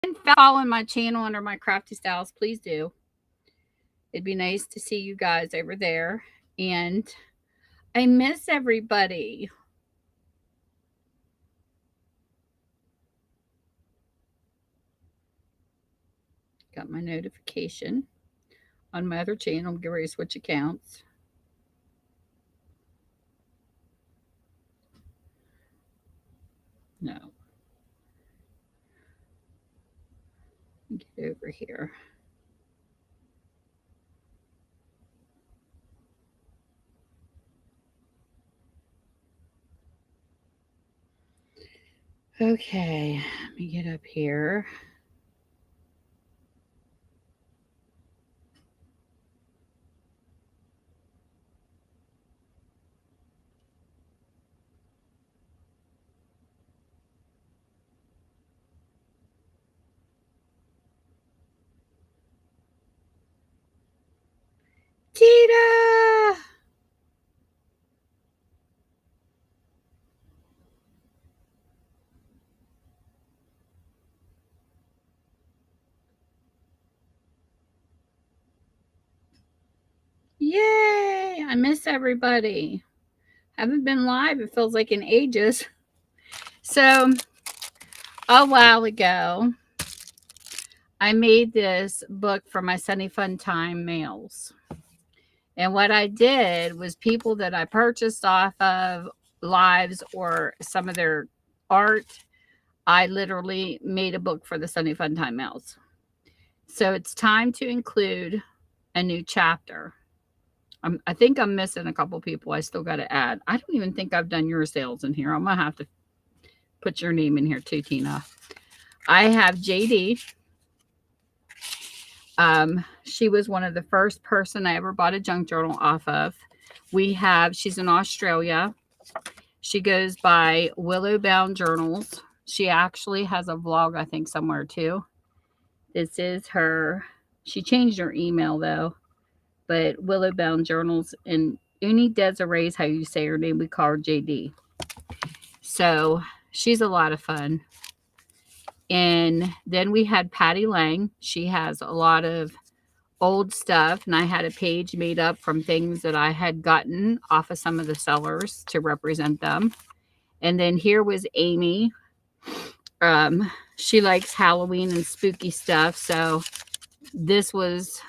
And following my channel under my Crafty Styles, please do. It'd be nice to see you guys over there. And I miss everybody. Got my notification on my other channel. I'm getting ready to switch accounts. No. Get over here. Okay, let me get up here. Tita! Yay! I miss everybody. Haven't been live, it feels like in ages. So, a while ago, I made this book for my Sunny Fun Time mails. And what I did was people that I purchased off of lives or some of their art, I literally made a book for the Sunny Fun Time mails. So it's time to include a new chapter. I think I'm missing a couple people I still got to add. I don't even think I've done your sales in here. I'm going to have to put your name in here too, Tina. I have JD. She was one of the first person I ever bought a junk journal off of. She's in Australia. She goes by Willowbound Journals. She actually has a vlog, I think, somewhere too. This is her. She changed her email though, but Willowbound Journals, and Uni Desiree is how you say her name. We call her JD. So she's a lot of fun. And then we had Patty Lang. She has a lot of old stuff, and I had a page made up from things that I had gotten off of some of the sellers to represent them. And then here was Amy. She likes Halloween and spooky stuff, so this was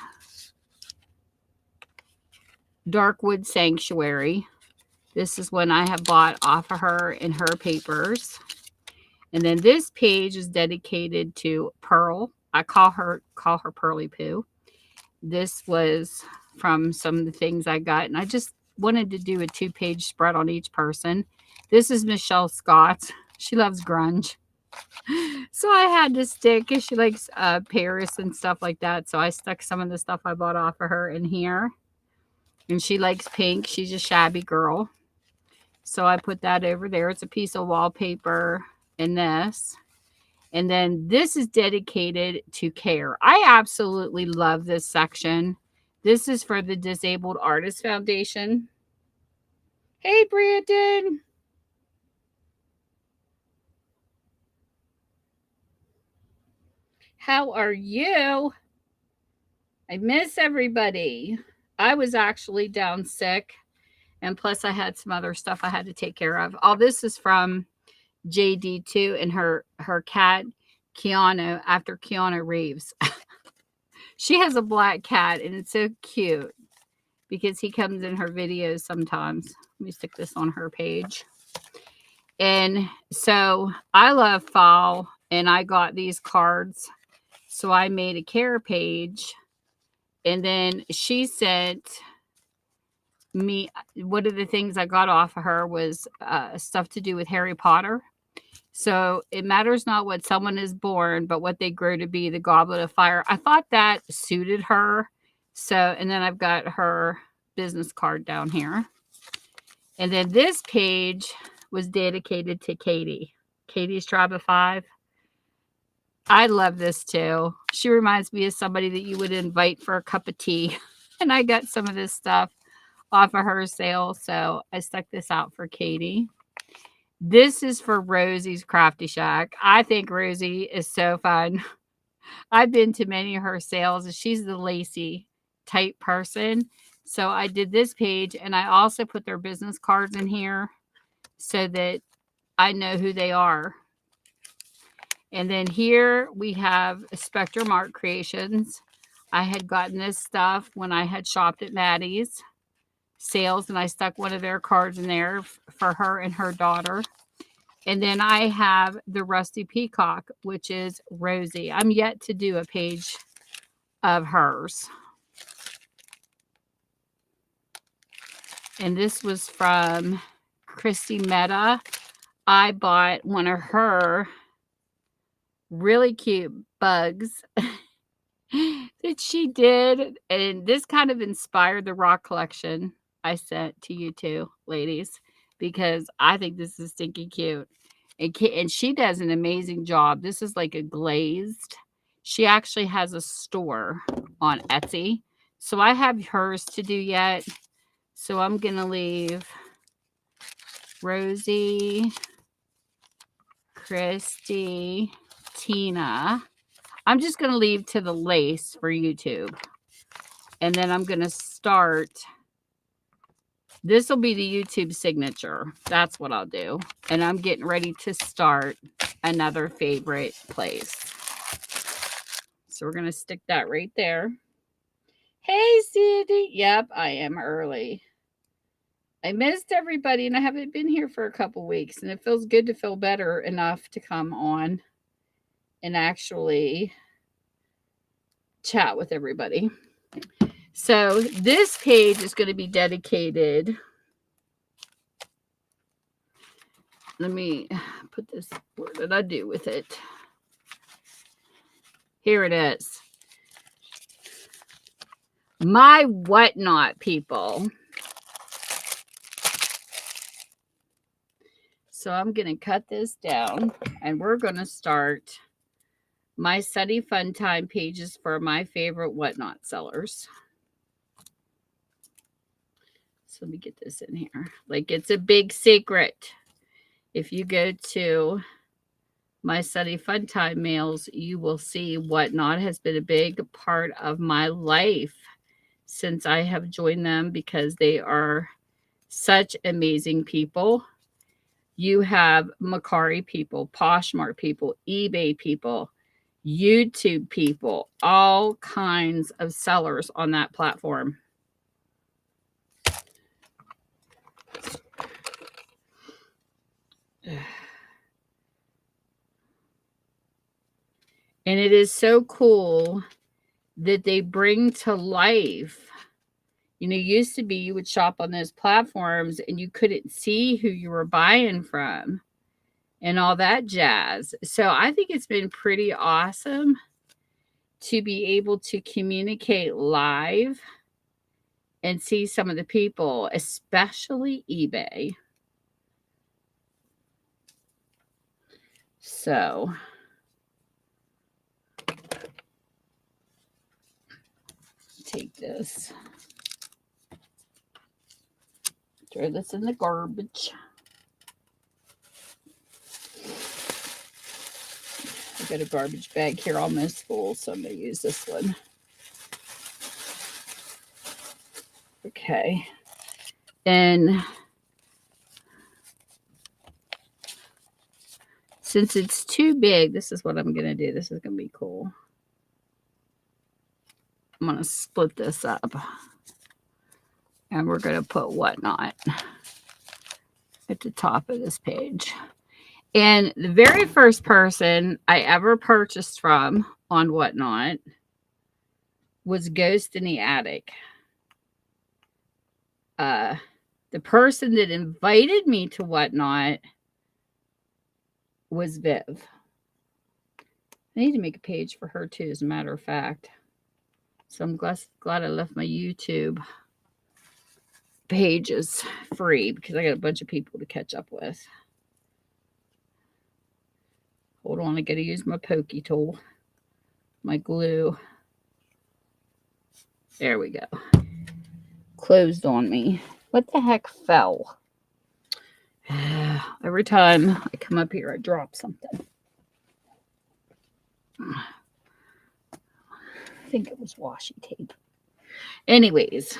Darkwood Sanctuary. This is one I have bought off of her in her papers. And then this page is dedicated to Pearl. I call her Pearly Poo. This was from some of the things I got, and I just wanted to do a 2-page spread on each person. This is Michelle Scott. She loves grunge. So I had to stick, because she likes Paris and stuff like that. So I stuck some of the stuff I bought off of her in here. And she likes pink. She's a shabby girl. So I put that over there. It's a piece of wallpaper in this. And then this is dedicated to care. I absolutely love this section. This is for the Disabled Artists Foundation. Hey, Brandon. How are you? I miss everybody. I was actually down sick. And plus, I had some other stuff I had to take care of. All this is from JD2 and her cat, Keanu, after Keanu Reeves. She has a black cat, and it's so cute because he comes in her videos sometimes. Let me stick this on her page. And so I love fall, and I got these cards. So I made a care page, and then she sent me, one of the things I got off of her was stuff to do with Harry Potter. So it matters not what someone is born, but what they grow to be, the Goblet of Fire. I thought that suited her. So, and then I've got her business card down here. And then this page was dedicated to Katie. Katie's Tribe of Five. I love this too. She reminds me of somebody that you would invite for a cup of tea. And I got some of this stuff off of her sale. So I stuck this out for Katie. This is for Rosie's Crafty Shack. I think Rosie is so fun. I've been to many of her sales, and she's the Lacey type person. So I did this page, and I also put their business cards in here so that I know who they are. And then here we have Spectrum Art Creations. I had gotten this stuff when I had shopped at Maddie's sales, and I stuck one of their cards in there for her and her daughter. And then I have the Rusty Peacock, which is Rosie. I'm yet to do a page of hers. And this was from Christy Meta. I bought one of her really cute bugs that she did. And this kind of inspired the rock collection I sent to you two, ladies, because I think this is stinky cute. And she does an amazing job. This is like a glazed. She actually has a store on Etsy. So I have hers to do yet. So I'm going to leave Rosie, Christy, Tina. I'm just going to leave to the lace for YouTube. And then I'm going to start. This will be the YouTube signature. That's what I'll do. And I'm getting ready to start another favorite place. So we're going to stick that right there. Hey, Cindy. Yep, I am early. I missed everybody, and I haven't been here for a couple weeks. And it feels good to feel better enough to come on and actually chat with everybody. So this page is going to be dedicated. Let me put this. Where did I do with it? Here it is. My Whatnot people. So I'm going to cut this down, and we're going to start my Study Fun Time pages for my favorite Whatnot sellers. So let me get this in here. Like, it's a big secret. If you go to my Study Fun Time mails, you will see Whatnot has been a big part of my life since I have joined them, because they are such amazing people. You have Mercari people, Poshmark people, eBay people, YouTube people, all kinds of sellers on that platform. And it is so cool that they bring to life. You know, used to be you would shop on those platforms and you couldn't see who you were buying from and all that jazz. So I think it's been pretty awesome to be able to communicate live and see some of the people, especially eBay. So take this, throw this in the garbage. I've got a garbage bag here almost full, so I'm going to use this one. Okay. And since it's too big, this is what I'm going to do. This is going to be cool. I'm going to split this up. And we're going to put Whatnot at the top of this page. And the very first person I ever purchased from on Whatnot was Ghost in the Attic. The person that invited me to Whatnot was Viv. I need to make a page for her too, as a matter of fact. So I'm glad I left my YouTube pages free, because I got a bunch of people to catch up with. Hold on, I got to use my pokey tool, my glue. There we go. Closed on me. What the heck fell? Every time I come up here, I drop something. think it was washi tape. Anyways.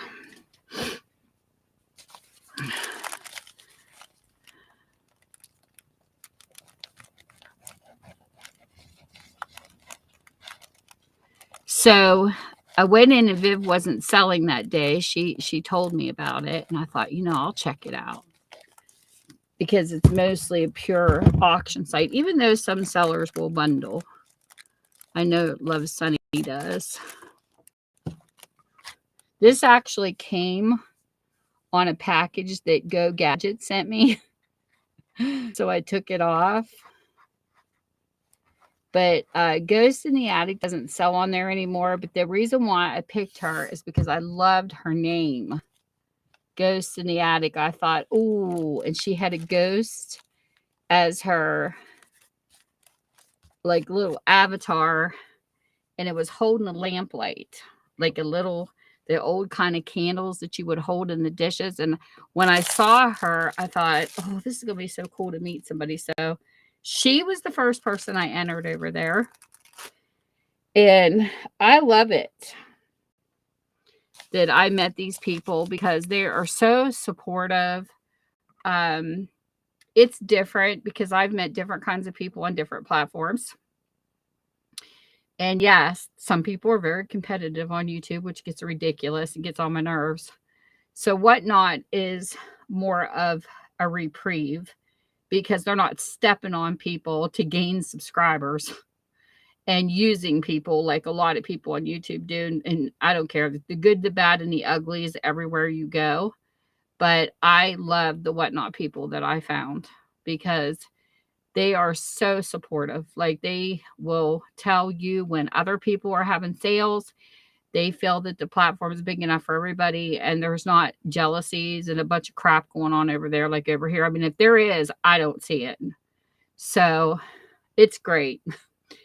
So I went in and Viv wasn't selling that day. She told me about it, and I thought, I'll check it out because it's mostly a pure auction site, even though some sellers will bundle. I know Love Sunny does. This actually came on a package that Go Gadget sent me. So I took it off. But Ghost in the Attic doesn't sell on there anymore. But the reason why I picked her is because I loved her name. Ghost in the Attic. I thought, ooh, and she had a ghost as her like little avatar. And it was holding a lamplight, like the old kind of candles that you would hold in the dishes. And when I saw her, I thought, oh, this is going to be so cool to meet somebody. So she was the first person I entered over there. And I love it that I met these people because they are so supportive. It's different because I've met different kinds of people on different platforms. And yes, some people are very competitive on YouTube, which gets ridiculous and gets on my nerves. So Whatnot is more of a reprieve because they're not stepping on people to gain subscribers and using people like a lot of people on YouTube do. And I don't care. The good, the bad, and the ugly is everywhere you go. But I love the Whatnot people that I found because they are so supportive. Like they will tell you when other people are having sales. They feel that the platform is big enough for everybody and there's not jealousies and a bunch of crap going on over there like over here. I mean, if there is, I don't see it. So it's great.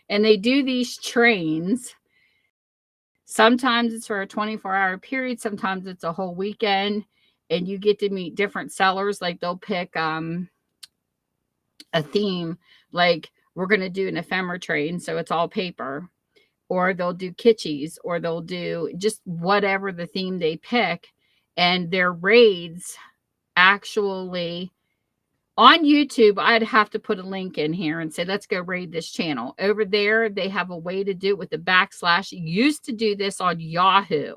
And they do these trains. Sometimes it's for a 24-hour period. Sometimes it's a whole weekend. And you get to meet different sellers. Like they'll pick a theme, like we're going to do an ephemera train, so it's all paper, or they'll do kitschis, or they'll do just whatever the theme they pick. And their raids actually on YouTube, I'd have to put a link in here and say, let's go raid this channel. Over there, they have a way to do it with the backslash. You used to do this on Yahoo.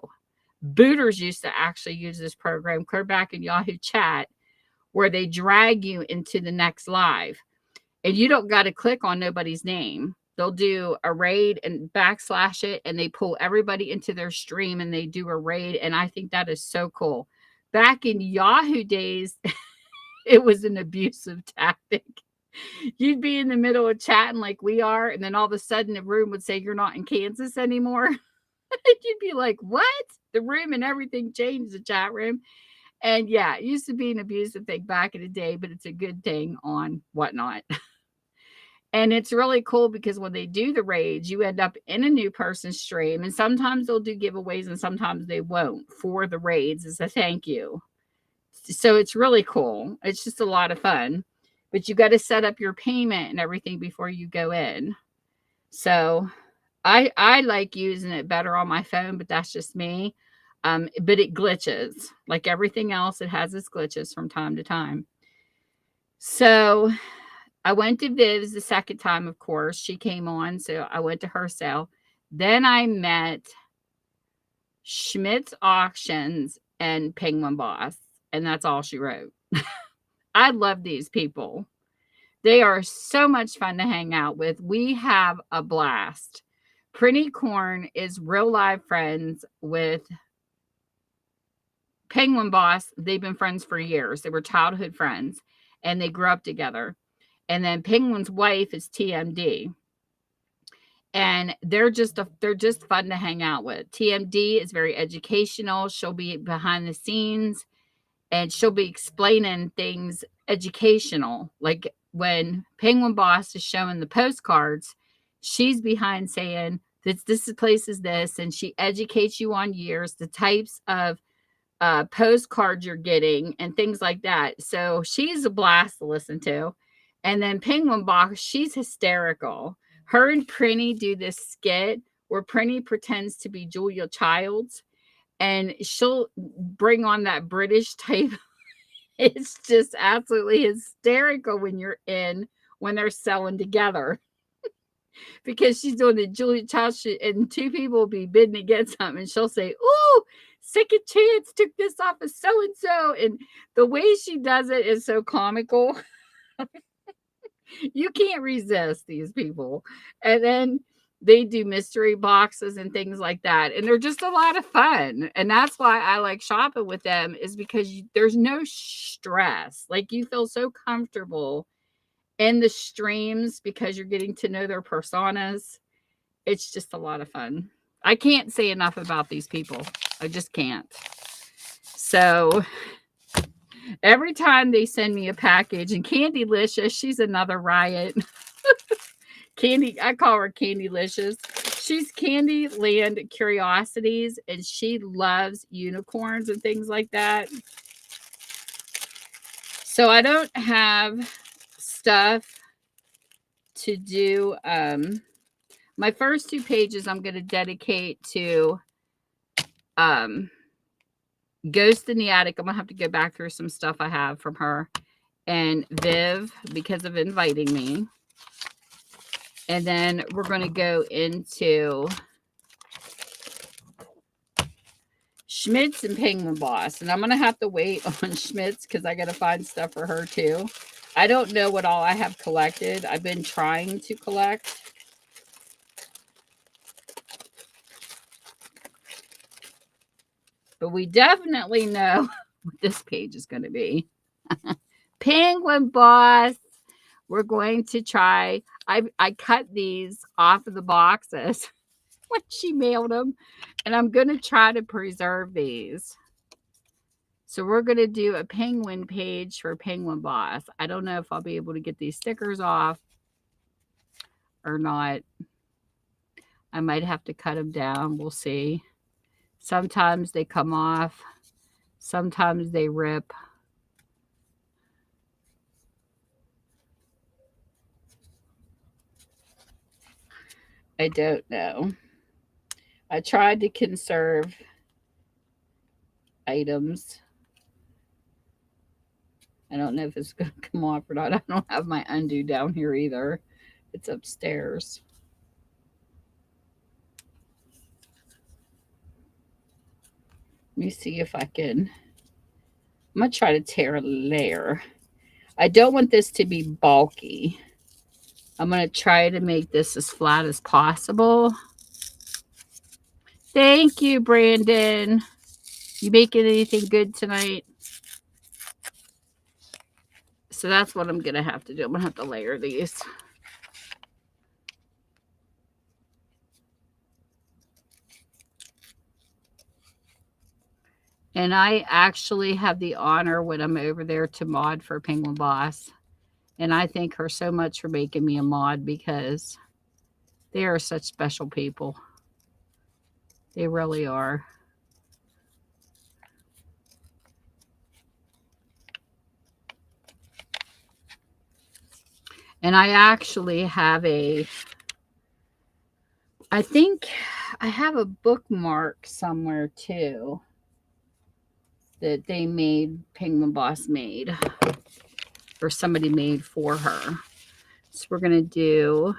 Booters used to actually use this program, clear back in Yahoo chat, where they drag you into the next live. And you don't got to click on nobody's name. They'll do a raid and backslash it, and they pull everybody into their stream and they do a raid. And I think that is so cool. Back in Yahoo days, it was an abusive tactic. You'd be in the middle of chatting like we are, and then all of a sudden the room would say you're not in Kansas anymore. You'd be like, what? The room and everything changed, the chat room. And yeah, it used to be an abusive thing back in the day, but it's a good thing on Whatnot. And it's really cool because when they do the raids, you end up in a new person's stream. And sometimes they'll do giveaways and sometimes they won't for the raids as a thank you. So it's really cool. It's just a lot of fun. But you got to set up your payment and everything before you go in. So I like using it better on my phone, but that's just me. But it glitches. Like everything else, it has its glitches from time to time. So I went to Viv's the second time, of course. She came on, so I went to her sale. Then I met Schmidt's Auctions and Penguin Boss, and that's all she wrote. I love these people. They are so much fun to hang out with. We have a blast. Pretty Corn is real life friends with Penguin Boss. They've been friends for years. They were childhood friends, and they grew up together. And then Penguin's wife is TMD. And they're just fun to hang out with. TMD is very educational. She'll be behind the scenes and she'll be explaining things educational. Like when Penguin Boss is showing the postcards, she's behind saying this place is this, and she educates you on years, the types of postcards you're getting and things like that. So she's a blast to listen to. And then Penguin Boss, she's hysterical. Her and Prinny do this skit where Prinny pretends to be Julia Childs and she'll bring on that British type. It's just absolutely hysterical when they're selling together because she's doing the Julia Childs and two people will be bidding against something and she'll say, "Ooh, second chance took this off of so and so," and the way she does it is so comical. You can't resist these people. And then they do mystery boxes and things like that. And they're just a lot of fun. And that's why I like shopping with them, is because there's no stress. Like you feel so comfortable in the streams because you're getting to know their personas. It's just a lot of fun. I can't say enough about these people. I just can't. So every time they send me a package, and Candylicious, she's another riot. Candy, I call her Candylicious. She's Candyland Curiosities, and she loves unicorns and things like that. So I don't have stuff to do. My first two pages I'm going to dedicate to Ghost in the Attic. I'm going to have to go back through some stuff I have from her. And Viv, because of inviting me. And then we're going to go into Schmitz and Penguin Boss. And I'm going to have to wait on Schmitz because I got to find stuff for her too. I don't know what all I have collected. I've been trying to collect. But we definitely know what this page is going to be. Penguin Boss. We're going to try. I cut these off of the boxes when she mailed them. And I'm going to try to preserve these. So we're going to do a penguin page for Penguin Boss. I don't know if I'll be able to get these stickers off or not. I might have to cut them down. We'll see. Sometimes they come off. Sometimes they rip. I don't know. I tried to conserve items. I don't know if it's going to come off or not. I don't have my undo down here either. It's upstairs. Let me see if I can. I'm going to try to tear a layer. I don't want this to be bulky. I'm going to try to make this as flat as possible. Thank you, Brandon. You making anything good tonight? So that's what I'm going to have to do. I'm going to have to layer these. And I actually have the honor when I'm over there to mod for Penguin Boss. And I thank her so much for making me a mod because they are such special people. They really are. And I actually have I think I have a bookmark somewhere too that they made, Penguin Boss made, or somebody made for her. So we're going to do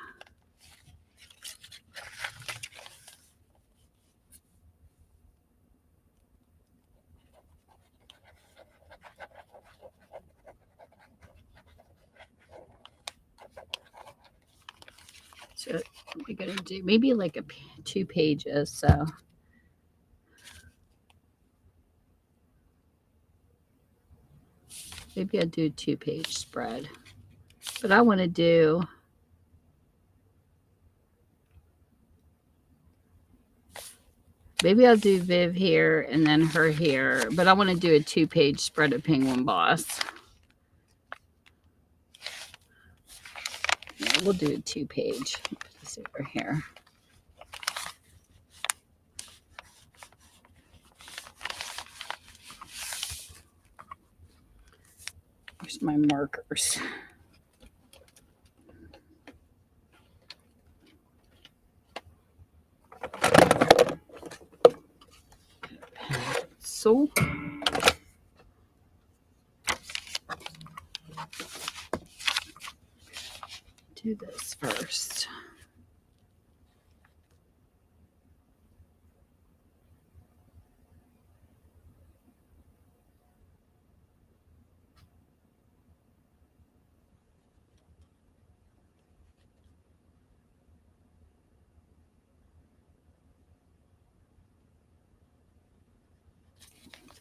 so we're going to do maybe like 2 pages. So maybe I'll do a 2-page spread. But I want to do maybe I'll do Viv here and then her here. But I want to do a 2-page spread of Penguin Boss. Yeah, we'll do a 2-page. Put this over here. Where's my markers? pencil. Do this first.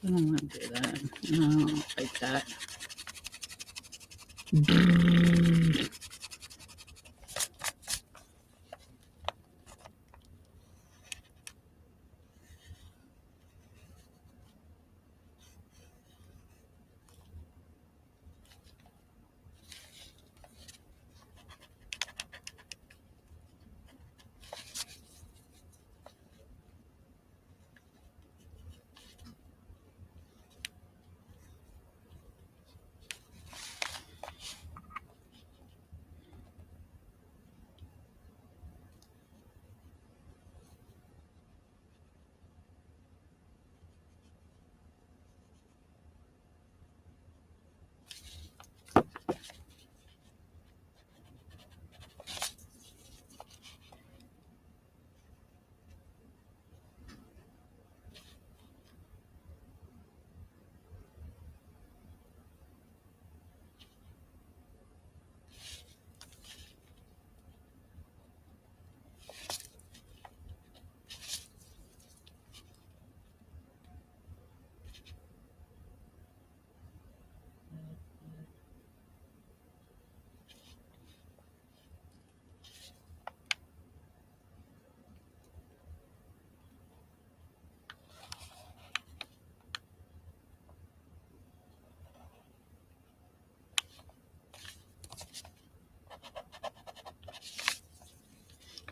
I don't want to do that. No, I don't like that.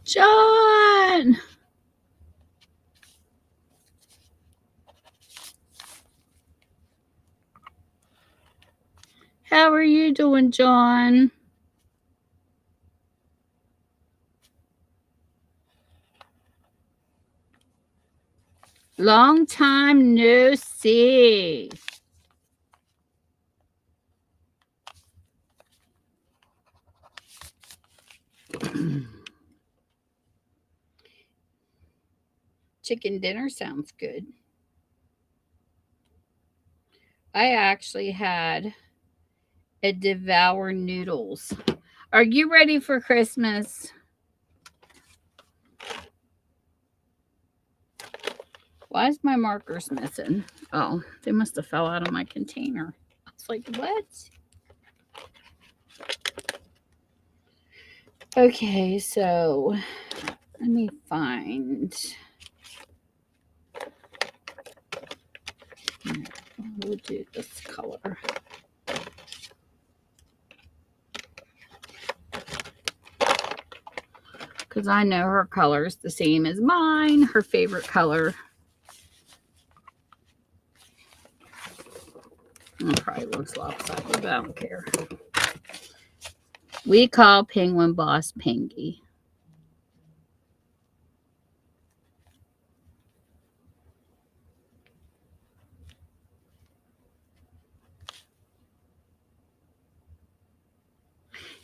John! How are you doing, John? Long time no see. Chicken dinner sounds good. I actually had a Devour noodles. Are you ready for Christmas? Why is my markers missing? Oh, they must have fell out of my container. I was like, what? Okay, so let me find. We'll do this color. Because I know her color is the same as mine, her favorite color. It probably looks lopsided, but I don't care. We call Penguin Boss Pingy.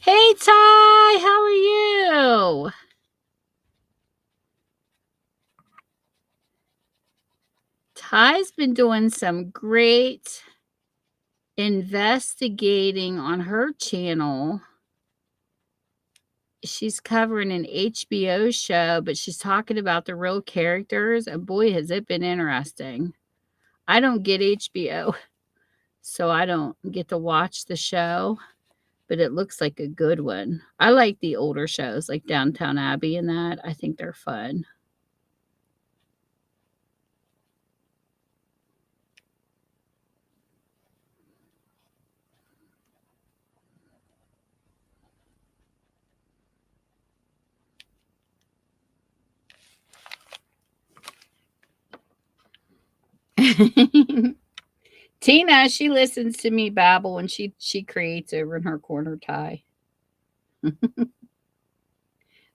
Hey, Ty, how are you? Ty's been doing some great investigating on her channel. She's covering an HBO show, but she's talking about the real characters, and boy, has it been interesting. I don't get HBO, so I don't get to watch the show, but it looks like a good one. I like the older shows like Downtown Abbey and that. I think they're fun. Tina, she listens to me babble and she creates over in her corner, Ty.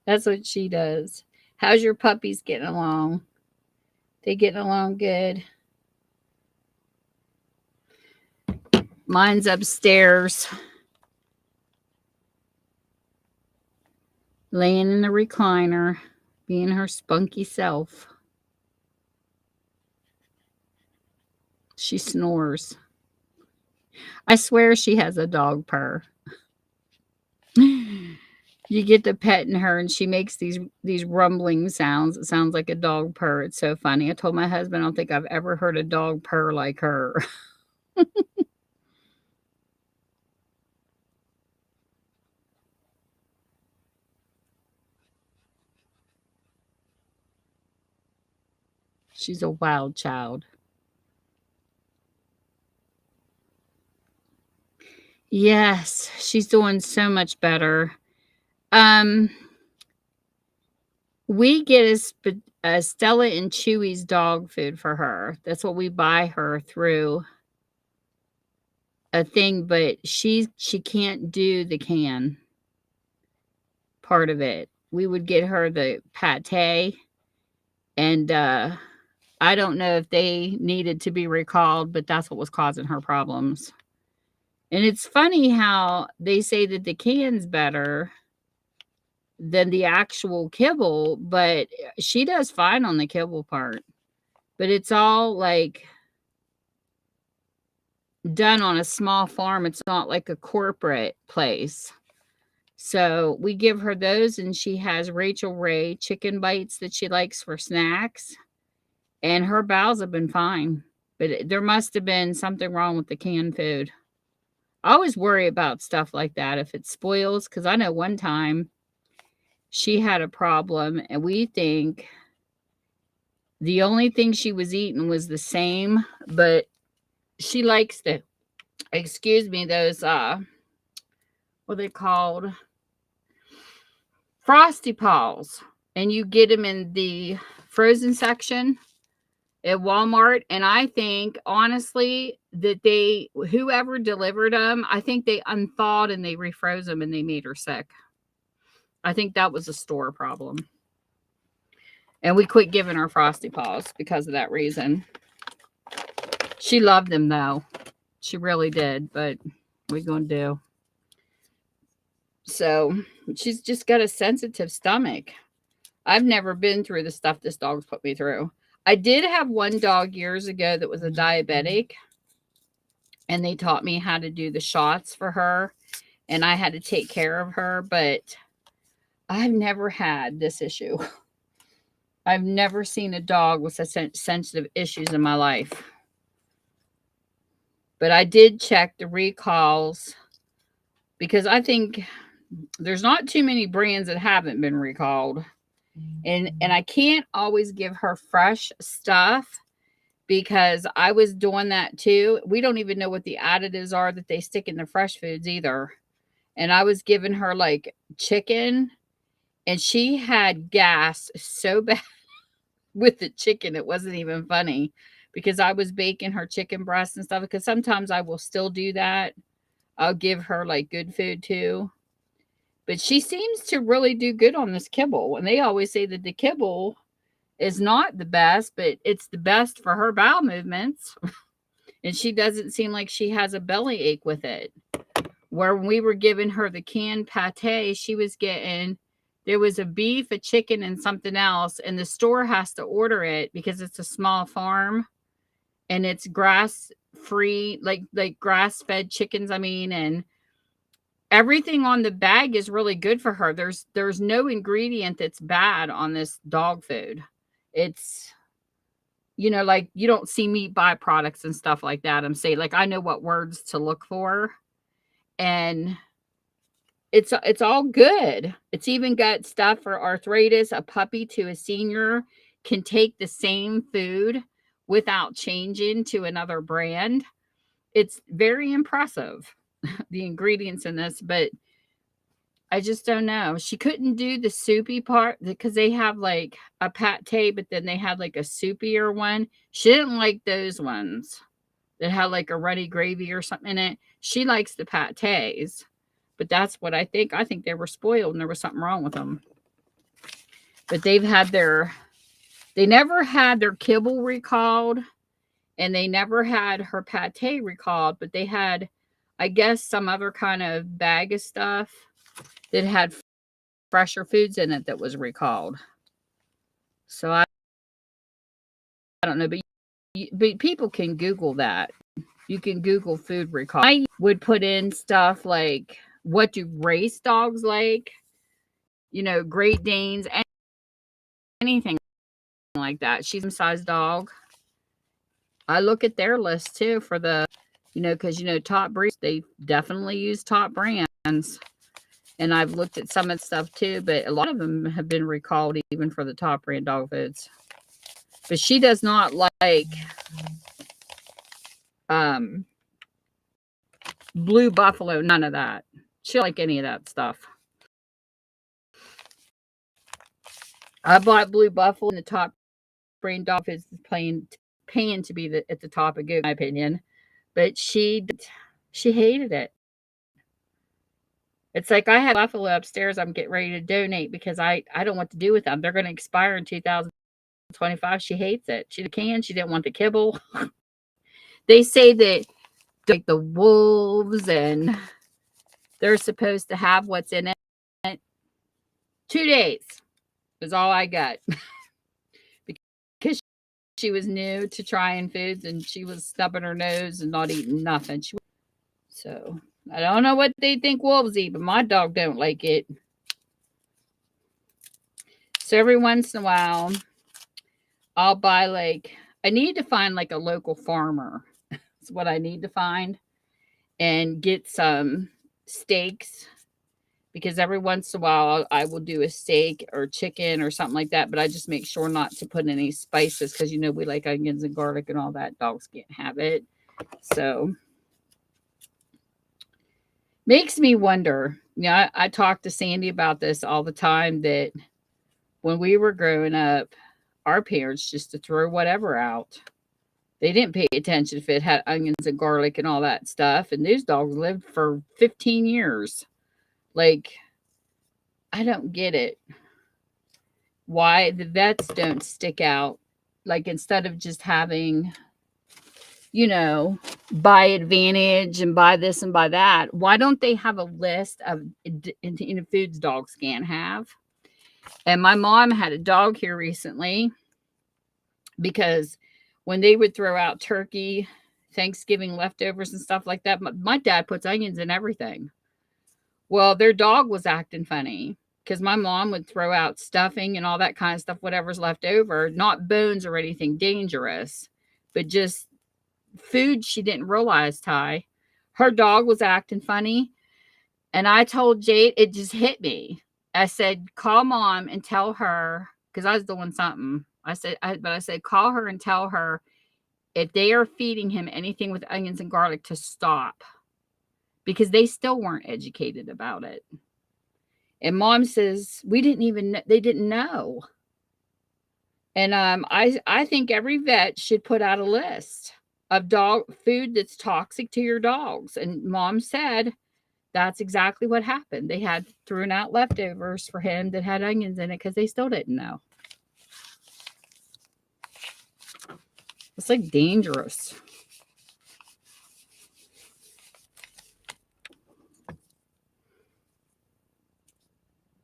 That's what she does. How's your puppies getting along? They getting along good? Mine's upstairs, laying in the recliner, being her spunky self. She snores. I swear she has a dog purr. You get to petting her and she makes these rumbling sounds. It sounds like a dog purr. It's so funny. I told my husband I don't think I've ever heard a dog purr like her. She's a wild child. Yes, she's doing so much better. Um, we get a Stella and Chewy's dog food for her. That's what we buy her through a thing, but she can't do the can part of it. We would get her the pate, and I don't know if they needed to be recalled, but that's what was causing her problems. And it's funny how they say that the can's better than the actual kibble, but she does fine on the kibble part. But it's all like done on a small farm. It's not like a corporate place. So we give her those, and she has Rachel Ray chicken bites that she likes for snacks. And her bowels have been fine. But there must have been something wrong with the canned food. I always worry about stuff like that if it spoils, because I know one time she had a problem, and we think the only thing she was eating was the same, but she likes the, excuse me, those, what are they called? Frosty Paws. And you get them in the frozen section at Walmart. And I think, honestly, that whoever delivered them, I think they unthawed and they refroze them and they made her sick. I think that was a store problem. And we quit giving her Frosty Paws because of that reason. She loved them, though. She really did, but what are we going to do? So she's just got a sensitive stomach. I've never been through the stuff this dog's put me through. I did have one dog years ago that was a diabetic, and they taught me how to do the shots for her, and I had to take care of her, but I've never had this issue. I've never seen a dog with such sensitive issues in my life. But I did check the recalls because I think there's not too many brands that haven't been recalled. And I can't always give her fresh stuff because I was doing that too. We don't even know what the additives are that they stick in the fresh foods either. And I was giving her like chicken, and she had gas so bad with the chicken. It wasn't even funny because I was baking her chicken breasts and stuff, because sometimes I will still do that. I'll give her like good food too. But she seems to really do good on this kibble. And they always say that the kibble is not the best, but it's the best for her bowel movements. And she doesn't seem like she has a belly ache with it. Where when we were giving her the canned pate, she was getting, there was a beef, a chicken, and something else. And the store has to order it because it's a small farm. And it's grass free, like grass fed chickens, and everything on the bag is really good for her. There's no ingredient that's bad on this dog food. It's, like you don't see meat byproducts and stuff like that. I'm saying, like, I know what words to look for, and it's all good. It's even got stuff for arthritis. A puppy to a senior can take the same food without changing to another brand. It's very impressive, the ingredients in this, but I just don't know. She couldn't do the soupy part because they have like a pate, but then they had like a soupier one. She didn't like those ones that had like a runny gravy or something in it. She likes the pates, but that's what I think. I think they were spoiled and there was something wrong with them. But they never had their kibble recalled, and they never had her pate recalled, but they had I guess some other kind of bag of stuff that had fresher foods in it that was recalled. So I don't know, but people can Google that. You can Google food recall. I would put in stuff like, what do race dogs like? Great Danes, anything like that. She's a size dog. I look at their list too for the, because top breeds, they definitely use top brands. And I've looked at some of the stuff too, but a lot of them have been recalled even for the top brand dog foods. But she does not like Blue Buffalo, none of that. She don't like any of that stuff. I bought Blue Buffalo, and the top brand dog foods is paying to be at the top of Google, in my opinion. But she hated it. It's like I have buffalo upstairs I'm getting ready to donate because I don't want to do with them. They're going to expire in 2025. She hates it. She didn't want the kibble. They say that like the wolves and they're supposed to have what's in it. 2 days is all I got. Because she was new to trying foods and she was stubbing her nose and not eating nothing. So I don't know what they think wolves eat, but my dog don't like it. So every once in a while, I'll buy I need to find a local farmer. That's what I need to find. And get some steaks. Because every once in a while, I will do a steak or chicken or something like that. But I just make sure not to put any spices because, we like onions and garlic and all that. Dogs can't have it. So makes me wonder. I talk to Sandy about this all the time, that when we were growing up, our parents just to throw whatever out. They didn't pay attention if it had onions and garlic and all that stuff. And these dogs lived for 15 years. I don't get it. Why the vets don't stick out. Instead of just having, buy Advantage and buy this and buy that, why don't they have a list of foods dogs can't have? And my mom had a dog here recently because when they would throw out turkey, Thanksgiving leftovers and stuff like that, my dad puts onions in everything. Well, their dog was acting funny because my mom would throw out stuffing and all that kind of stuff, whatever's left over, not bones or anything dangerous, but just food she didn't realize, Ty. Her dog was acting funny. And I told Jade, it just hit me. I said, call mom and tell her, because I was doing something. I said, call her and tell her if they are feeding him anything with onions and garlic to stop, because they still weren't educated about it. And mom says, they didn't know. And I think every vet should put out a list of dog food that's toxic to your dogs. And mom said that's exactly what happened. They had thrown out leftovers for him that had onions in it because they still didn't know. It's dangerous.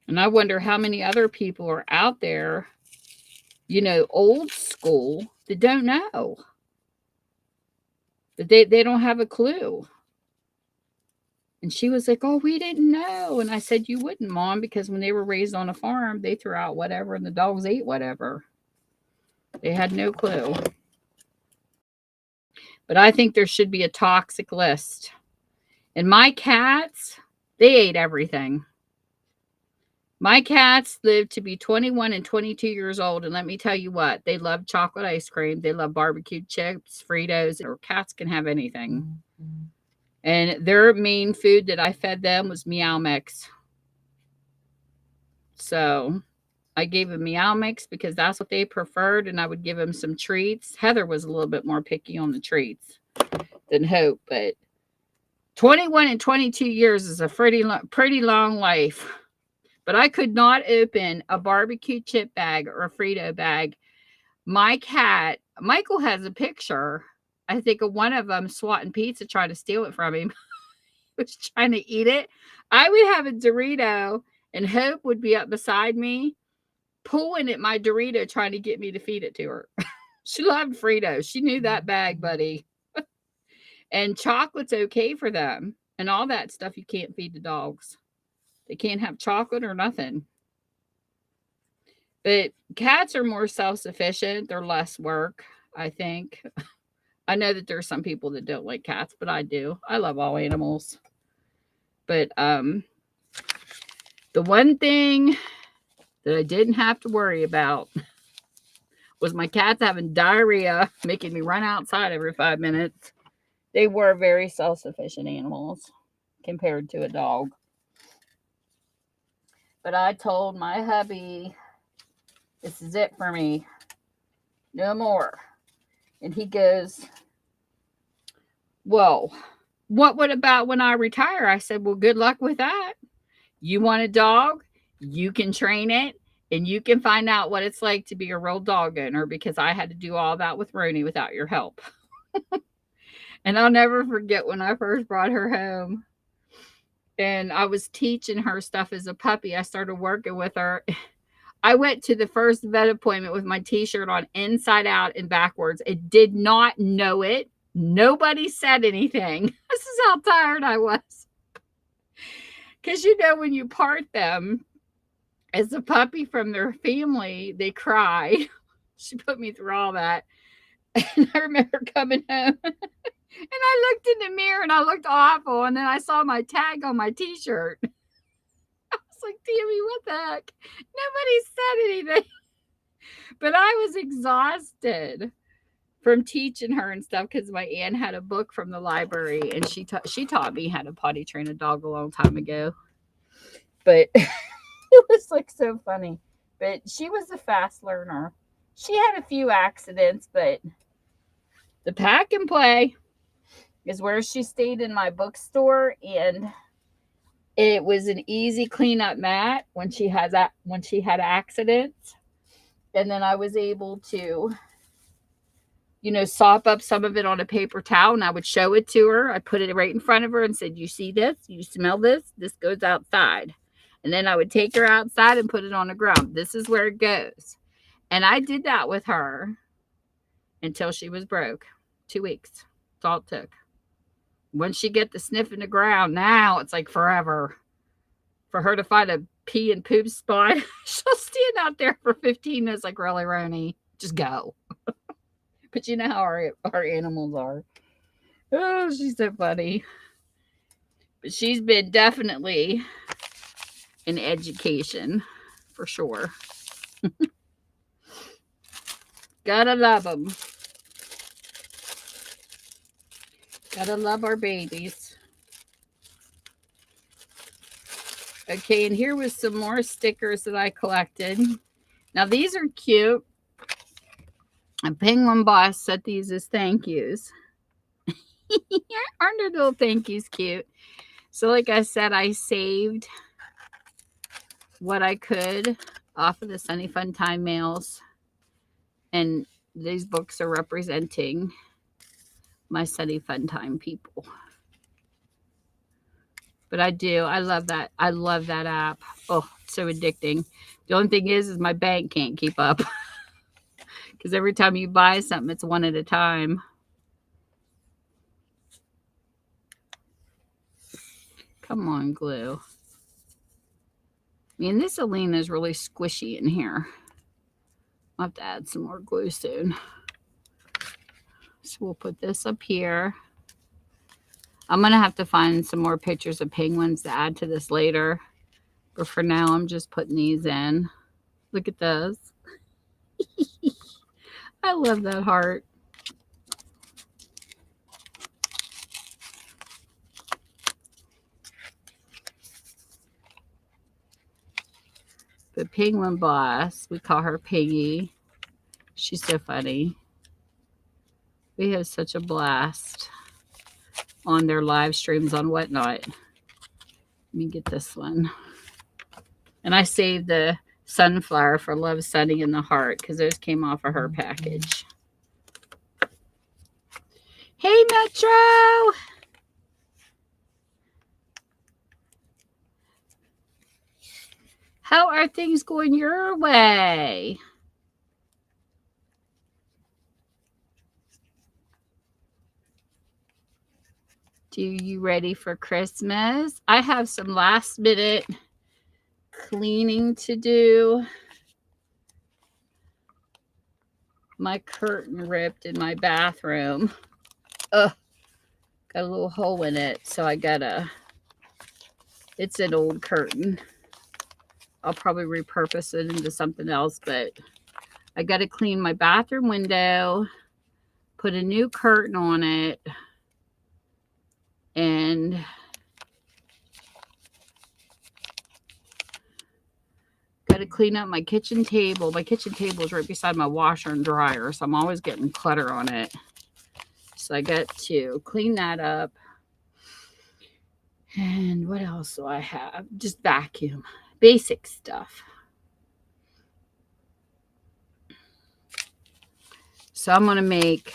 And I wonder how many other people are out there, old school, that don't know. That they don't have a clue. And she was like, oh, we didn't know. And I said, you wouldn't, Mom, because when they were raised on a farm, they threw out whatever and the dogs ate whatever. They had no clue. But I think there should be a toxic list. And my cats, they ate everything. My cats lived to be 21 and 22 years old. And let me tell you what, they love chocolate ice cream. They love barbecue chips, Fritos, or cats can have anything. Mm-hmm. And their main food that I fed them was Meow Mix. So I gave them Meow Mix because that's what they preferred. And I would give them some treats. Heather was a little bit more picky on the treats than Hope. But 21 and 22 years is a pretty long life. But I could not open a barbecue chip bag or a Frito bag. My cat, Michael, has a picture, I think, of one of them swatting pizza, trying to steal it from him. was trying to eat it, I would have a Dorito and Hope would be up beside me, pulling at my Dorito, trying to get me to feed it to her. She loved Fritos. She knew that bag, buddy. And chocolate's okay for them. And all that stuff you can't feed the dogs. They can't have chocolate or nothing. But cats are more self-sufficient. They're less work, I think. I know that there's some people that don't like cats, but I do. I love all animals. But the one thing that I didn't have to worry about was my cats having diarrhea, making me run outside every 5 minutes. They were very self-sufficient animals compared to a dog. But I told my hubby, this is it for me. No more. And he goes, well, what about when I retire? I said, well, good luck with that. You want a dog? You can train it. And you can find out what it's like to be a real dog owner, because I had to do all that with Roni without your help. And I'll never forget when I first brought her home and I was teaching her stuff as a puppy. I started working with her. I went to the first vet appointment with my t-shirt on inside out and backwards. It did not know it. Nobody said anything. This is how tired I was. Because when you part them as a puppy from their family, they cry. She put me through all that. And I remember coming home and I looked in the mirror and I looked awful. And then I saw my tag on my t-shirt. I was like, Tammy, what the heck? Nobody said anything. But I was exhausted from teaching her and stuff, because my aunt had a book from the library and she taught me how to potty train a dog a long time ago. But it was like so funny. But she was a fast learner. She had a few accidents, but the pack and play is where she stayed in my bookstore, and it was an easy cleanup mat when she had accidents. And then I was able to, sop up some of it on a paper towel, and I would show it to her. I put it right in front of her and said, you see this? You smell this? This goes outside. And then I would take her outside and put it on the ground. This is where it goes. And I did that with her until she was broke. 2 weeks. That's all it took. Once she get the sniff in the ground, now it's like forever. For her to find a pee and poop spot, she'll stand out there for 15 minutes like, really, Roni? Just go. But you know how our animals are. Oh, she's so funny. But she's been definitely an education for sure. Gotta love them. Gotta love our babies. Okay, and here was some more stickers that I collected. Now, these are cute. A Penguin Boss set these as thank yous. Aren't their little thank yous cute? So, like I said, I saved what I could off of the Sunny Fun Time mails. And these books are representing my Sunny Fun Time people. But I love that. I love that app. Oh, it's so addicting. The only thing is my bank can't keep up. Because every time you buy something, it's one at a time. Come on, glue. I mean, this Alina is really squishy in here. I'll have to add some more glue soon. So we'll put this up here. I'm going to have to find some more pictures of penguins to add to this later. But for now, I'm just putting these in. Look at those. I love that heart. The Penguin Boss, we call her Piggy. She's so funny. We have such a blast on their live streams on Whatnot. Let me get this one. And I saved the sunflower for Love Sunny and the heart because those came off of her package. Hey, Metro! How are things going your way? Do you ready for Christmas? I have some last minute cleaning to do. My curtain ripped in my bathroom. Ugh, got a little hole in it, so I gotta, it's an old curtain. I'll probably repurpose it into something else, but I gotta clean my bathroom window, put a new curtain on it, and got to clean up my kitchen table. My kitchen table is right beside my washer and dryer, so I'm always getting clutter on it. So I got to clean that up. And what else do I have? Just vacuum. Basic stuff. So I'm going to make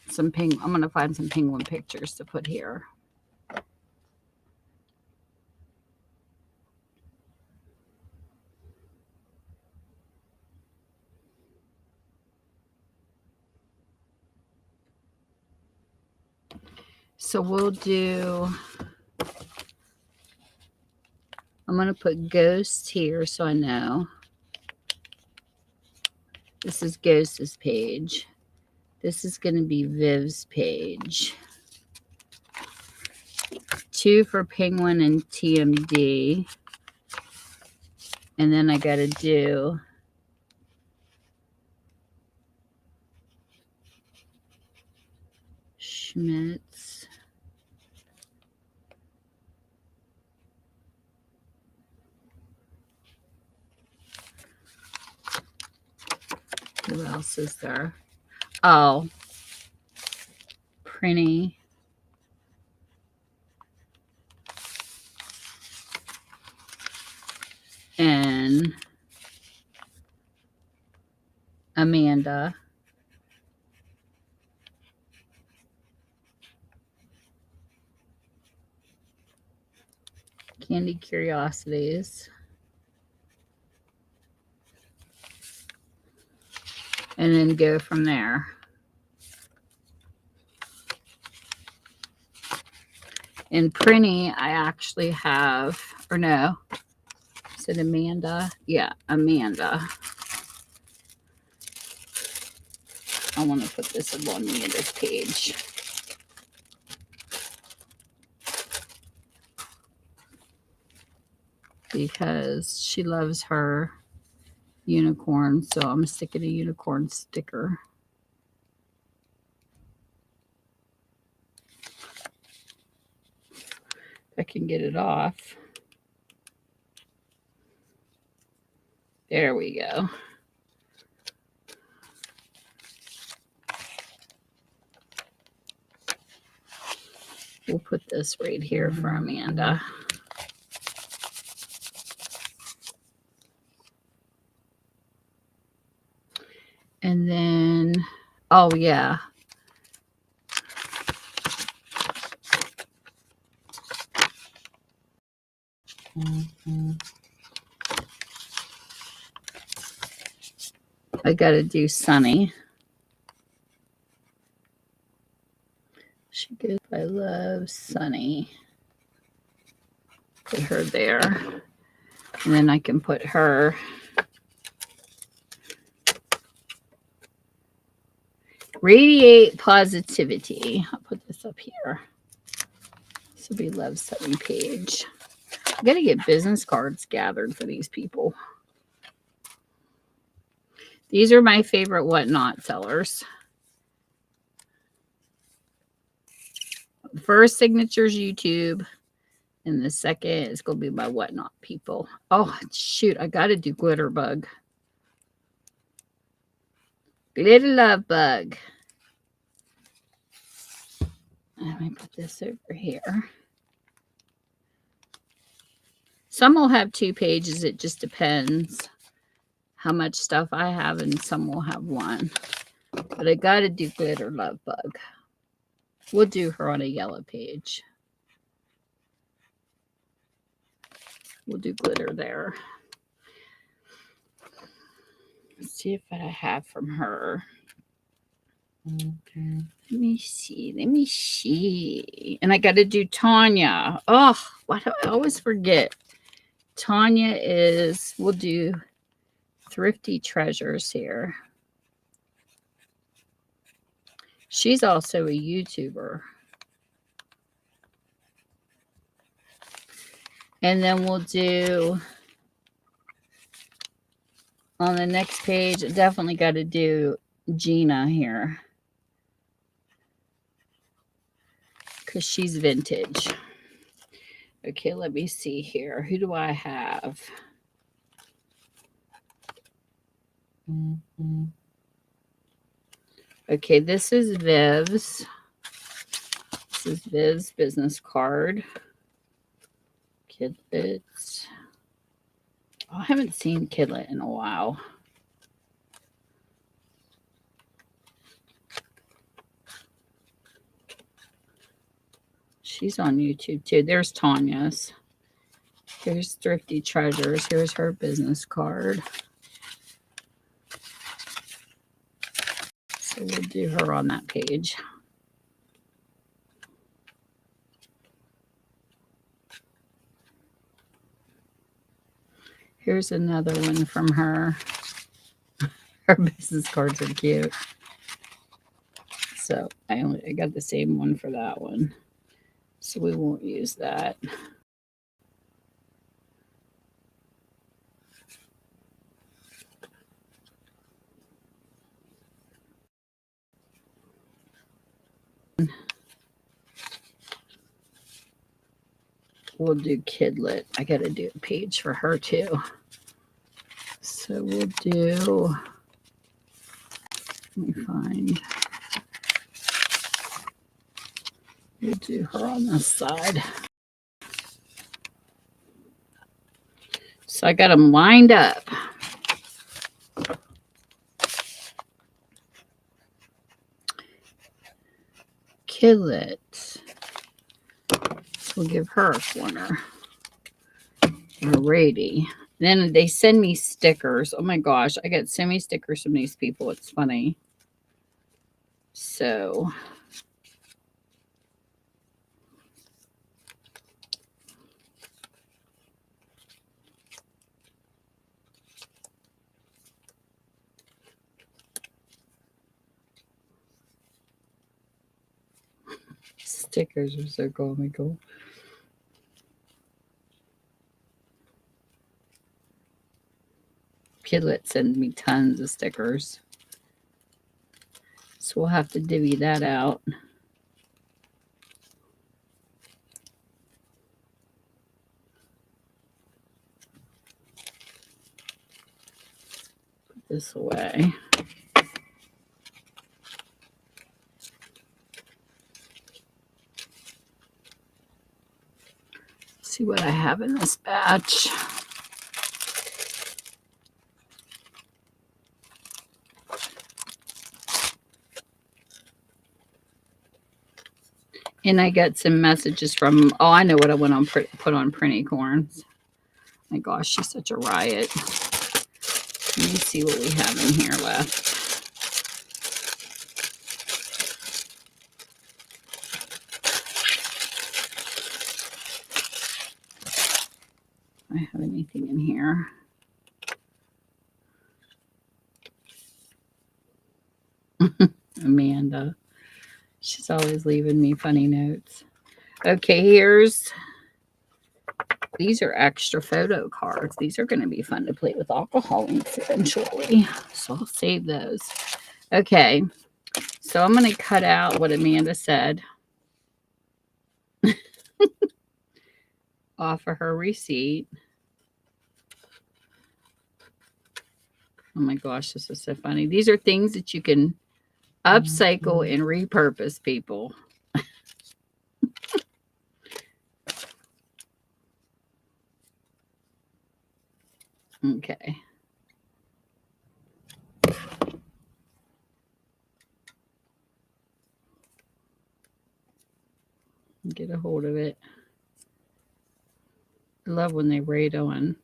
some I'm going to find some penguin pictures to put here. So we'll do, I'm going to put Ghost here so I know. This is Ghost's page. This is going to be Viv's page. 2 for Penguin and TMD. And then I got to do Schmitz. Who else is there? Oh, Prinny. And Amanda. Candy Curiosities. And then go from there. In Prinny, I actually have, or no, is it Amanda? Yeah, Amanda. I want to put this on Amanda's page. Because she loves her unicorn, so I'm sticking a unicorn sticker. If I can get it off. There we go. We'll put this right here for Amanda. And then, oh yeah. I got to do Sunny. She goes, I love Sunny. Put her there. And then I can put her. Radiate positivity. I'll put this up here. This will be Love Sunny page. I got to get business cards gathered for these people. These are my favorite Whatnot sellers. The first signature's YouTube. And the second is going to be my Whatnot people. Oh, shoot. I got to do Glitter Bug. Glitter Love Bug. Let me put this over here. Some will have 2 pages. It just depends how much stuff I have, and some will have 1. But I got to do Glitter Love Bug. We'll do her on a yellow page. We'll do glitter there. Let's see if I have from her. Let me see. Let me see. And I got to do Tanya. Oh, why do I always forget? Tanya is, we'll do Thrifty Treasures here. She's also a YouTuber. And then we'll do, on the next page, definitely got to do Gina here. Because she's vintage. Okay, let me see here. Who do I have? Okay, this is Viv's. This is Viv's business card. Kidlet. Oh, I haven't seen Kidlet in a while. She's on YouTube too. There's Tanya's. Here's Thrifty Treasures. Here's her business card. So we'll do her on that page. Here's another one from her. Her business cards are cute. So I got the same one for that one. So we won't use that. We'll do Kidlet. I got to do a page for her too. So we'll do, let me find, we'll do her on this side. So I got them lined up. Kidlet. We'll give her a corner. Alrighty. Then they send me stickers. Oh my gosh, I get so many stickers from these people. It's funny. So stickers are so comical. Kidlet sends me tons of stickers. So we'll have to divvy that out. Put this away. See what I have in this batch. And I got some messages from, oh, I know what I want on put on Printy Corns. My gosh, she's such a riot. Let me see what we have in here left. Do I have anything in here? Amanda. She's always leaving me funny notes. Okay, these are extra photo cards. These are going to be fun to play with alcohol inks eventually. So I'll save those. Okay, so I'm going to cut out what Amanda said off of her receipt. Oh my gosh, this is so funny. These are things that you can upcycle and repurpose, people. Okay. Get a hold of it. I love when they raid on.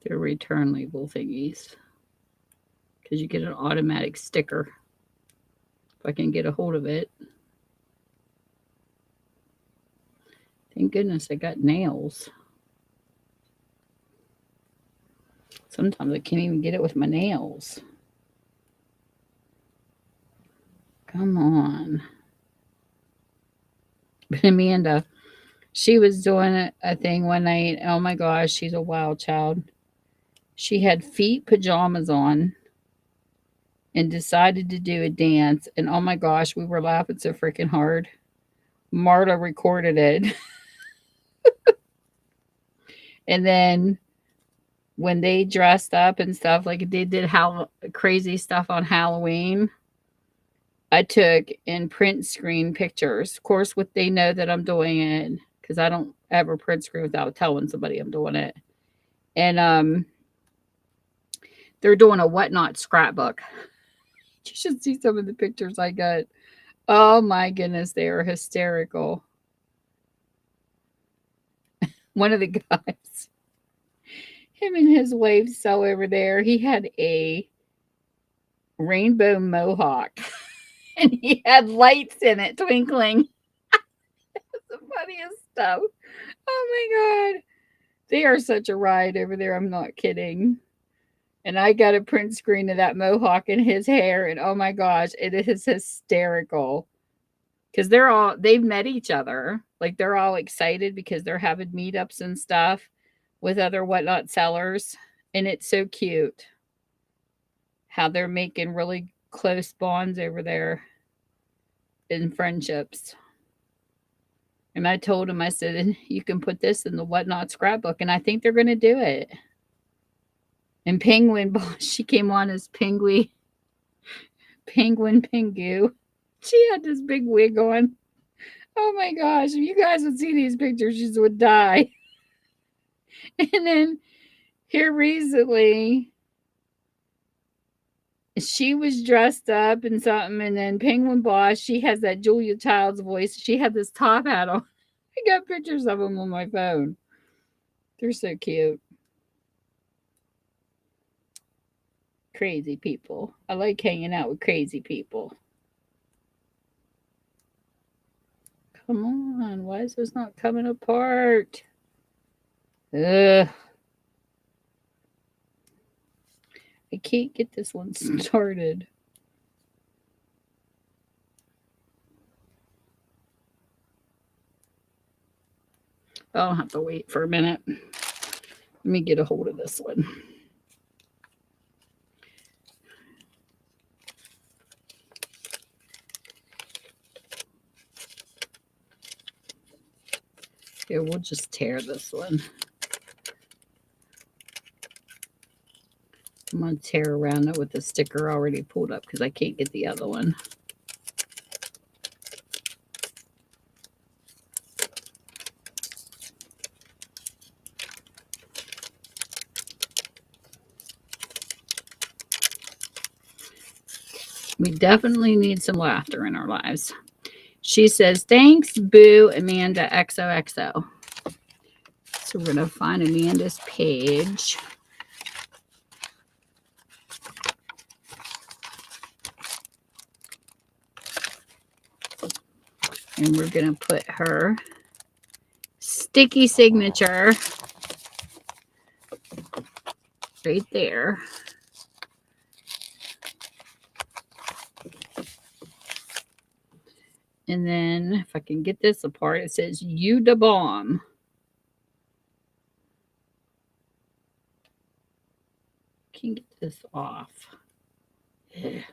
Their return label thingies. Because you get an automatic sticker. If I can get a hold of it. Thank goodness I got nails. Sometimes I can't even get it with my nails. Come on. But Amanda, she was doing a thing one night. Oh my gosh, she's a wild child. She had feet pajamas on and decided to do a dance. And oh my gosh, we were laughing so freaking hard. Marta recorded it. And then when they dressed up and stuff, like they did crazy stuff on Halloween, I took and print screen pictures. Of course, what they know that I'm doing it because I don't ever print screen without telling somebody I'm doing it. And they're doing a whatnot scrapbook. You should see some of the pictures I got. Oh my goodness, they are hysterical. One of the guys, him and his wife so over there, he had a rainbow mohawk and he had lights in it twinkling. It's the funniest stuff. Oh my God. They are such a ride over there. I'm not kidding. And I got a print screen of that mohawk in his hair. And oh my gosh, it is hysterical. Because they've met each other. Like they're all excited because they're having meetups and stuff with other whatnot sellers. And it's so cute how they're making really close bonds over there in friendships. And I told him, I said, you can put this in the whatnot scrapbook. And I think they're going to do it. And Penguin, she came on as Penguin Pingu. She had this big wig on. Oh my gosh, if you guys would see these pictures, you just would die. And then here recently, she was dressed up in something, and then Penguin Boss, she has that Julia Child's voice. She had this top hat on. I got pictures of them on my phone. They're so cute. Crazy people. I like hanging out with crazy people. Come on, why is this not coming apart? Ugh. I can't get this one started. I'll have to wait for a minute. Let me get a hold of this one. Here, we'll just tear this one. I'm going to tear around it with the sticker already pulled up because I can't get the other one. We definitely need some laughter in our lives. She says, thanks, Boo, Amanda XOXO. So we're going to find Amanda's page. And we're going to put her sticky signature right there. And then if I can get this apart, it says you da bomb. Can't get this off. Ugh. It's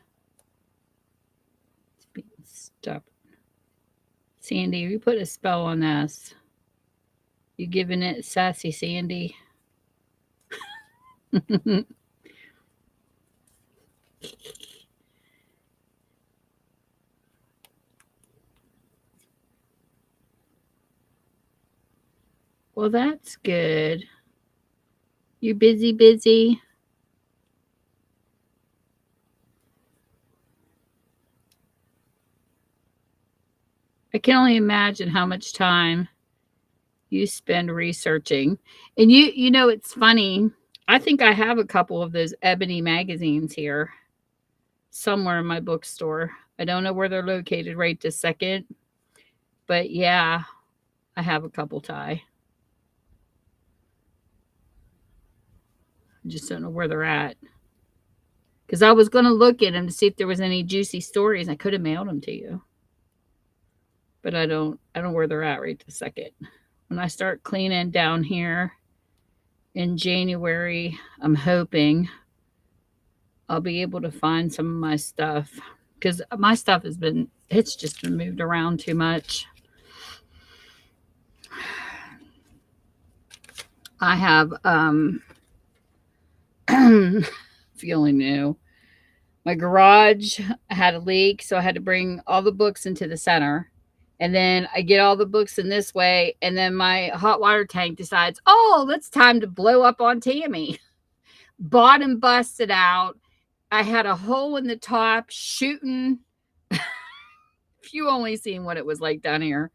being stubborn. Sandy, you put a spell on this. You giving it sassy, Sandy? Well, that's good. You busy? I can only imagine how much time you spend researching. And you know, it's funny. I think I have a couple of those ebony magazines here somewhere in my bookstore. I don't know where they're located right this second, but yeah, I have a couple, Ty. I just don't know where they're at. Because I was going to look at them to see if there was any juicy stories. I could have mailed them to you, but I don't know where they're at right this second. When I start cleaning down here in January, I'm hoping I'll be able to find some of my stuff, because my stuff it's just been moved around too much. I have if you only knew, my garage had a leak, so I had to bring all the books into the center. And then I get all the books in this way, and then my hot water tank decides, oh, it's time to blow up on Tammy. Bottom busted out. I had a hole in the top shooting. If you only seen what it was like down here.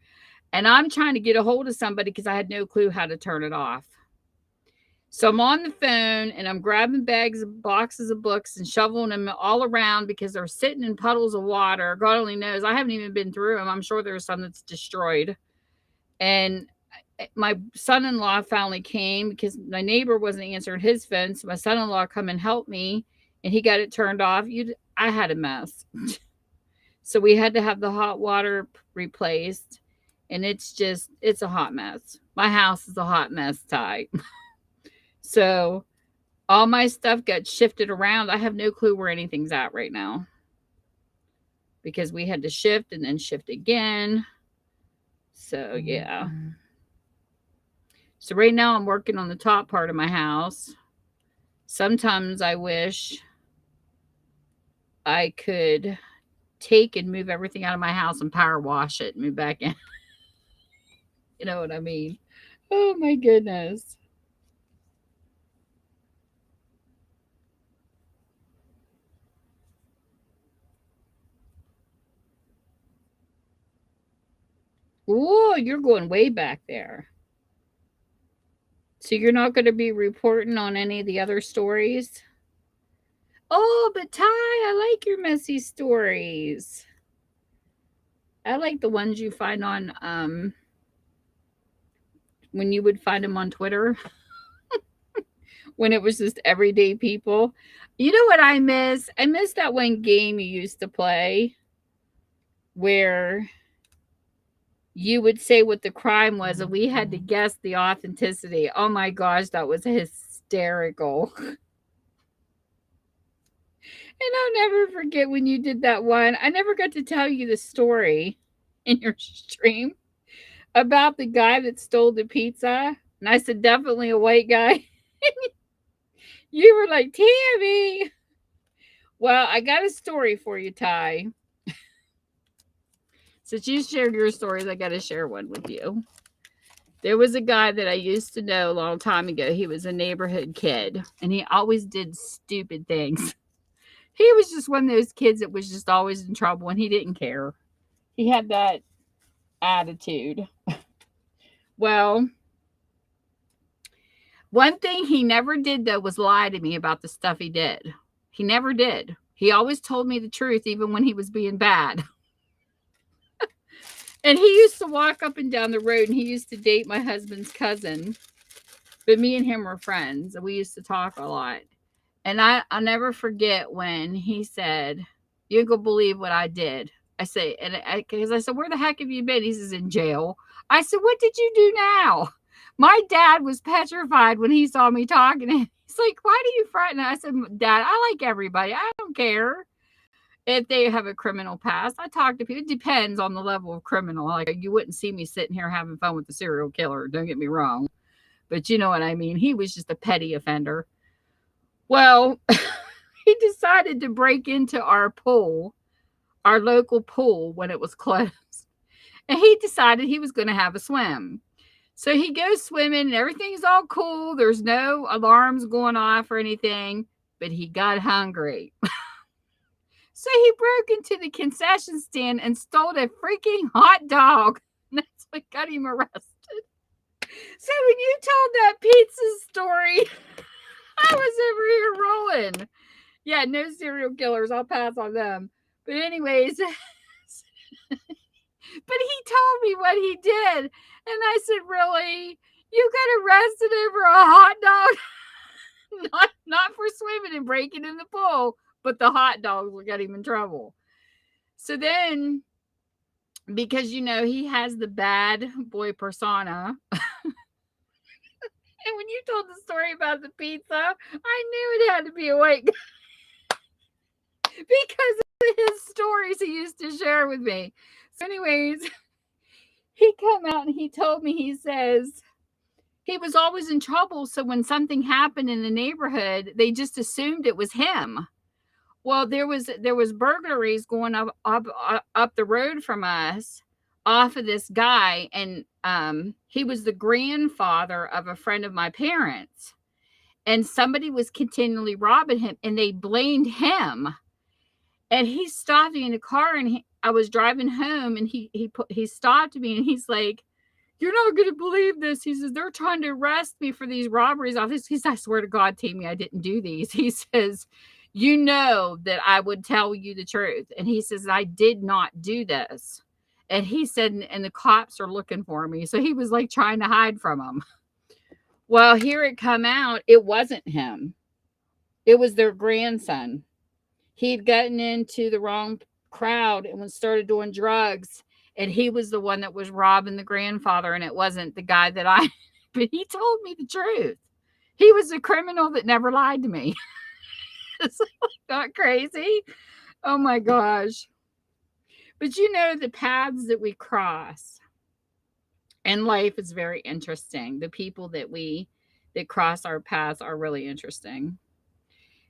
And I'm trying to get a hold of somebody because I had no clue how to turn it off. So I'm on the phone and I'm grabbing boxes of books and shoveling them all around because they're sitting in puddles of water. God only knows. I haven't even been through them. I'm sure there's some that's destroyed. And my son-in-law finally came because my neighbor wasn't answering his phone. So my son-in-law come and helped me and he got it turned off. I had a mess. So we had to have the hot water replaced. And it's a hot mess. My house is a hot mess, Ty. So all my stuff got shifted around. I have no clue where anything's at right now because we had to shift and then shift again. So yeah. So right now I'm working on the top part of my house. Sometimes I wish I could take and move everything out of my house and power wash it and move back in. You know what I mean? Oh my goodness. Oh, you're going way back there. So you're not going to be reporting on any of the other stories? Oh, but Ty, I like your messy stories. I like the ones you find on when you would find them on Twitter. When it was just everyday people. You know what I miss? I miss that one game you used to play where you would say what the crime was and we had to guess the authenticity. Oh my gosh, that was hysterical. And I'll never forget when you did that one. I never got to tell you the story in your stream about the guy that stole the pizza. And I said, definitely a white guy. You were like, Tammy. Well, I got a story for you, Ty. Since you shared your stories, I got to share one with you. There was a guy that I used to know a long time ago. He was a neighborhood kid, and he always did stupid things. He was just one of those kids that was just always in trouble, and he didn't care. He had that attitude. Well, one thing he never did, though, was lie to me about the stuff he did. He never did. He always told me the truth, even when he was being bad. And he used to walk up and down the road, and he used to date my husband's cousin. But me and him were friends, and we used to talk a lot. And I'll never forget when he said, you ain't gonna believe what I did. I say, because I said, where the heck have you been? He says, in jail. I said, what did you do now? My dad was petrified when he saw me talking. He's like, why do you frighten? I said, Dad, I like everybody. I don't care if they have a criminal past. I talk to people. It depends on the level of criminal. Like, you wouldn't see me sitting here having fun with the serial killer. Don't get me wrong. But you know what I mean? He was just a petty offender. Well, he decided to break into our pool, our local pool, when it was closed. And he decided he was going to have a swim. So he goes swimming and everything's all cool. There's no alarms going off or anything. But he got hungry. So he broke into the concession stand and stole a freaking hot dog. That's what got him arrested. So when you told that pizza story, I was over here rolling. Yeah, no serial killers. I'll pass on them. But anyways, but he told me what he did. And I said, really? You got arrested over a hot dog? not for swimming and breaking in the pool, but the hot dogs will get him in trouble. So then, because he has the bad boy persona. And when you told the story about the pizza, I knew it had to be a white guy because of his stories he used to share with me. So anyways, he come out and he told me, he says, he was always in trouble. So when something happened in the neighborhood, they just assumed it was him. Well, there was burglaries going up the road from us off of this guy, and he was the grandfather of a friend of my parents, and somebody was continually robbing him, and they blamed him. And he stopped me in the car, and I was driving home, and he stopped me, and he's like, "You're not going to believe this." He says, "They're trying to arrest me for these robberies." He says, "I swear to God, Tammy, I didn't do these." He says, "You know that I would tell you the truth." And he says, "I did not do this." And he said, and the cops are looking for me. So he was like trying to hide from them. Well, here it come out, it wasn't him. It was their grandson. He'd gotten into the wrong crowd and started doing drugs. And he was the one that was robbing the grandfather. And it wasn't the guy but he told me the truth. He was a criminal that never lied to me. It's not crazy. Oh my gosh. But the paths that we cross in life is very interesting. The people that cross our paths are really interesting.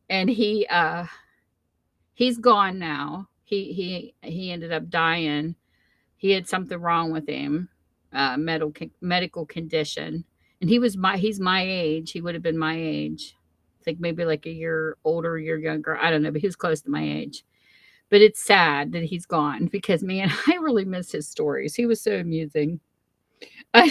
And he's gone now. He ended up dying. He had something wrong with him, medical condition. And he's my age. He would have been my age. I think maybe like a year older, a year younger. I don't know, but he was close to my age. But it's sad that he's gone because, man, I really miss his stories. He was so amusing. I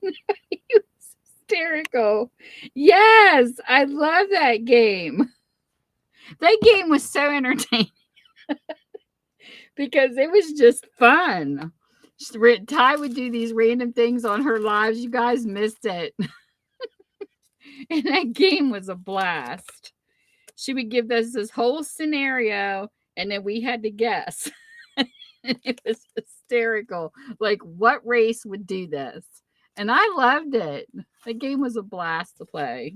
know, he was hysterical. Yes, I love that game. That game was so entertaining because it was just fun. Ty would do these random things on her lives. You guys missed it. And that game was a blast. She would give us this whole scenario, and then we had to guess. And it was hysterical. Like, what race would do this? And I loved it. The game was a blast to play.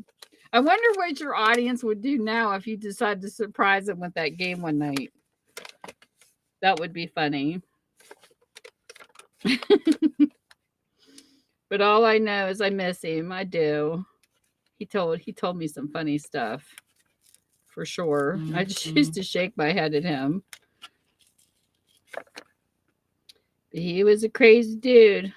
I wonder what your audience would do now if you decide to surprise them with that game one night. That would be funny. But all I know is I miss him. I do. He told me some funny stuff. For sure. I just used to shake my head at him. He was a crazy dude.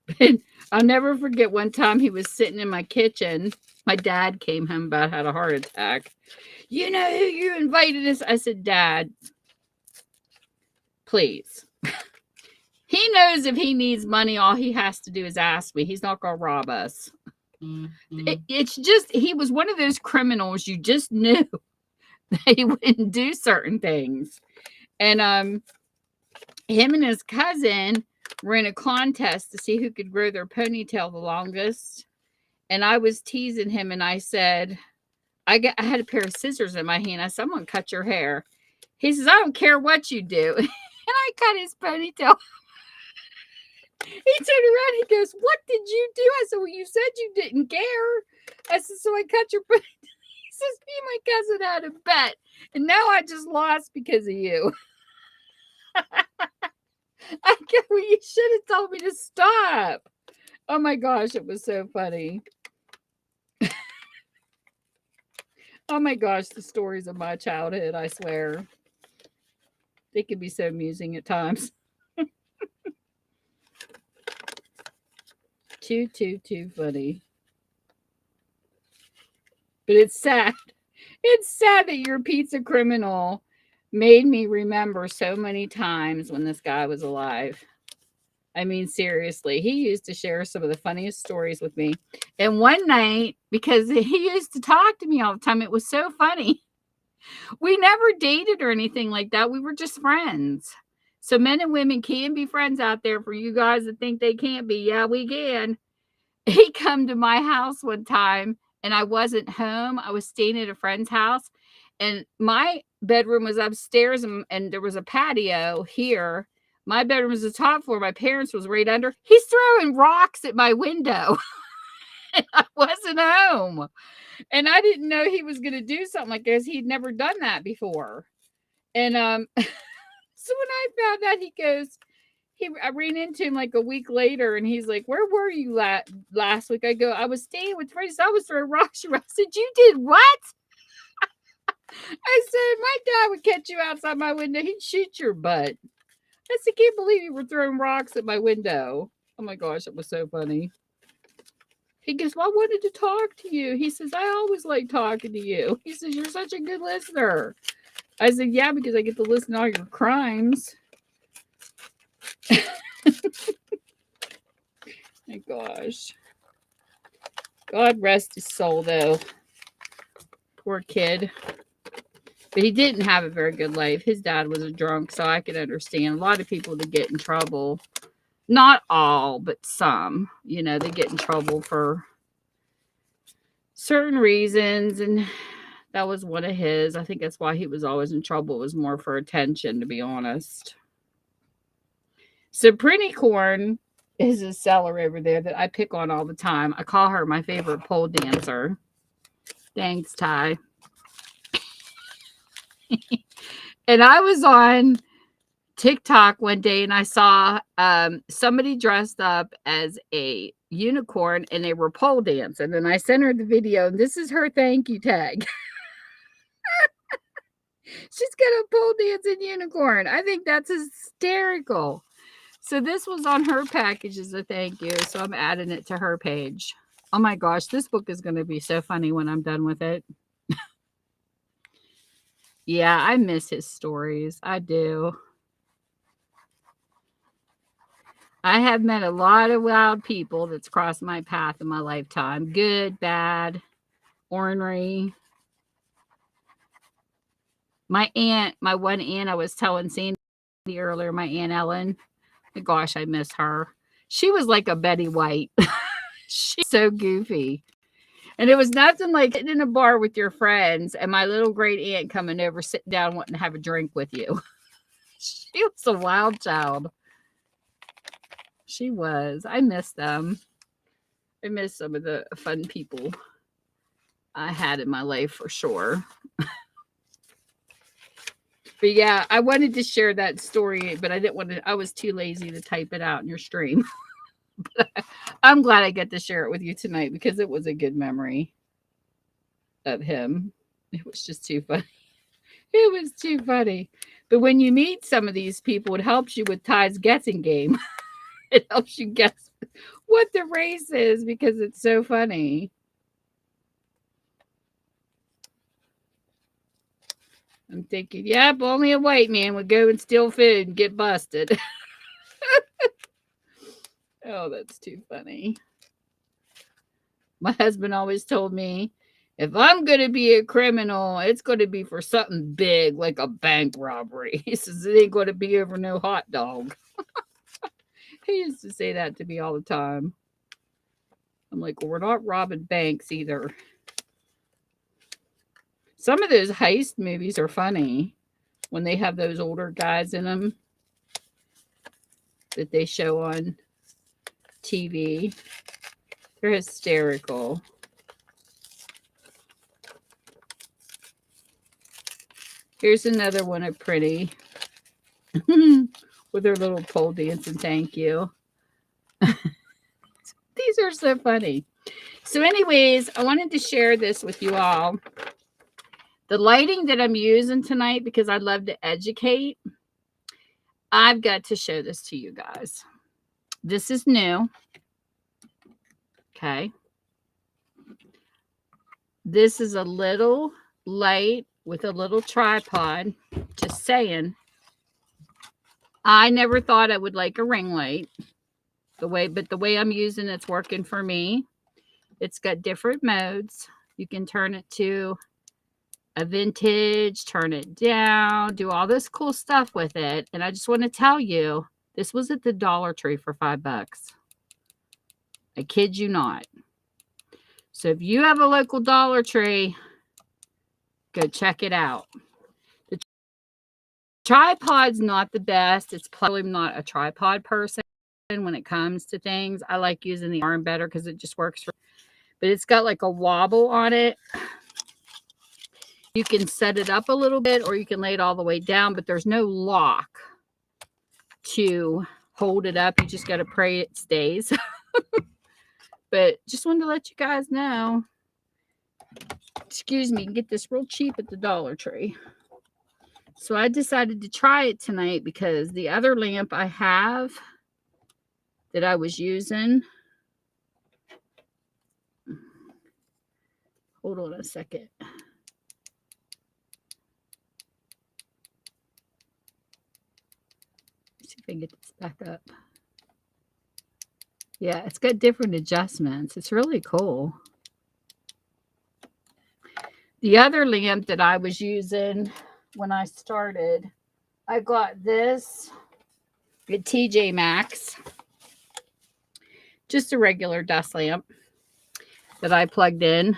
But I'll never forget one time he was sitting in my kitchen. My dad came home about had a heart attack. "You know who you invited us?" I said, "Dad, please." He knows if he needs money, all he has to do is ask me. He's not going to rob us. It's just, he was one of those criminals you just knew that he wouldn't do certain things. And him and his cousin were in a contest to see who could grow their ponytail the longest. And I was teasing him, and I said, I had a pair of scissors in my hand. I said, "I'm going to cut your hair." He says, "I don't care what you do." And I cut his ponytail. He turned around, he goes, "What did you do?" I said, "Well, you said you didn't care." I said, "So I cut your ponytail." He says, "Me and my cousin had a bet, and now I just lost because of you." I go, "Well, you should have told me to stop." Oh my gosh, it was so funny. Oh my gosh, the stories of my childhood, I swear. They can be so amusing at times. Too funny. But it's sad. It's sad that your pizza criminal made me remember so many times when this guy was alive. I mean, seriously, he used to share some of the funniest stories with me. And one night, because he used to talk to me all the time, it was so funny. We never dated or anything like that. We were just friends. So men and women can be friends out there. For you guys that think they can't be, yeah, we can. He come to my house one time and I wasn't home. I was staying at a friend's house and my bedroom was upstairs and there was a patio here. My bedroom was the top floor. My parents was right under. He's throwing rocks at my window. And I wasn't home. And I didn't know he was going to do something like this. He'd never done that before. And so when I found out, he goes, I ran into him like a week later, and he's like, "Where were you last week?" I go, "I was staying with friends. I was throwing rocks." I said, "You did what?" I said, "My dad would catch you outside my window. He'd shoot your butt." I said, "Can't believe you were throwing rocks at my window." Oh my gosh, it was so funny. He goes, "Well, I wanted to talk to you." He says, "I always like talking to you." He says, "You're such a good listener." I said, "Yeah, because I get to listen to all your crimes." My gosh. God rest his soul, though. Poor kid. But he didn't have a very good life. His dad was a drunk, so I can understand. A lot of people that get in trouble, not all, but some, they get in trouble for certain reasons. And that was one of his. I think that's why he was always in trouble. It was more for attention, to be honest. So Pretty Corn is a seller over there that I pick on all the time. I call her my favorite pole dancer. Thanks, Ty. And I was on TikTok one day and I saw somebody dressed up as a unicorn and they were pole dancing. And I sent her the video, and this is her thank you tag. She's got a pole dancing unicorn. I think that's hysterical. So this was on her package as a thank you. So I'm adding it to her page. Oh my gosh, this book is going to be so funny when I'm done with it. Yeah, I miss his stories. I do. I have met a lot of wild people that's crossed my path in my lifetime. Good, bad, ornery. My one aunt, I was telling Sandy earlier, my Aunt Ellen. Gosh, I miss her. She was like a Betty White. She's so goofy. And it was nothing like sitting in a bar with your friends and my little great aunt coming over, sitting down, wanting to have a drink with you. She was a wild child. She was. I miss them. I miss some of the fun people I had in my life for sure. But yeah, I wanted to share that story, but I didn't want to. I was too lazy to type it out in your stream. But I'm glad I get to share it with you tonight because it was a good memory of him. It was just too funny. It was too funny. But when you meet some of these people, it helps you with Ty's guessing game. It helps you guess what the race is because it's so funny. I'm thinking, yep, only a white man would go and steal food and get busted. Oh, that's too funny. My husband always told me, if I'm going to be a criminal, it's going to be for something big like a bank robbery. He says, it ain't going to be over no hot dog. He used to say that to me all the time. I'm like, well, we're not robbing banks either. Some of those heist movies are funny when they have those older guys in them that they show on TV. They're hysterical. Here's another one of Pretty with her little pole dancing thank you. These are so funny. So anyways, I wanted to share this with you all. The lighting that I'm using tonight, because I love to educate, I've got to show this to you guys. This is new. Okay. This is a little light with a little tripod. Just saying. I never thought I would like a ring light. But the way I'm using it's working for me. It's got different modes. You can turn it to a vintage, turn it down, do all this cool stuff with it. And I just want to tell you, this was at the Dollar Tree for $5. I kid you not. So if you have a local Dollar Tree, go check it out. The tripod's not the best. It's probably not a tripod person when it comes to things. I like using the arm better because it just works for, but it's got like a wobble on it. You can set it up a little bit or you can lay it all the way down, but there's no lock to hold it up. You just got to pray it stays. But just wanted to let you guys know. Excuse me, you can get this real cheap at the Dollar Tree. So I decided to try it tonight because the other lamp I have that I was using. Hold on a second. Let's see if I can get this back up. Yeah, it's got different adjustments. It's really cool. The other lamp that I was using when I started, I got this at TJ Maxx. Just a regular dust lamp that I plugged in.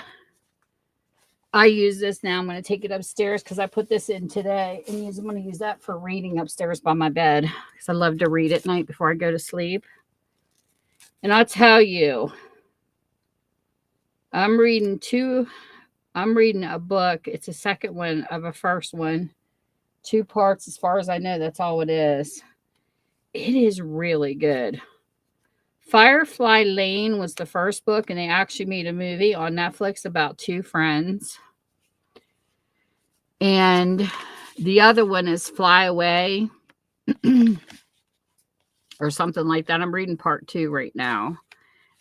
I use this now. I'm going to take it upstairs because I put this in today. And I'm going to use that for reading upstairs by my bed because I love to read at night before I go to sleep. And I'll tell you, I'm reading a book. It's a second one of a first one. 2 parts as far as I know. That's all it is. It is really good. Firefly Lane was the first book, and they actually made a movie on Netflix about 2 friends. And the other one is Fly Away or something like that. I'm reading part 2 right now.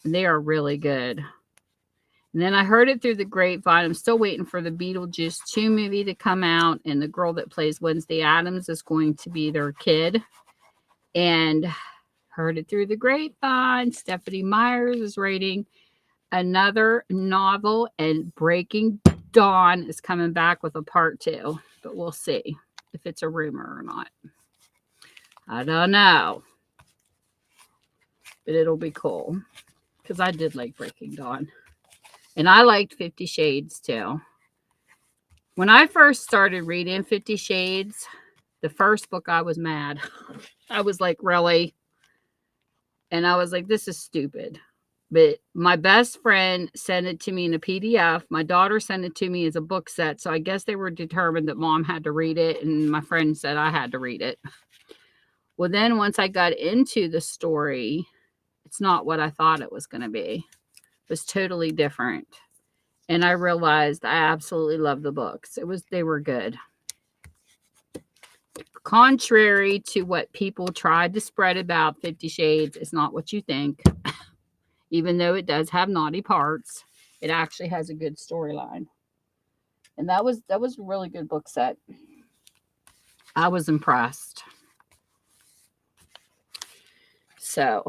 And they are really good. And then I heard it through the grapevine. I'm still waiting for the Beetlejuice 2 movie to come out. And the girl that plays Wednesday Addams is going to be their kid. And heard it through the grapevine. Stephanie Myers is writing another novel. And Breaking Dawn is coming back with a part 2. But we'll see if it's a rumor or not. I don't know. But it'll be cool. Because I did like Breaking Dawn. And I liked 50 Shades too. When I first started reading 50 Shades, the first book, I was mad. I was like, really? And I was like, this is stupid. But my best friend sent it to me in a PDF. My daughter sent it to me as a book set. So I guess they were determined that mom had to read it. And my friend said I had to read it. Well, then once I got into the story, it's not what I thought it was going to be. Was totally different. And I realized I absolutely love the books. They were good. Contrary to what people tried to spread about 50 Shades, it's not what you think. Even though it does have naughty parts, it actually has a good storyline. And that was a really good book set. I was impressed. So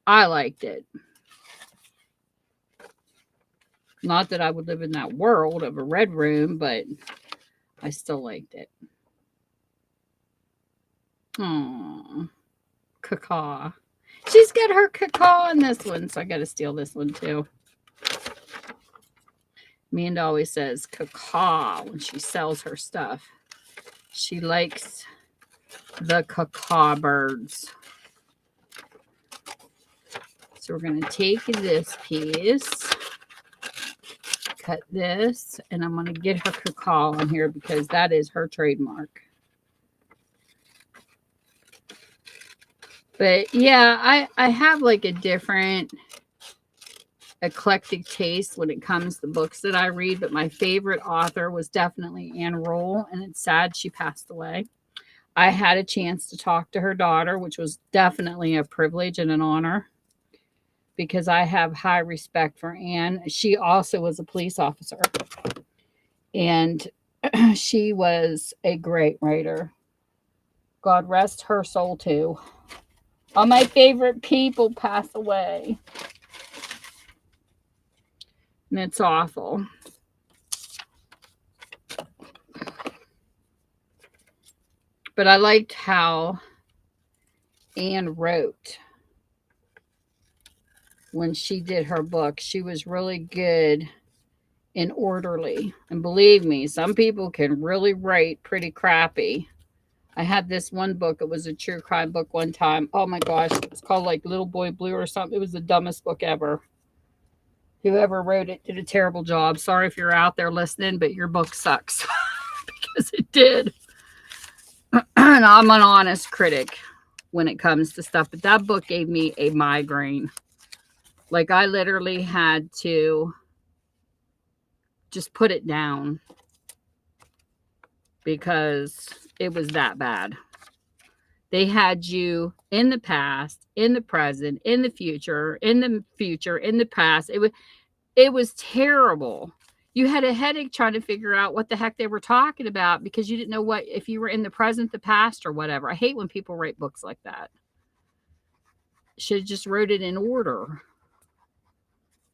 I liked it. Not that I would live in that world of a red room, but I still liked it. Aww. Caca. She's got her caca in this one, so I got to steal this one too. Amanda always says caca when she sells her stuff. She likes the caca birds. So we're going to take this piece. Cut this, and I'm going to get her caca on here because that is her trademark. But yeah, I have like a different eclectic taste when it comes to books that I read, but my favorite author was definitely Anne Rule, and it's sad she passed away. I had a chance to talk to her daughter, which was definitely a privilege and an honor, because I have high respect for Anne. She also was a police officer. And she was a great writer. God rest her soul too. All my favorite people pass away. And it's awful. But I liked how Anne wrote when she did her book. She was really good and orderly. And believe me, some people can really write pretty crappy. I had this one book. It was a true crime book one time. Oh my gosh. It's called like Little Boy Blue or something. It was the dumbest book ever. Whoever wrote it did a terrible job. Sorry if you're out there listening, but your book sucks. Because it did. And I'm an honest critic when it comes to stuff. But that book gave me a migraine. Like I literally had to just put it down because it was that bad. They had you in the past, in the present, in the future, in the past. It was terrible. You had a headache trying to figure out what the heck they were talking about because you didn't know what if you were in the present, the past, or whatever. I hate when people write books like that. Should have just wrote it in order.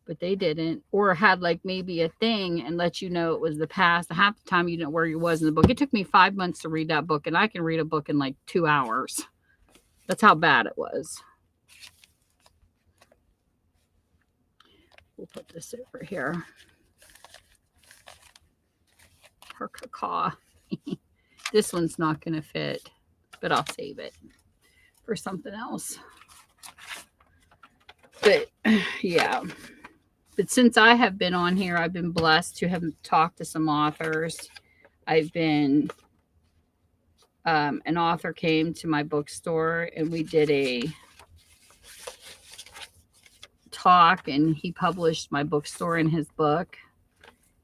But they didn't, or had like maybe a thing and let you know it was the past. Half the time you didn't know where you was in the book. It took me 5 months to read that book, and I can read a book in like 2 hours. That's how bad it was. We'll put this over here. Her caca. This one's not going to fit, but I'll save it for something else. But yeah. But since I have been on here, I've been blessed to have talked to some authors. I've been, an author came to my bookstore and we did a talk and he published my bookstore in his book.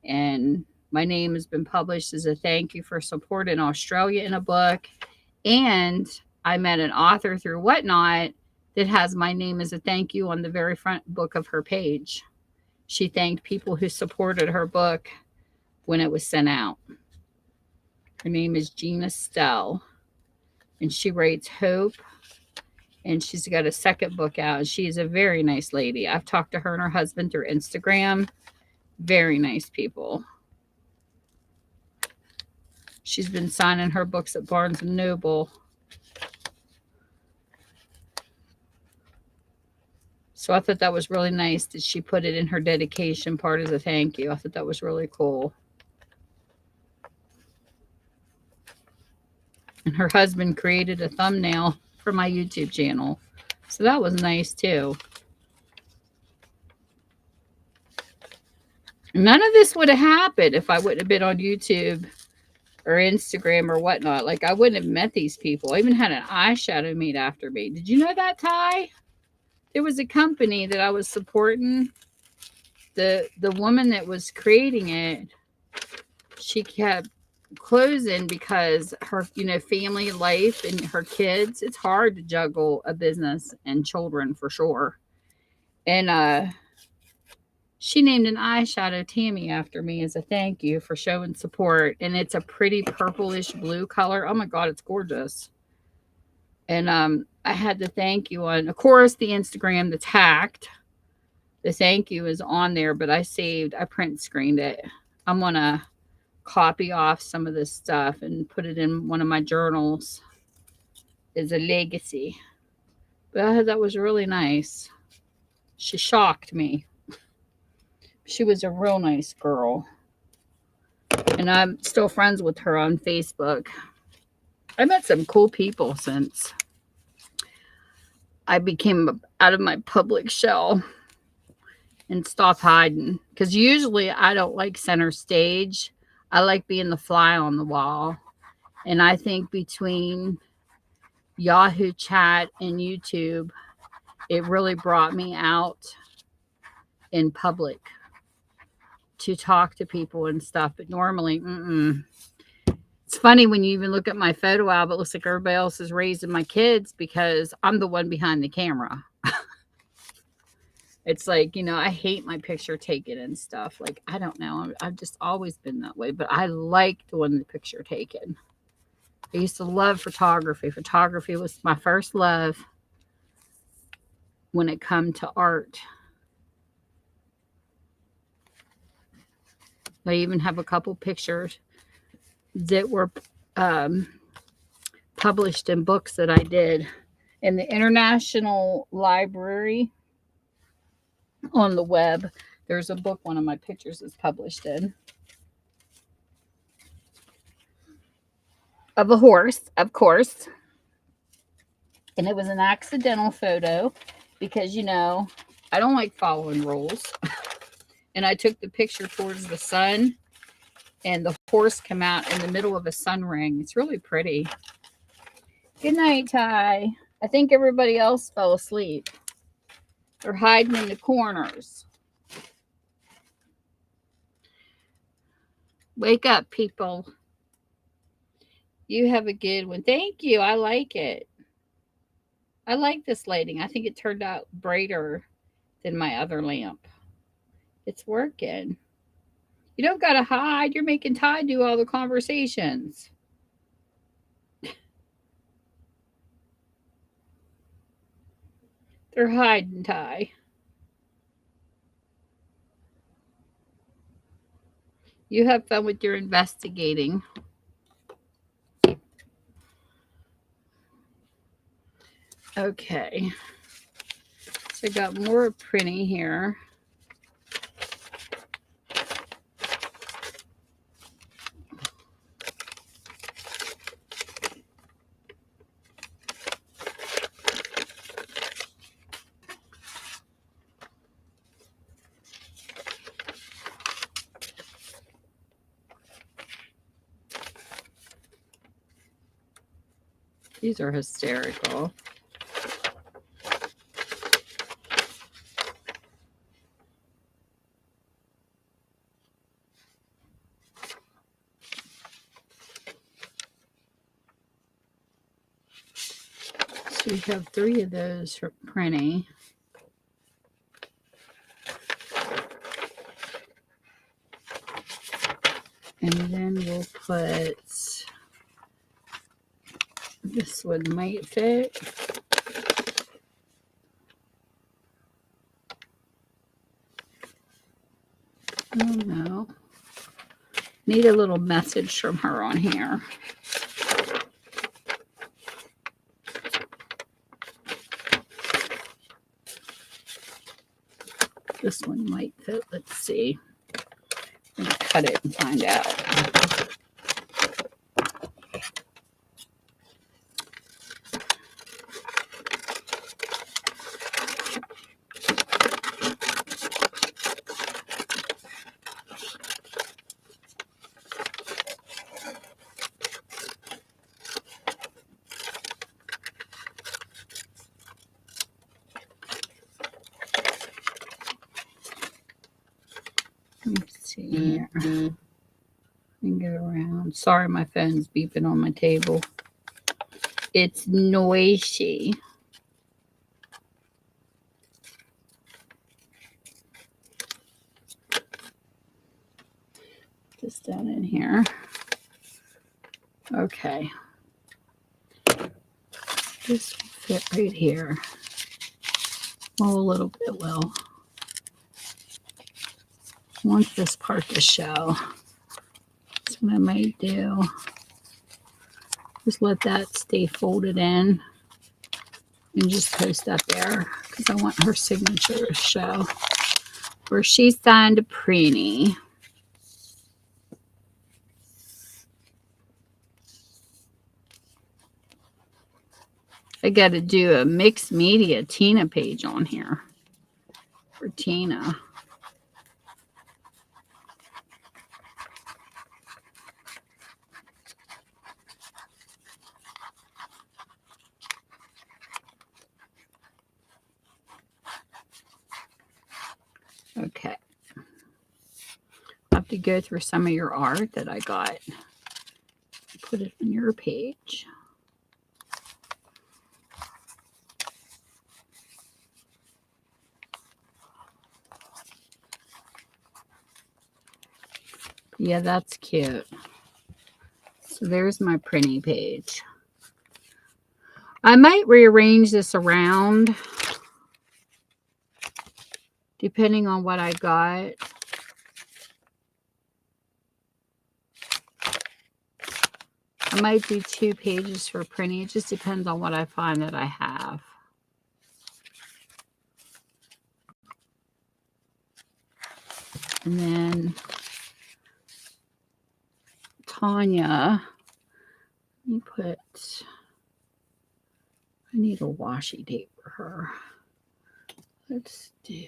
And my name has been published as a thank you for support in Australia in a book. And I met an author through Whatnot that has my name as a thank you on the very front book of her page. She thanked people who supported her book when it was sent out. Her name is Gina Stell, and she writes Hope, and she's got a second book out. She's a very nice lady. I've talked to her and her husband through Instagram. Very nice people. She's been signing her books at Barnes & Noble. So I thought that was really nice that she put it in her dedication part as a thank you. I thought that was really cool. And her husband created a thumbnail for my YouTube channel. So that was nice too. None of this would have happened if I wouldn't have been on YouTube or Instagram or whatnot. Like I wouldn't have met these people. I even had an eyeshadow made after me. Did you know that, Ty? There was a company that I was supporting. The woman that was creating it, she kept closing because her, family life and her kids. It's hard to juggle a business and children for sure. And she named an eyeshadow Tammy after me as a thank you for showing support. And it's a pretty purplish blue color. Oh my God, it's gorgeous. And I had the thank you on, of course, the Instagram that's hacked. The thank you is on there, but I print screened it. I'm going to copy off some of this stuff and put it in one of my journals as a legacy. But I thought that was really nice. She shocked me. She was a real nice girl. And I'm still friends with her on Facebook. I met some cool people since I became out of my public shell and stopped hiding. Because usually I don't like center stage. I like being the fly on the wall. And I think between Yahoo Chat and YouTube, it really brought me out in public to talk to people and stuff. But normally, It's funny when you even look at my photo album, it looks like everybody else is raising my kids because I'm the one behind the camera. It's like, I hate my picture taken and stuff. Like, I don't know. I've just always been that way, but I like the picture taken. I used to love photography. Photography was my first love when it come to art. I even have a couple pictures that were published in books that I did in the International Library on the web. There's a book one of my pictures is published in of a horse, of course. And it was an accidental photo because, I don't like following rules. And I took the picture towards the sun, and the horse came out in the middle of a sun ring. It's really pretty. Good night, Ty. I think everybody else fell asleep. They're hiding in the corners. Wake up, people. You have a good one. Thank you. I like it. I like this lighting. I think it turned out brighter than my other lamp. It's working. You don't got to hide. You're making Ty do all the conversations. They're hiding, Ty. You have fun with your investigating. Okay. So I got more printing here. These are hysterical. So we have 3 of those for printing. And then we'll put, this one might fit. Oh no. Need a little message from her on here. This one might fit. Let's see. I'm going to cut it and find out. Let's see here. And go around. Sorry, my phone's beeping on my table. It's noisy. This down in here. Okay. This will fit right here. Well, a little bit will. I want this part to show. That's what I might do. Just let that stay folded in and just post that there because I want her signature to show where she signed a printy. I got to do a mixed media Tina page on here for Tina. Okay. I have to go through some of your art that I got. Put it on your page. Yeah, that's cute. So there's my printing page. I might rearrange this around depending on what I got. I might do 2 pages for printing. It just depends on what I find that I have. And then Tanya, let me put, I need a washi tape for her. Let's do,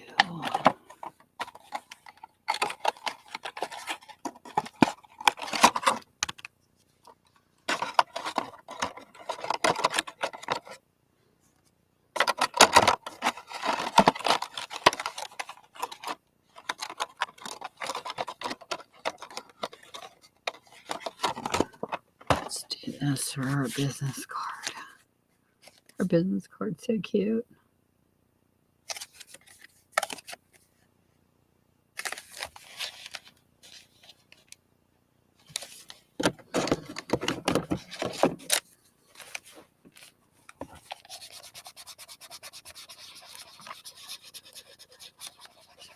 let's do this for her business card. Her business card's so cute.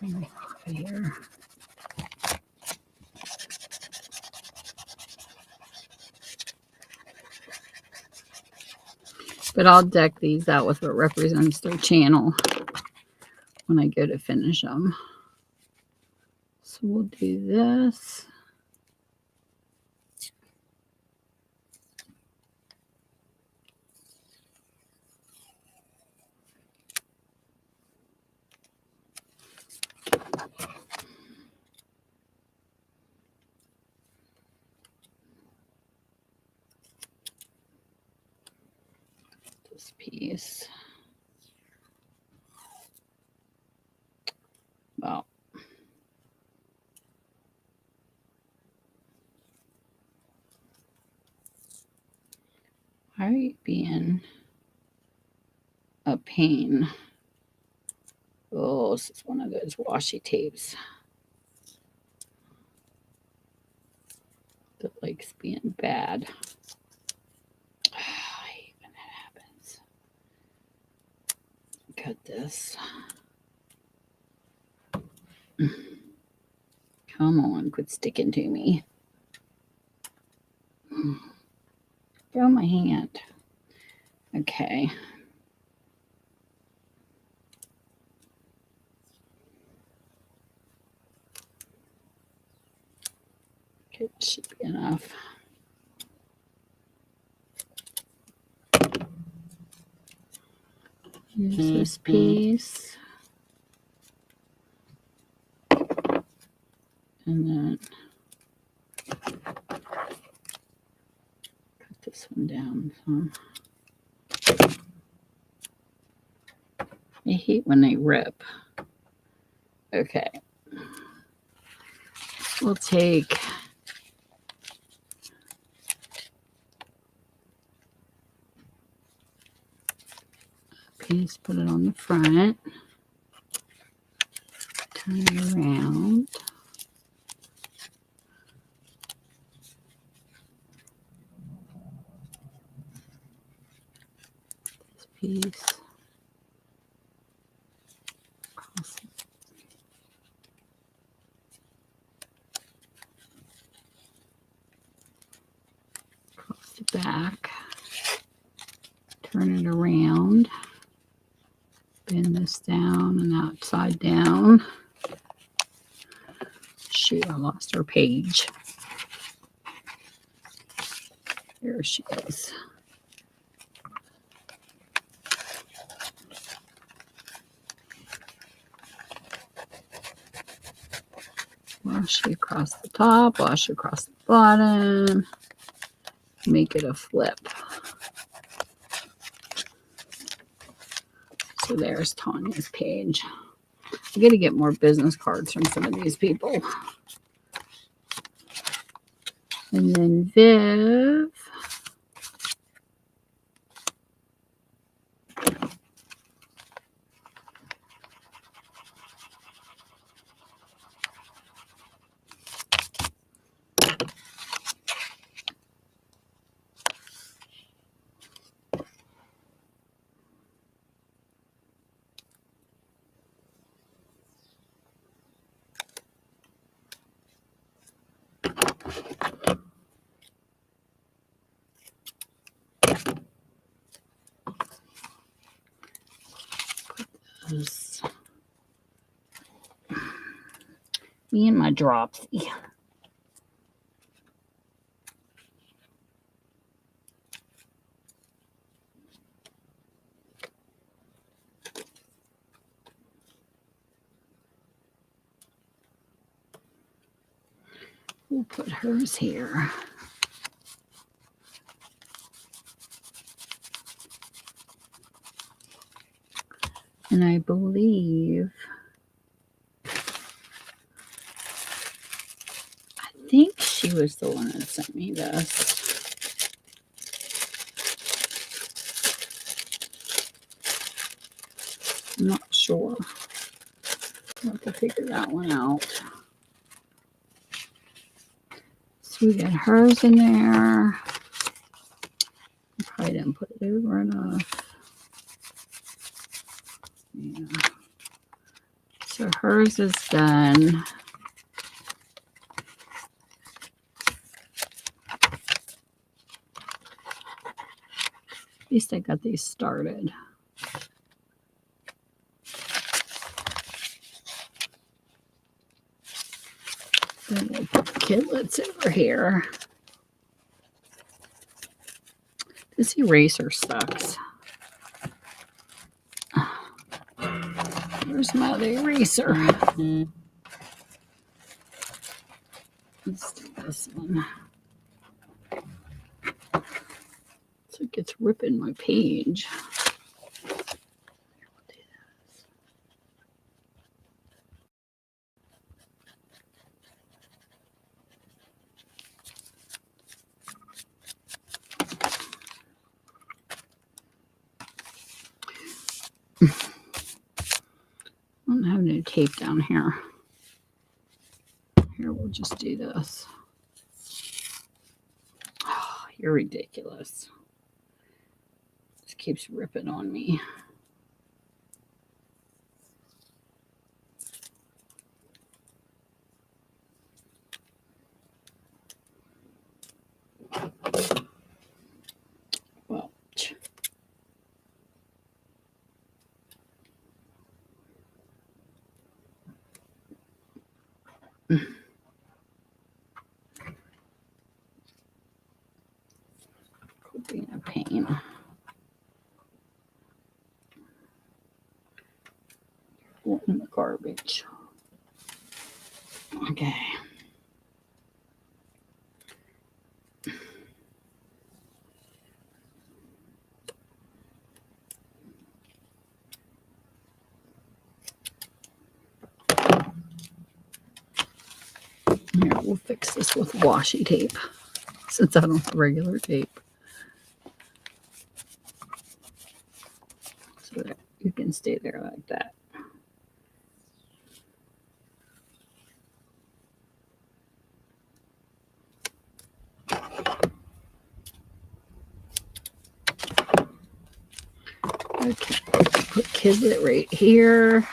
Turn me off of here. But I'll deck these out with what represents their channel when I go to finish them. So we'll do this. This piece. Well, I being a pain. Oh, this is one of those washi tapes that likes being bad. I hate when that happens. Cut this. Come on, quit sticking to me. Get on my hand. Okay. Okay, should be enough. Use this piece. And then cut this one down some. I hate when they rip. Okay. We'll take a piece, put it on the front, turn it around. This piece. Across the back. Turn it around. Bend this down and upside down. Shoot, I lost her page. There she is. Wash it across the top, wash it across the bottom. Make it a flip. So there's Tanya's page. I got to get more business cards from some of these people. And then Viv. goes. Me and my dropsy. We'll put hers here. And I believe, I think she was the one that sent me this. I'm not sure. I'll have to figure that one out. So we got hers in there. I probably didn't put it over enough. Yeah. So hers is done. At least I got these started. Then we'll put the kidlets over here. This eraser sucks. Where's my other eraser? Let's do this one. So it gets ripping my page. I don't have no tape down here. Here, we'll just do this. Oh, you're ridiculous. This keeps ripping on me. Well, could be a pain. Going in the garbage. Okay. Here, we'll fix this with washi tape since I don't have regular tape. So that you can stay there like that. Okay, put Kidlet right here.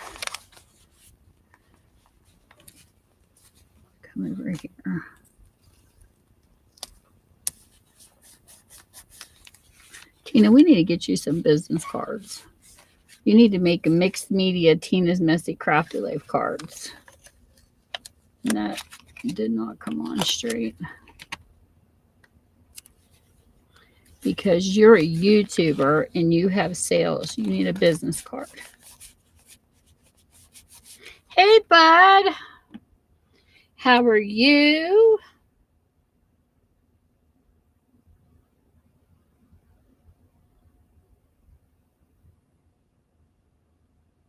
Come over here. Tina, we need to get you some business cards. You need to make a mixed media Tina's Messy Crafty Life cards. And that did not come on straight. Because you're a YouTuber and you have sales, you need a business card. Hey, bud. How are you?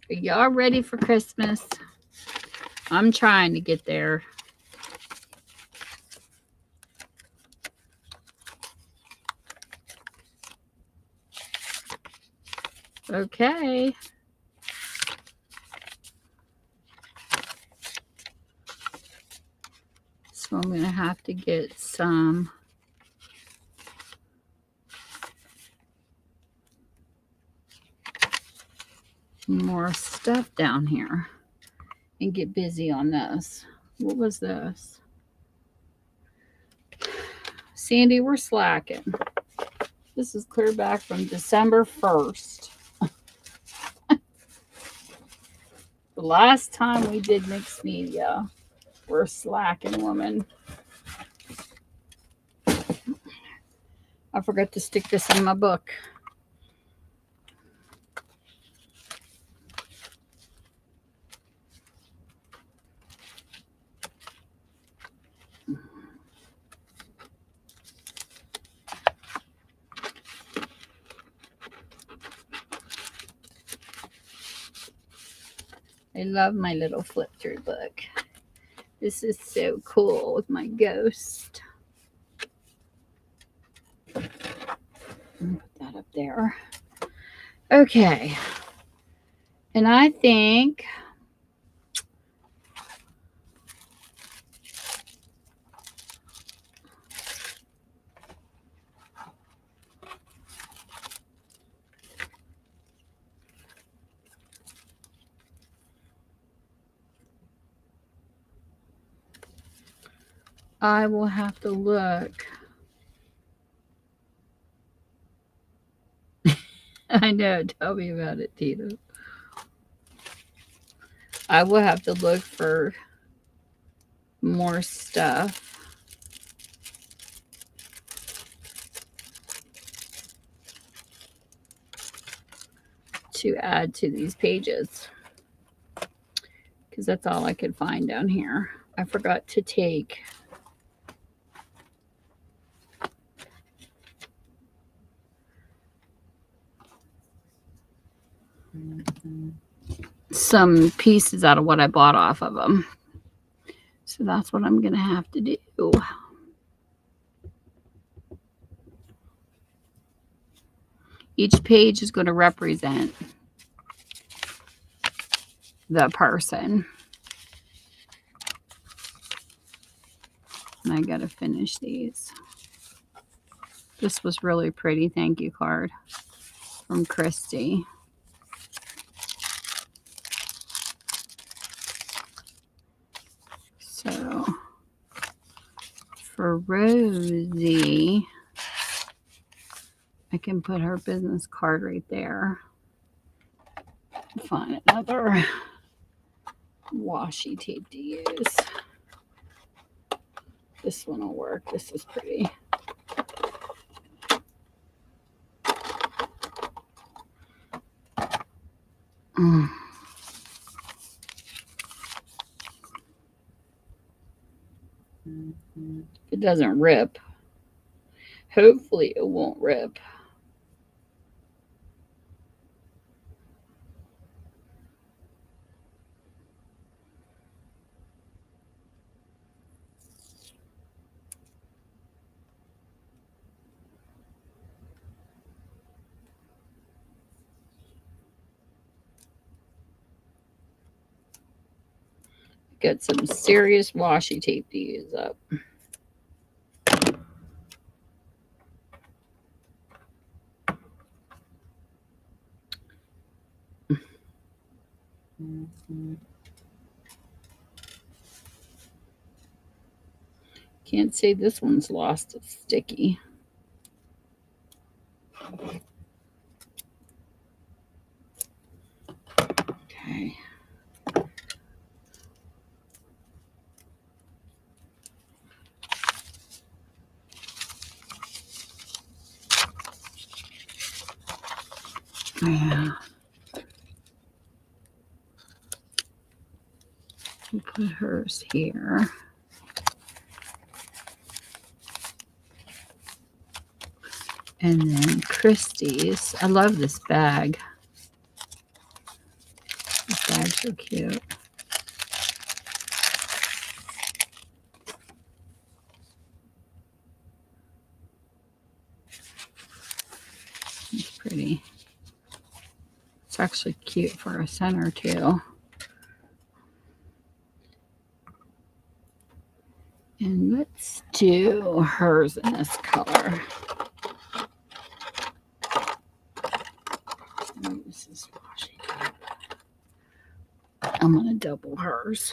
Are y'all ready for Christmas? I'm trying to get there. Okay. So I'm going to have to get some more stuff down here and get busy on this. What was this? Sandy, we're slacking. This is clear back from December 1st. The last time we did mixed media, we're slacking, woman. I forgot to stick this in my book. I love my little flip through book. This is so cool with my ghost. Put that up there. Okay. And I think I will have to look. I know. Tell me about it, Tito. I will have to look for more stuff. To add to these pages. Because that's all I could find down here. I forgot to take some pieces out of what I bought off of them. So that's what I'm going to have to do. Each page is going to represent the person. And I got to finish these. This was really pretty. Thank you card from Christy. So for Rosie, I can put her business card right there. Find another washi tape to use. This one will work. This is pretty. It doesn't rip. Hopefully it won't rip. Got some serious washi tape to use up. Can't say this one's lost. It's sticky. Okay. Yeah. We'll put hers here. And then Christie's. I love this bag. This bag's so cute. It's pretty. It's actually cute for a center too. And let's do hers in this color. This is washi tape. I'm going to double hers.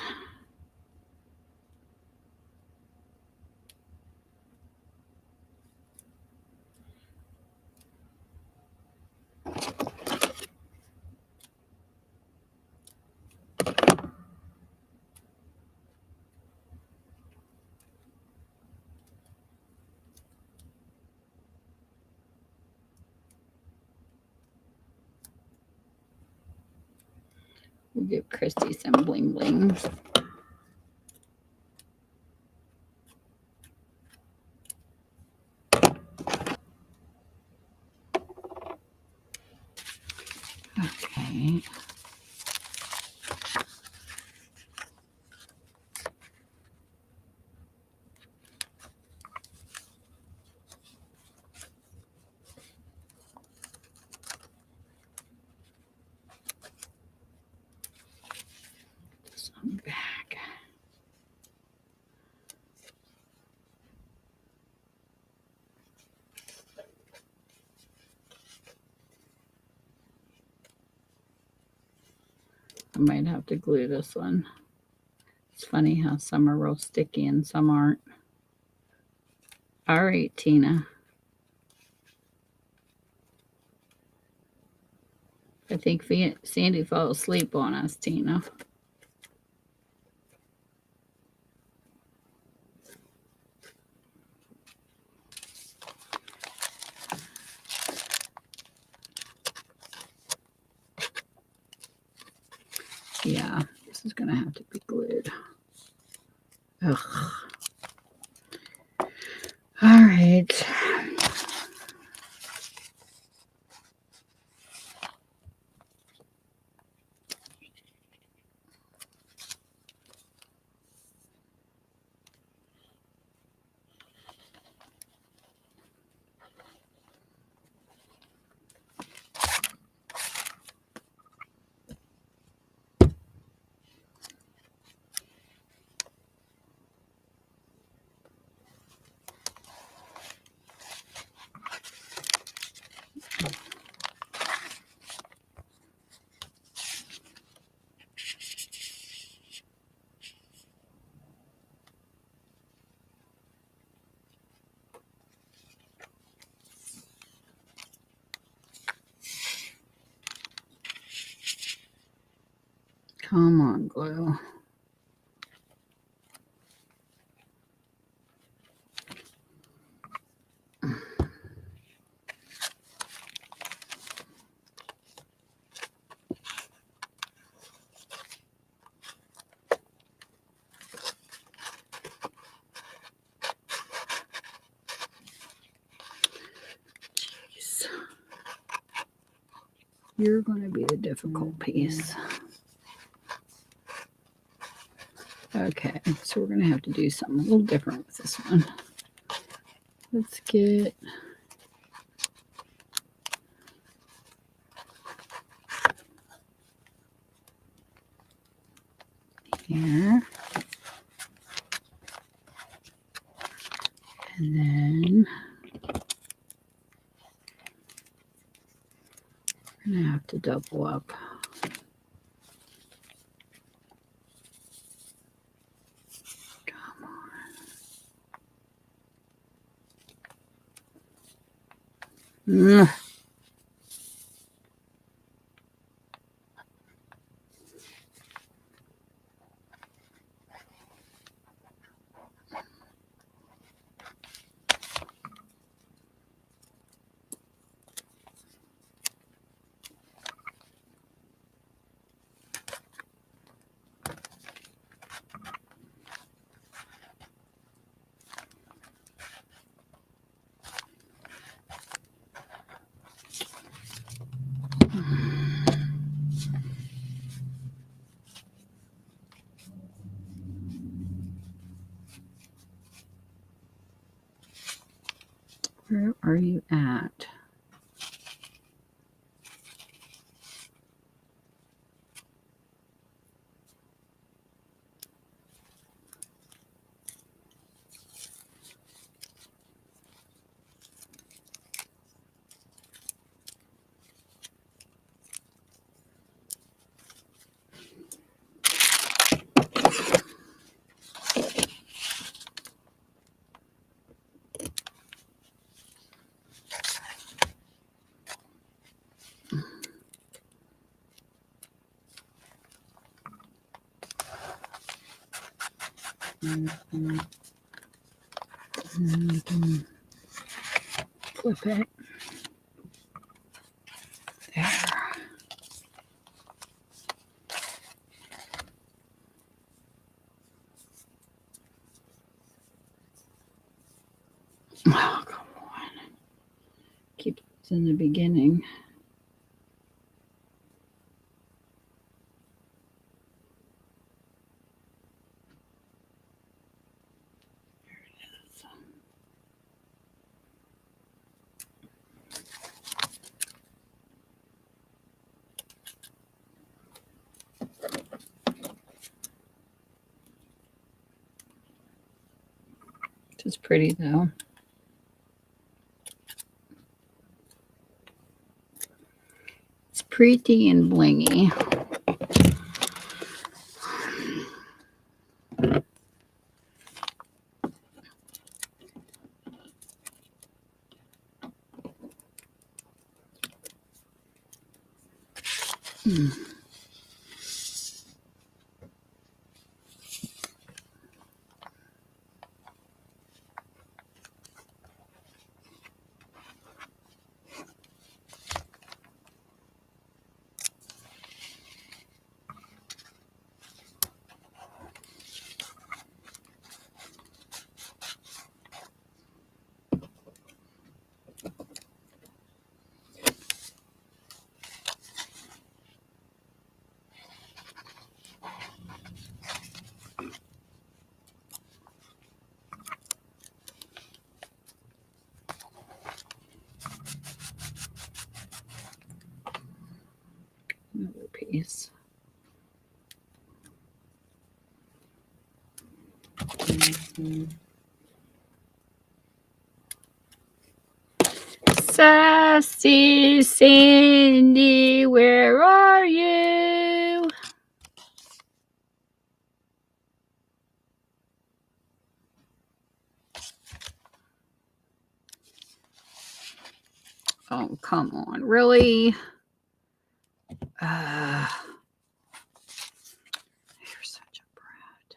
We'll give Christy some bling bling. Okay. This one back. I might have to glue this one. It's funny how some are real sticky and some aren't. All right, Tina. I think Sandy fell asleep on us, Tina. Yeah, this is going to have to be glued. Ugh. All right. Come on, glue. Jeez. You're going to be the difficult piece. Okay, so we're going to have to do something a little different with this one. Let's get... here. And then we're going to have to double up. Come on. Where are you at? Flip it. There. Oh, come on. Keep this in the beginning. It's pretty though. It's pretty and blingy. Another piece. Sassy Cindy, where are you? Oh, come on. Really? You're such a brat.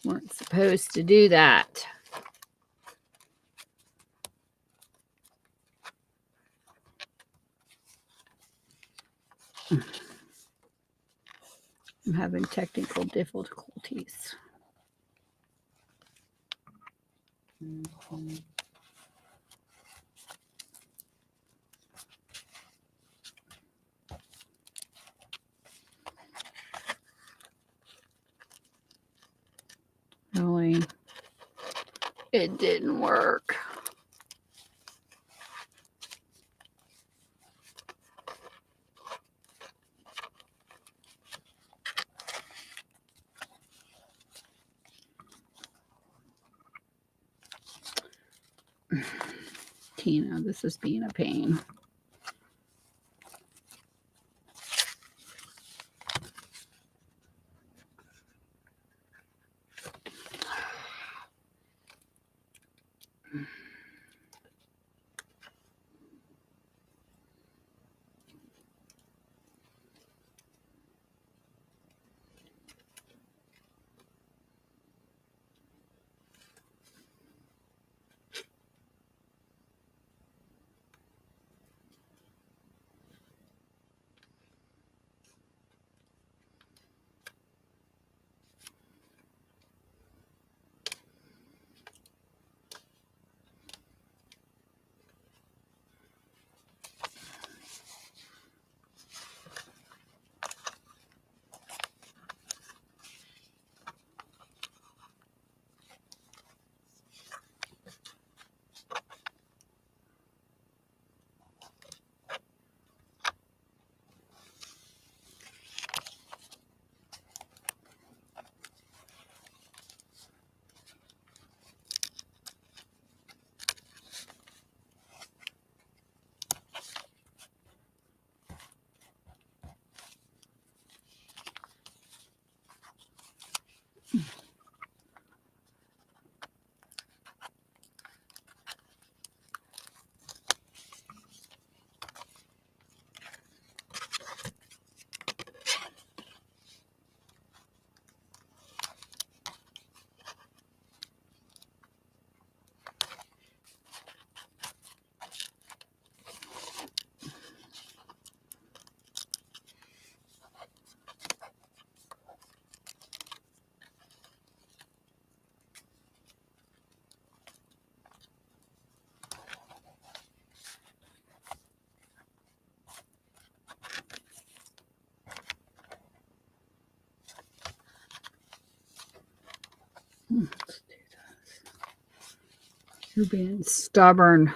Weren't supposed to do that. I'm having technical difficulties. Really? It didn't work. Tina, this is being a pain. Let's do this. You're being stubborn.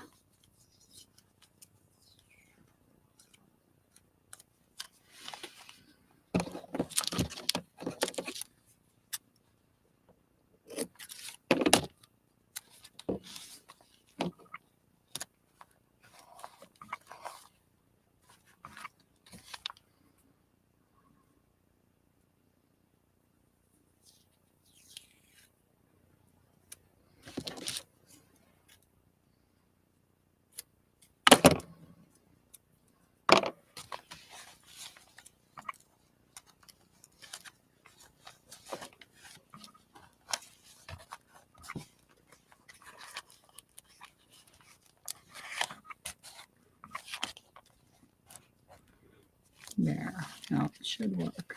There. Now it should work.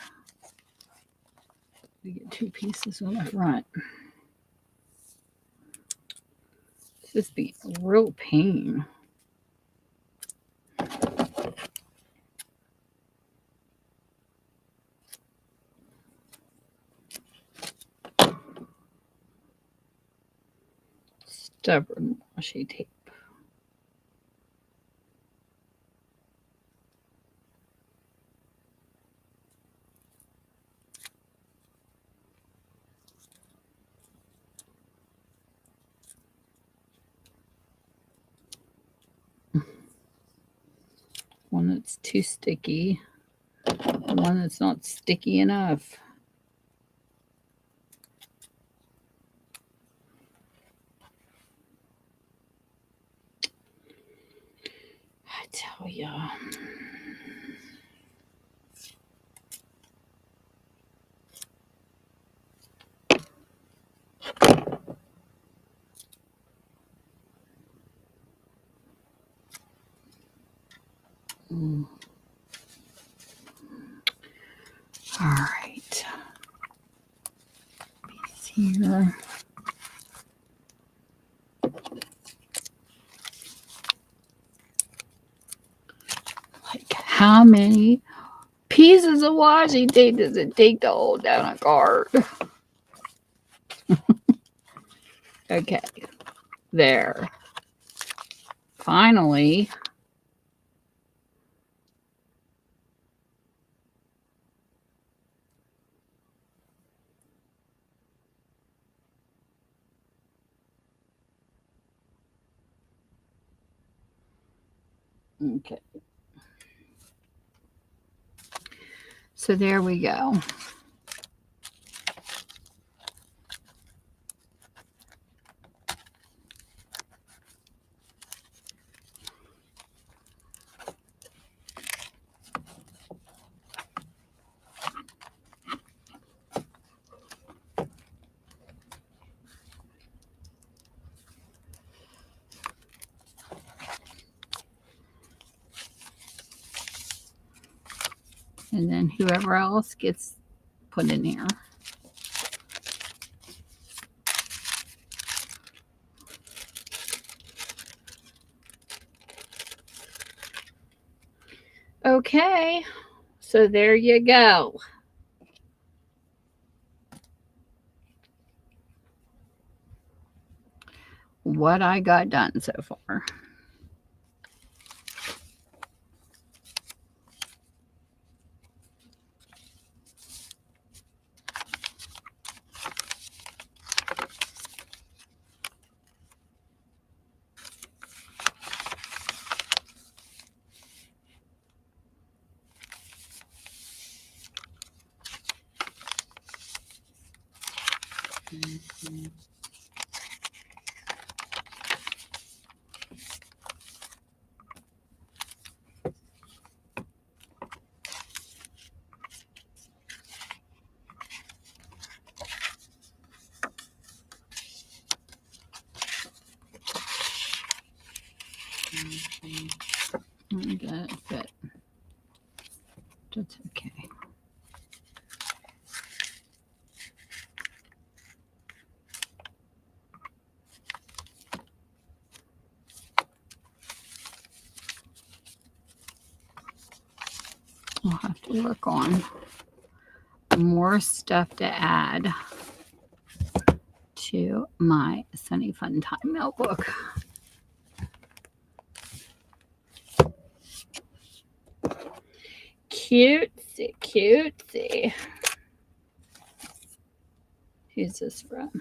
We get 2 pieces on the front. This be a real pain. Stubborn washi tape. One that's too sticky, and one that's not sticky enough. I tell ya. All right. Piece here. Like, how many pieces of washi tape does it take to hold down a card? Okay. There. Finally. Okay. So there we go. And then whoever else gets put in here. Okay, so there you go. What I got done so far. That fit. That's okay. I'll have to work on more stuff to add. to my Sunny Fun Time notebook. Cutesy, cutesy. Who's this from?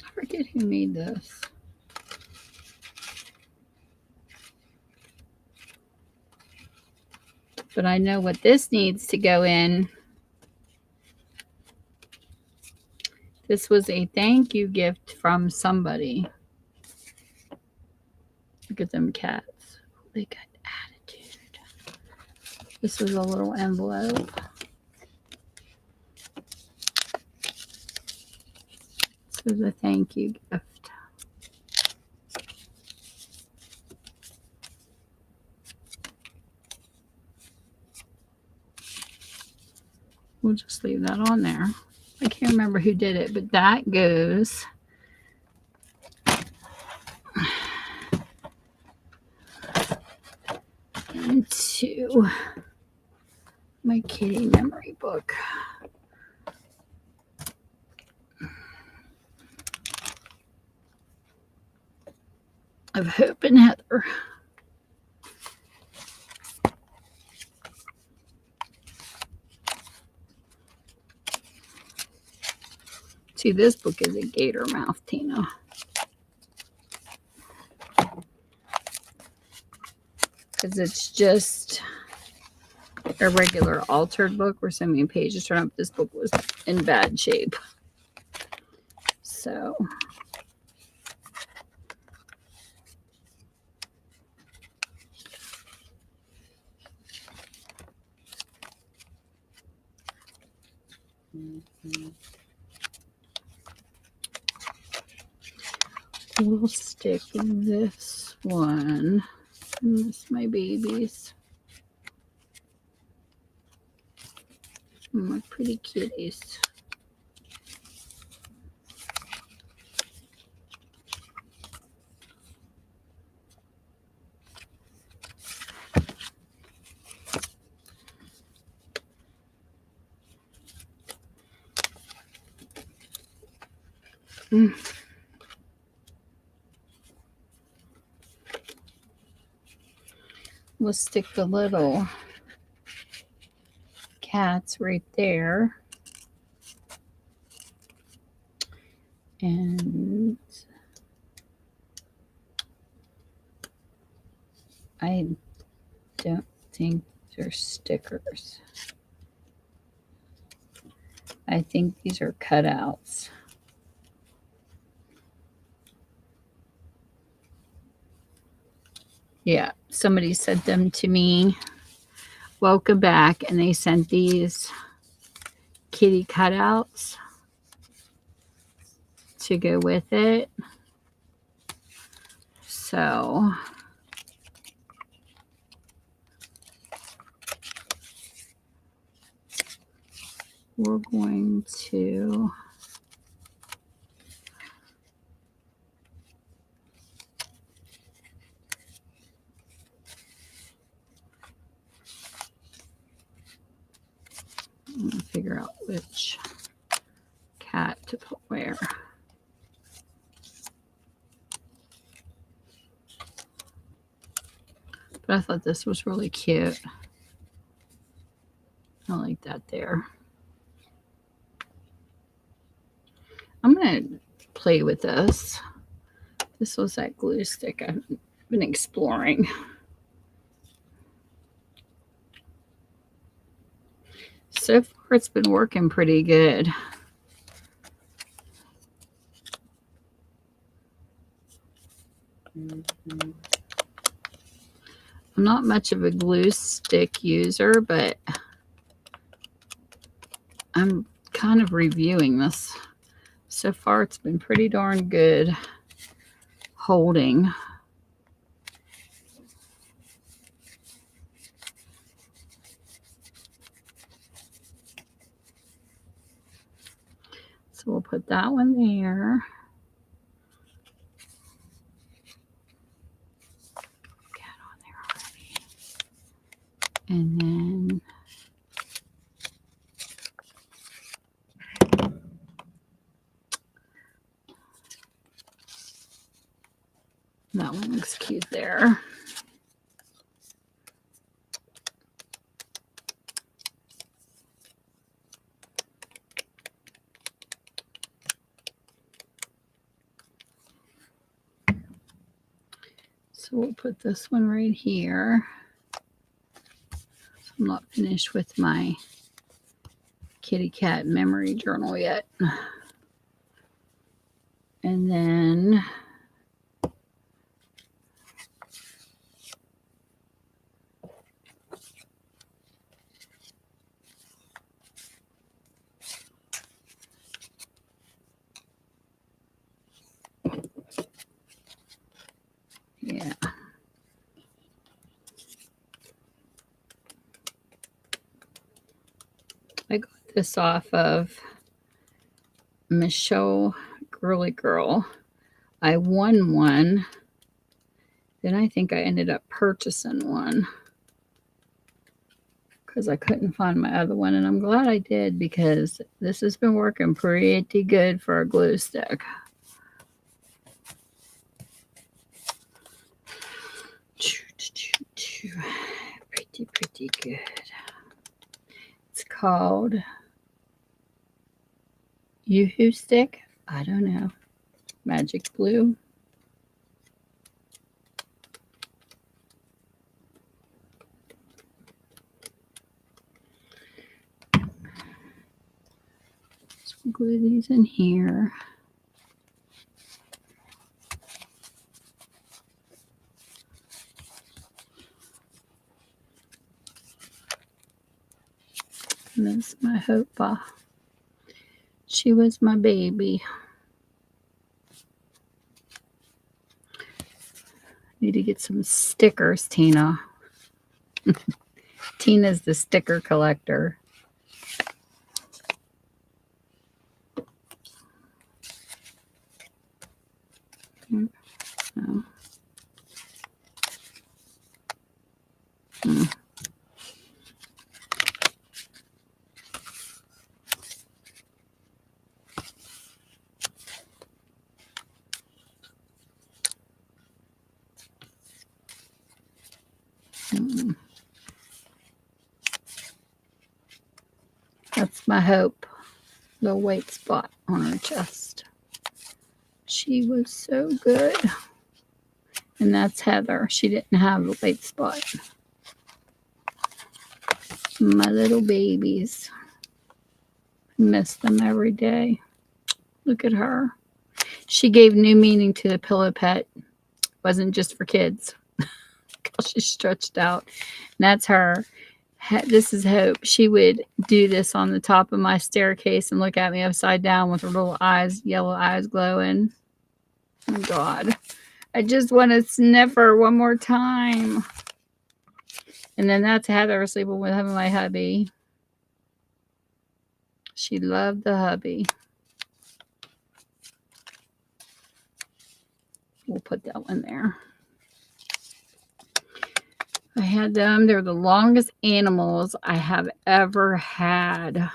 I forget who made this. But I know what this needs to go in. This was a thank you gift from somebody. Look at them cats. They got attitude. This was a little envelope. This is a thank you gift. We'll just leave that on there. I can't remember who did it, but that goes into my kitty memory book. Of Hope and Heather. See, this book is a gator mouth, Tina. Because it's just a regular altered book where so many pages turn up. This book was in bad shape. So we'll stick this one. Miss my babies. My pretty kitties. We'll stick the little cats right there. And I don't think they're stickers. I think these are cutouts. Yeah, somebody sent them to me. Welcome back, and they sent these kitty cutouts to go with it. So we're going to figure out which cat to put where. But I thought this was really cute. I like that there. I'm going to play with this. This was that glue stick I've been exploring. So far, it's been working pretty good. I'm not much of a glue stick user, but I'm kind of reviewing this. So far, it's been pretty darn good holding. So we'll put that one there. Cat on there And then that one looks cute there. So we'll put this one right here. I'm not finished with my kitty cat memory journal yet. And then yeah. I got this off of Michelle Girly Girl. I won one. Then I think I ended up purchasing one because I couldn't find my other one. And I'm glad I did because this has been working pretty good for a glue stick. Pretty good. It's called Yoo-hoo stick. I don't know. Magic Blue. So we'll glue these in here. And that's my Hope. She was my baby. Need to get some stickers, Tina. Tina's the sticker collector. Oh. That's my Hope. The white spot on her chest. She was so good. And that's Heather. She didn't have a white spot. My little babies. Miss them every day. Look at her. She gave new meaning to the pillow pet. Wasn't just for kids. She's stretched out. And that's her. This is Hope. She would do this on the top of my staircase and look at me upside down with her little eyes, yellow eyes glowing. Oh, God. I just want to sniff her one more time. And then that's Heather sleeping with my hubby. She loved the hubby. We'll put that one there. I had them. They're the longest animals I have ever had.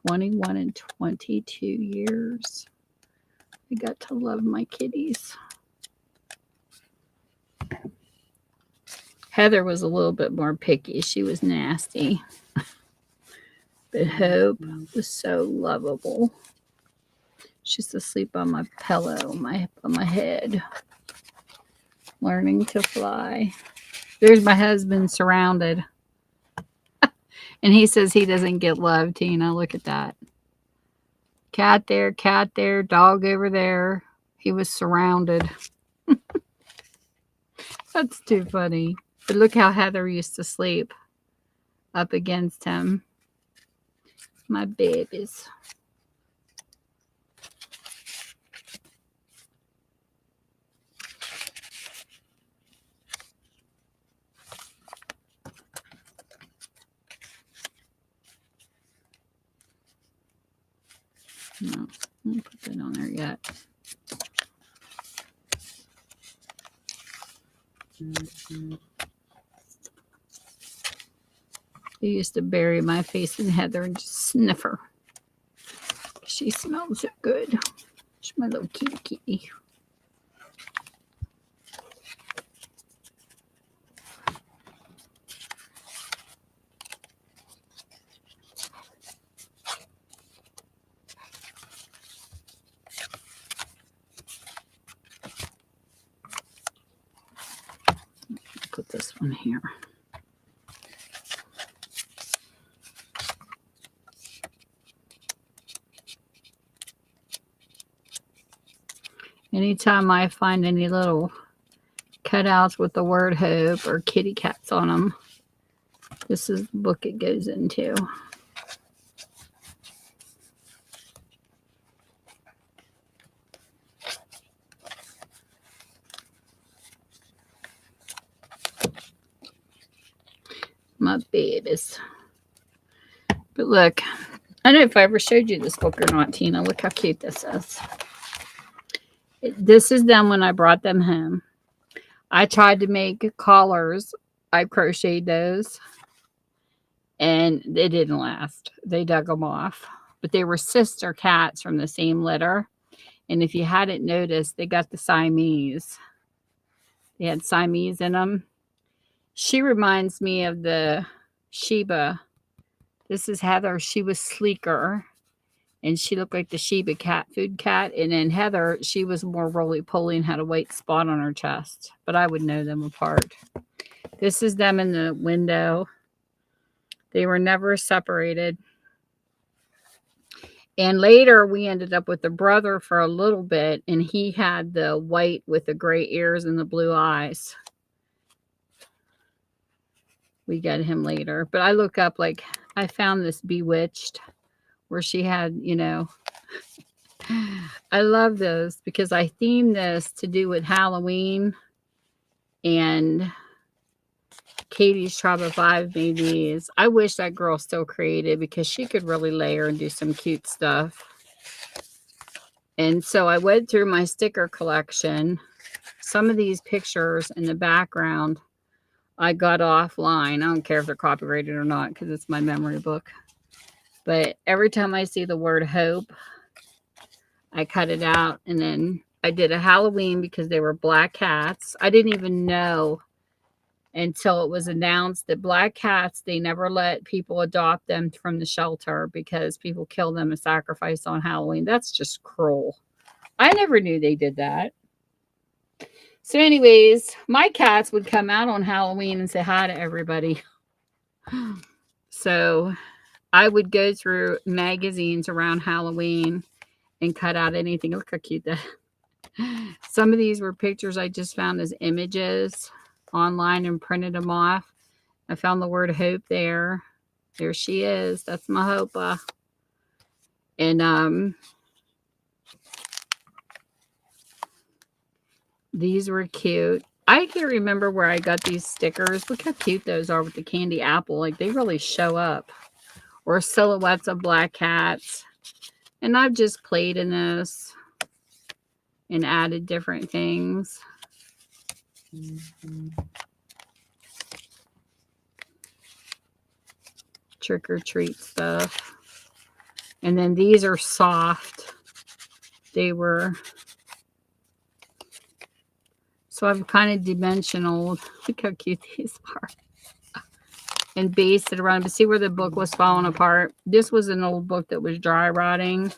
21 and 22 years. I got to love my kitties. Heather was a little bit more picky. She was nasty. But Hope was so lovable. She used to sleep on my pillow, on my head. Learning to fly. There's my husband surrounded. And he says he doesn't get love, Tina. Look at that. Cat there, dog over there. He was surrounded. That's too funny. But look how Heather used to sleep up against him. My babies. No, I won't put that on there yet. I used to bury my face in heather and just sniff her. She smells so good. She's my little kitty. Put this one here. Anytime I find any little cutouts with the word hope or kitty cats on them, this is the book it goes into. My babies. But look, I don't know if I ever showed you this book or not, Tina. Look how cute this is. This is them when I brought them home. I tried to make collars. I crocheted those. And they didn't last. They dug them off. But they were sister cats from the same litter. And if you hadn't noticed, they got the Siamese. They had Siamese in them. She reminds me of the Sheba. This is Heather. She was sleeker. And she looked like the Sheba cat food cat. And then Heather, she was more roly-poly and had a white spot on her chest. But I would know them apart. This is them in the window. They were never separated. And later we ended up with the brother for a little bit. And he had the white with the gray ears and the blue eyes. We got him later. But I look up, like, I found this Bewitched where she had, you know, I love those because I themed this to do with Halloween, and Katie's Tribe of Five made these. I wish that girl still created because she could really layer and do some cute stuff. And so I went through my sticker collection. Some of these pictures in the background I got offline. I don't care if they're copyrighted or not because it's my memory book. But every time I see the word hope, I cut it out. And then I did a Halloween because they were black cats. I didn't even know until it was announced that black cats, they never let people adopt them from the shelter because people kill them and sacrifice on Halloween. That's just cruel. I never knew they did that. So anyways, my cats would come out on Halloween and say hi to everybody. So I would go through magazines around Halloween and cut out anything. Look how cute that. Some of these were pictures I just found as images online and printed them off. I found the word hope there. There she is. That's my Hopa. And these were cute. I can't remember where I got these stickers. Look how cute those are with the candy apple. Like, they really show up. Or silhouettes of black cats. And I've just played in this and added different things. Trick or treat stuff. And then these are soft. They were... So I've kind of dimensional. Look how cute these are. And based it around. But see where the book was falling apart? This was an old book that was dry rotting.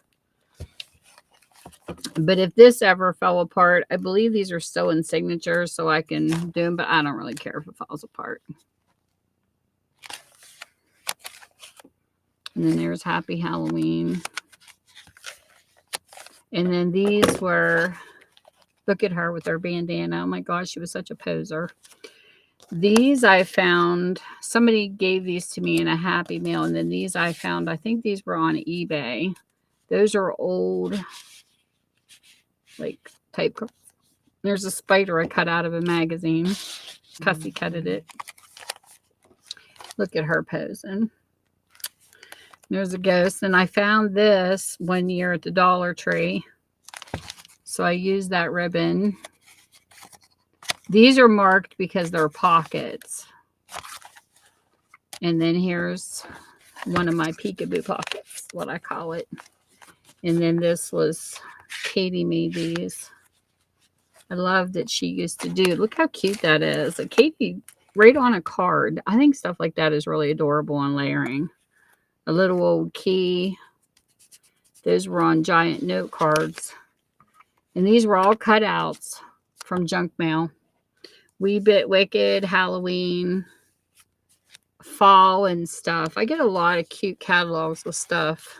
But if this ever fell apart, I believe these are still in signatures, so I can do them. But I don't really care if it falls apart. And then there's Happy Halloween. And then these were... Look at her with her bandana. Oh my gosh, she was such a poser. These I found, somebody gave these to me in a Happy Mail. And then these I found, I think these were on eBay. Those are old, like, type. There's a spider I cut out of a magazine. Cussy cutted it. Look at her posing. There's a ghost. And I found this one year at the Dollar Tree. So I used that ribbon. These are marked because they're pockets. And then here's one of my peekaboo pockets, what I call it. And then this was, Katie made these. I love that she used to do. Look how cute that is. Like Katie, right on a card. I think stuff like that is really adorable on layering. A little old key. Those were on giant note cards. And these were all cutouts from junk mail. Wee Bit Wicked, Halloween, fall and stuff. I get a lot of cute catalogs with stuff.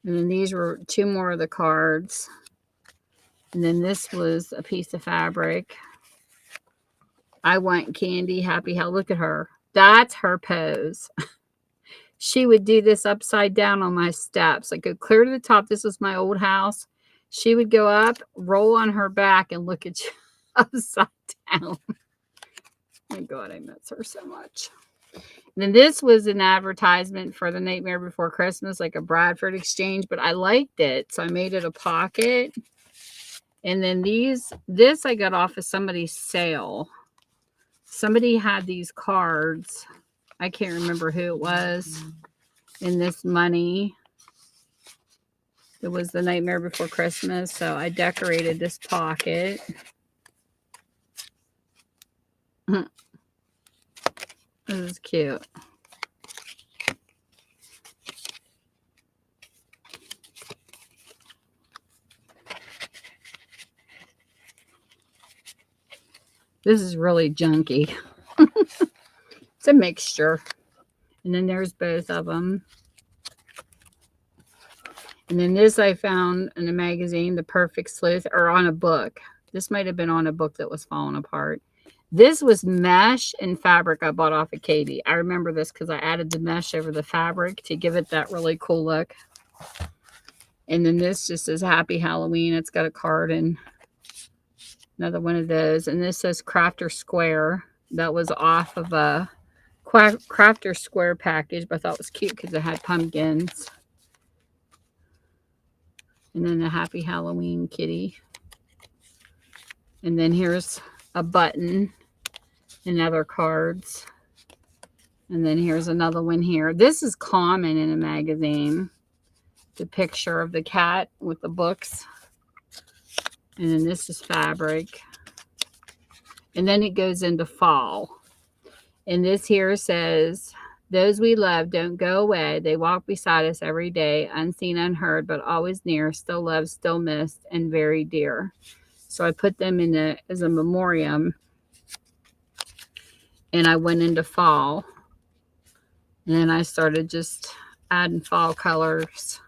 And then these were 2 more of the cards. And then this was a piece of fabric. I Want Candy, Happy Hell. Look at her. That's her pose. She would do this upside down on my steps. Like go clear to the top. This was my old house. She would go up, roll on her back, and look at you upside down. My God, I miss her so much. And then this was an advertisement for The Nightmare Before Christmas, like a Bradford exchange, but I liked it, so I made it a pocket. And then this I got off of somebody's sale. Somebody had these cards. I can't remember who it was. In this money. It was The Nightmare Before Christmas, so I decorated this pocket. This is cute. This is really junky. It's a mixture. And then there's both of them. And then this I found in a magazine, The Perfect Sleuth, or on a book. This might have been on a book that was falling apart. This was mesh and fabric I bought off of Katie. I remember this because I added the mesh over the fabric to give it that really cool look. And then this just says Happy Halloween. It's got a card and another one of those. And this says Crafter Square. That was off of a Crafter Square package, but I thought it was cute because it had pumpkins. And then the Happy Halloween kitty. And then here's a button and other cards. And then here's another one here. This is common in a magazine. The picture of the cat with the books. And then this is fabric. And then it goes into fall. And this here says, those we love don't go away. They walk beside us every day, unseen, unheard, but always near, still loved, still missed, and very dear. So I put them in as a memoriam. And I went into fall. And then I started just adding fall colors.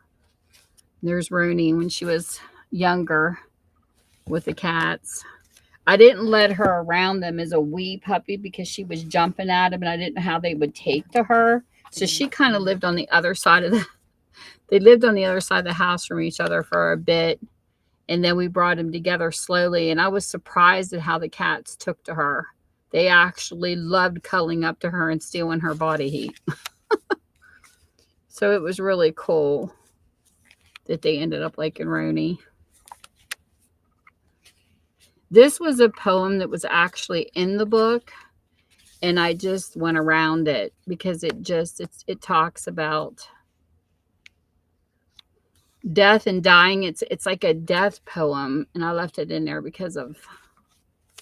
There's Rooney when she was younger with the cats. I didn't let her around them as a wee puppy because she was jumping at them and I didn't know how they would take to her. So she kind of lived on the other side of they lived on the other side of the house from each other for a bit. And then we brought them together slowly. And I was surprised at how the cats took to her. They actually loved cuddling up to her and stealing her body heat. So it was really cool that they ended up liking Rooney. This was a poem that was actually in the book, and I just went around it because it talks about death and dying. It's like a death poem, and I left it in there because of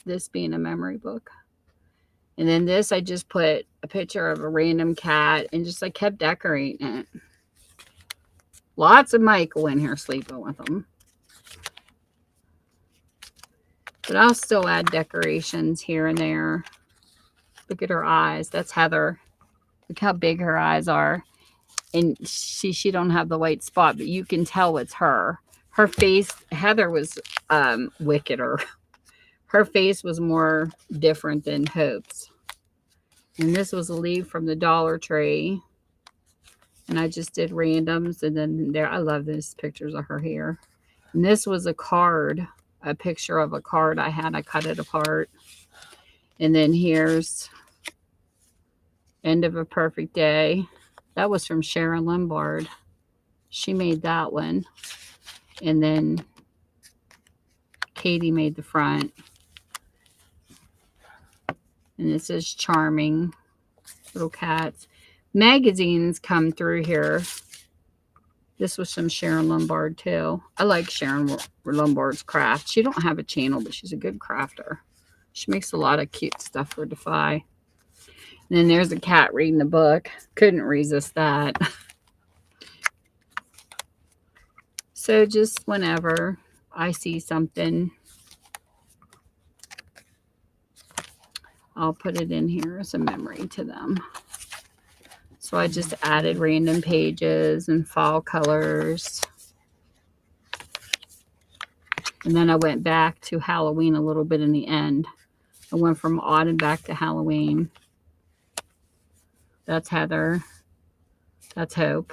this being a memory book. And then this, I just put a picture of a random cat and just kept decorating it. Lots of Michael in here sleeping with them. But I'll still add decorations here and there. Look at her eyes. That's Heather. Look how big her eyes are. And she don't have the white spot, but you can tell it's her. Her face, Heather was wickeder. Her face was more different than Hope's. And this was a leaf from the Dollar Tree. And I just did randoms. And then there, I love these pictures of her here. And this was a card. A picture of a card I had. I cut it apart. And then here's End of a Perfect Day. That was from Sharon Lombard. She made that one. And then Katie made the front. And this is Charming. little cats. Magazines come through here. This was some Sharon Lombard too. I like Sharon Lombard's craft. She don't have a channel, but she's a good crafter. She makes a lot of cute stuff for Defy. And then there's a cat reading a book. Couldn't resist that. So just whenever I see something, I'll put it in here as a memory to them. So I just added random pages and fall colors. And then I went back to Halloween a little bit in the end. I went from autumn back to Halloween. That's Heather. That's Hope.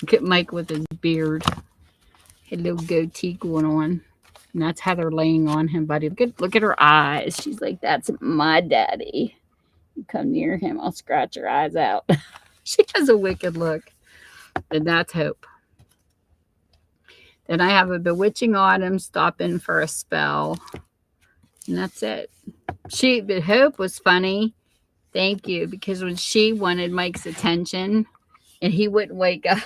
Look at Mike with his beard. Had a little goatee going on. And that's Heather laying on him, buddy. Look at her eyes. She's like, that's my daddy. You come near him, I'll scratch your eyes out. She has a wicked look. And that's Hope. Then I have a Bewitching Autumn stop in for a spell. And that's it. But Hope was funny. Thank you. Because when she wanted Mike's attention and he wouldn't wake up,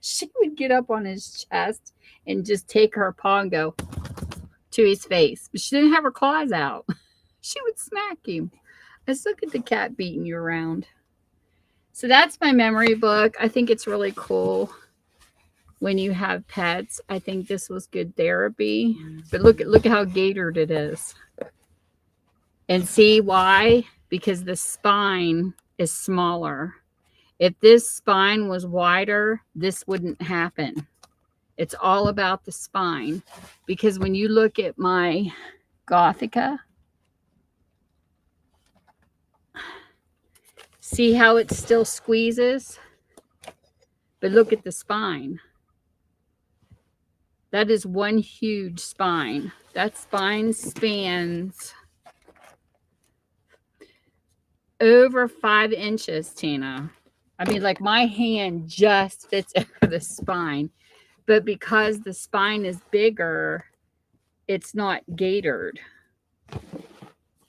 she would get up on his chest and just take her paw and go to his face. But she didn't have her claws out. She would smack him. Let's look at the cat beating you around. So that's my memory book. I think it's really cool when you have pets. I think this was good therapy. But look at how gatored it is. And see why? Because the spine is smaller. If this spine was wider, this wouldn't happen. It's all about the spine. Because when you look at my Gothica, see how it still squeezes? But look at the spine. That is one huge spine. That spine spans over 5 inches, Tina. I mean, like my hand just fits over the spine. But because the spine is bigger, it's not gatored.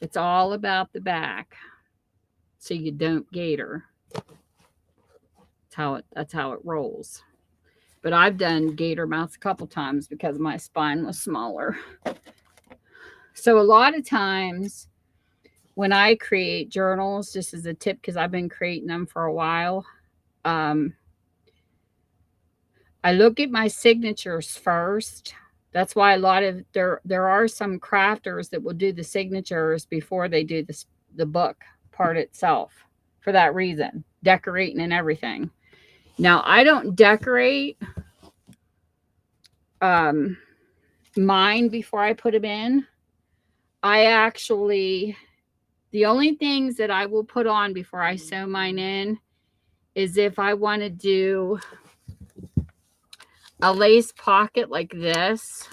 It's all about the back. So you don't gator. That's how it rolls. But I've done gator mouths a couple times because my spine was smaller. So a lot of times when I create journals, just as a tip, because I've been creating them for a while, I look at my signatures first. That's why there are some crafters that will do the signatures before they do the book part itself, for that reason, decorating and everything. Now I don't decorate mine before I put them in. The only things that I will put on before I sew mine in is if I want to do a lace pocket like this,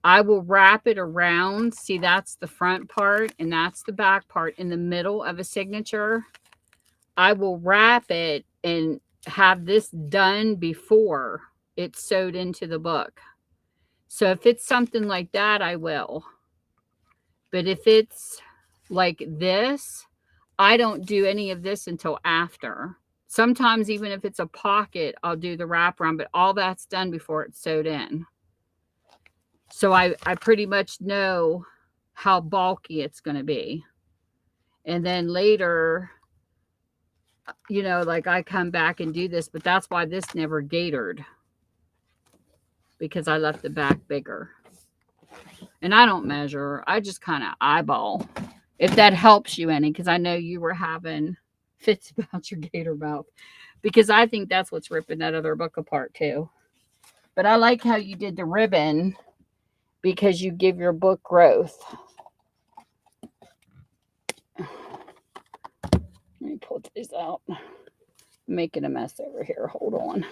I will wrap it around. See, that's the front part and that's the back part in the middle of a signature. I will wrap it and have this done before it's sewed into the book. So if it's something like that, I will. But if it's like this, I don't do any of this until after. Sometimes even if it's a pocket, I'll do the wraparound, but all that's done before it's sewed in. So I pretty much know how bulky it's going to be. And then later, you know, like I come back and do this, but that's why this never gatored. Because I left the back bigger. And I don't measure. I just kind of eyeball. If that helps you any, because I know you were having fits about your gator mouth. Because I think that's what's ripping that other book apart too. But I like how you did the ribbon because you give your book growth. Let me pull these out. I'm making a mess over here. Hold on.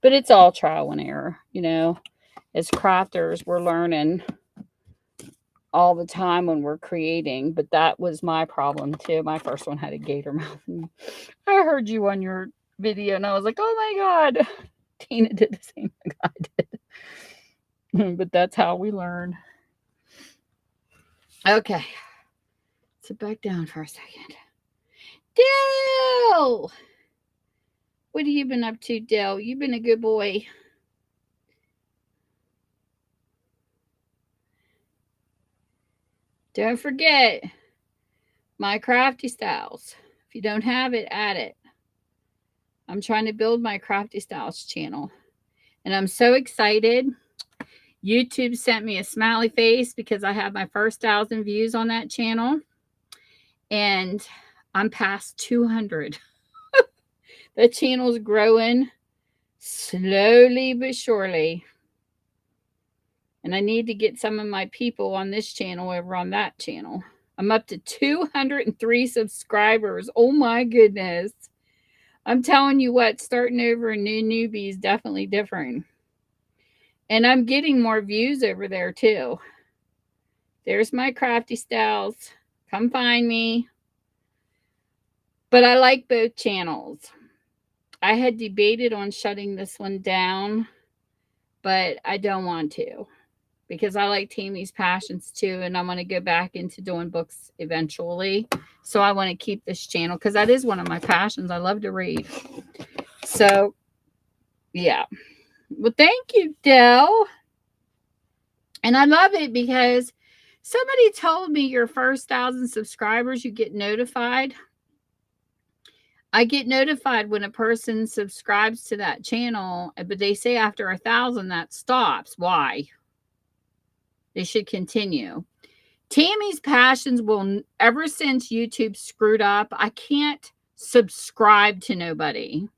But it's all trial and error, you know. As crafters, we're learning all the time when we're creating. But that was my problem too. My first one had a gator mouth. I heard you on your video and I was like, oh my God. Tina did the same thing I did. But that's how we learn. Okay. Sit back down for a second. Dale! What have you been up to, Dale? You've been a good boy. Don't forget my crafty styles. If you don't have it, add it. I'm trying to build my crafty styles channel. And I'm so excited. YouTube sent me a smiley face because I have my first 1,000 views on that channel. And I'm past 200. The channel's growing slowly but surely. And I need to get some of my people on this channel over on that channel. I'm up to 203 subscribers. Oh my goodness. I'm telling you what, starting over a new newbie is definitely different. And I'm getting more views over there too. There's my crafty styles. Come find me. But I like both channels. I had debated on shutting this one down, but I don't want to because I like Tammy's passions too. And I'm going to go back into doing books eventually. So I want to keep this channel because that is one of my passions. I love to read. So, yeah. Well, thank you, Dell. And I love it because somebody told me your first 1,000 subscribers, you get notified. I get notified when a person subscribes to that channel, but they say after 1,000 that stops. Why? They should continue. Tammy's passions will, ever since YouTube screwed up, I can't subscribe to nobody.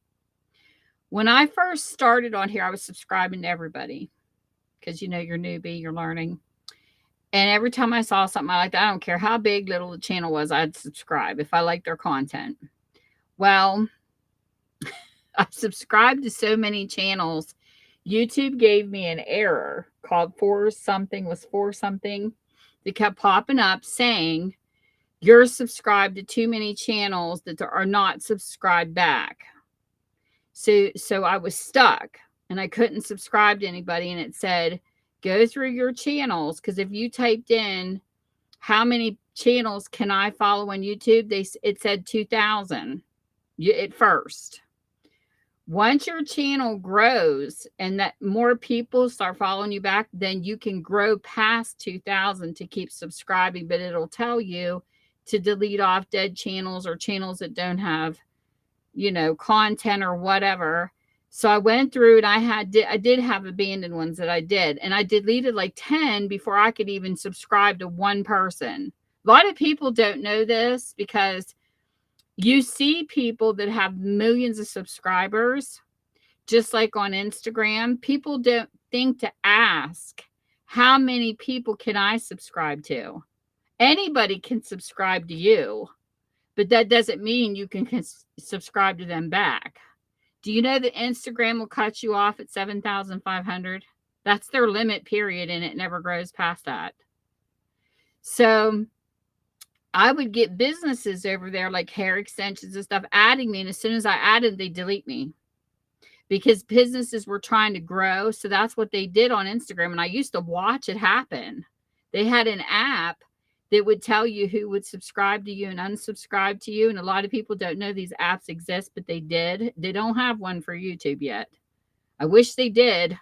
When I first started on here, I was subscribing to everybody because, you're newbie, you're learning. And every time I saw something I liked, I don't care how big, little the channel was, I'd subscribe if I liked their content. Well, I subscribed to so many channels. YouTube gave me an error called 4 something that kept popping up saying you're subscribed to too many channels that are not subscribed back. So I was stuck and I couldn't subscribe to anybody. And it said, go through your channels. Because if you typed in how many channels can I follow on YouTube, it said 2,000 at first. Once your channel grows and that more people start following you back, then you can grow past 2,000 to keep subscribing. But it'll tell you to delete off dead channels or channels that don't have, content or whatever. So I went through and I did have abandoned ones that I did. And I deleted like 10 before I could even subscribe to one person. A lot of people don't know this because you see people that have millions of subscribers, just like on Instagram. People don't think to ask, how many people can I subscribe to? Anybody can subscribe to you, but that doesn't mean you can subscribe to them back. Do you know that Instagram will cut you off at 7,500? That's their limit period, and it never grows past that. So I would get businesses over there like hair extensions and stuff adding me. And as soon as I added, they delete me because businesses were trying to grow. So that's what they did on Instagram. And I used to watch it happen. They had an app that would tell you who would subscribe to you and unsubscribe to you. And a lot of people don't know these apps exist, but they did. They don't have one for YouTube yet. I wish they did.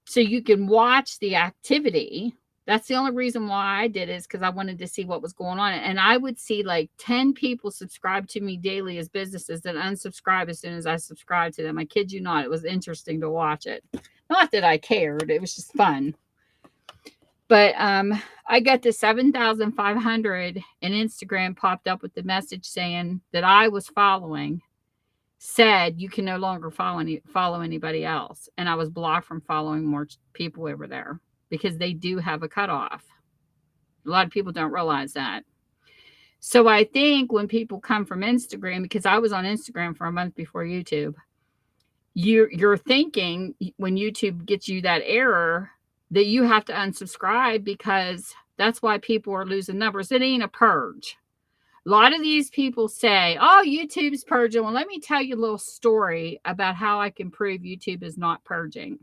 So you can watch the activity. That's the only reason why I did it, is because I wanted to see what was going on. And I would see like 10 people subscribe to me daily as businesses that unsubscribe as soon as I subscribe to them. I kid you not. It was interesting to watch it. Not that I cared. It was just fun. But I got to 7,500 and Instagram popped up with the message saying that I was following, said you can no longer follow anybody else. And I was blocked from following more people over there, because they do have a cutoff. A lot of people don't realize that. So I think when people come from Instagram, because I was on Instagram for a month before YouTube, you're thinking when YouTube gets you that error that you have to unsubscribe, because that's why people are losing numbers. It ain't a purge. A lot of these people say, oh, YouTube's purging. Well, let me tell you a little story about how I can prove YouTube is not purging.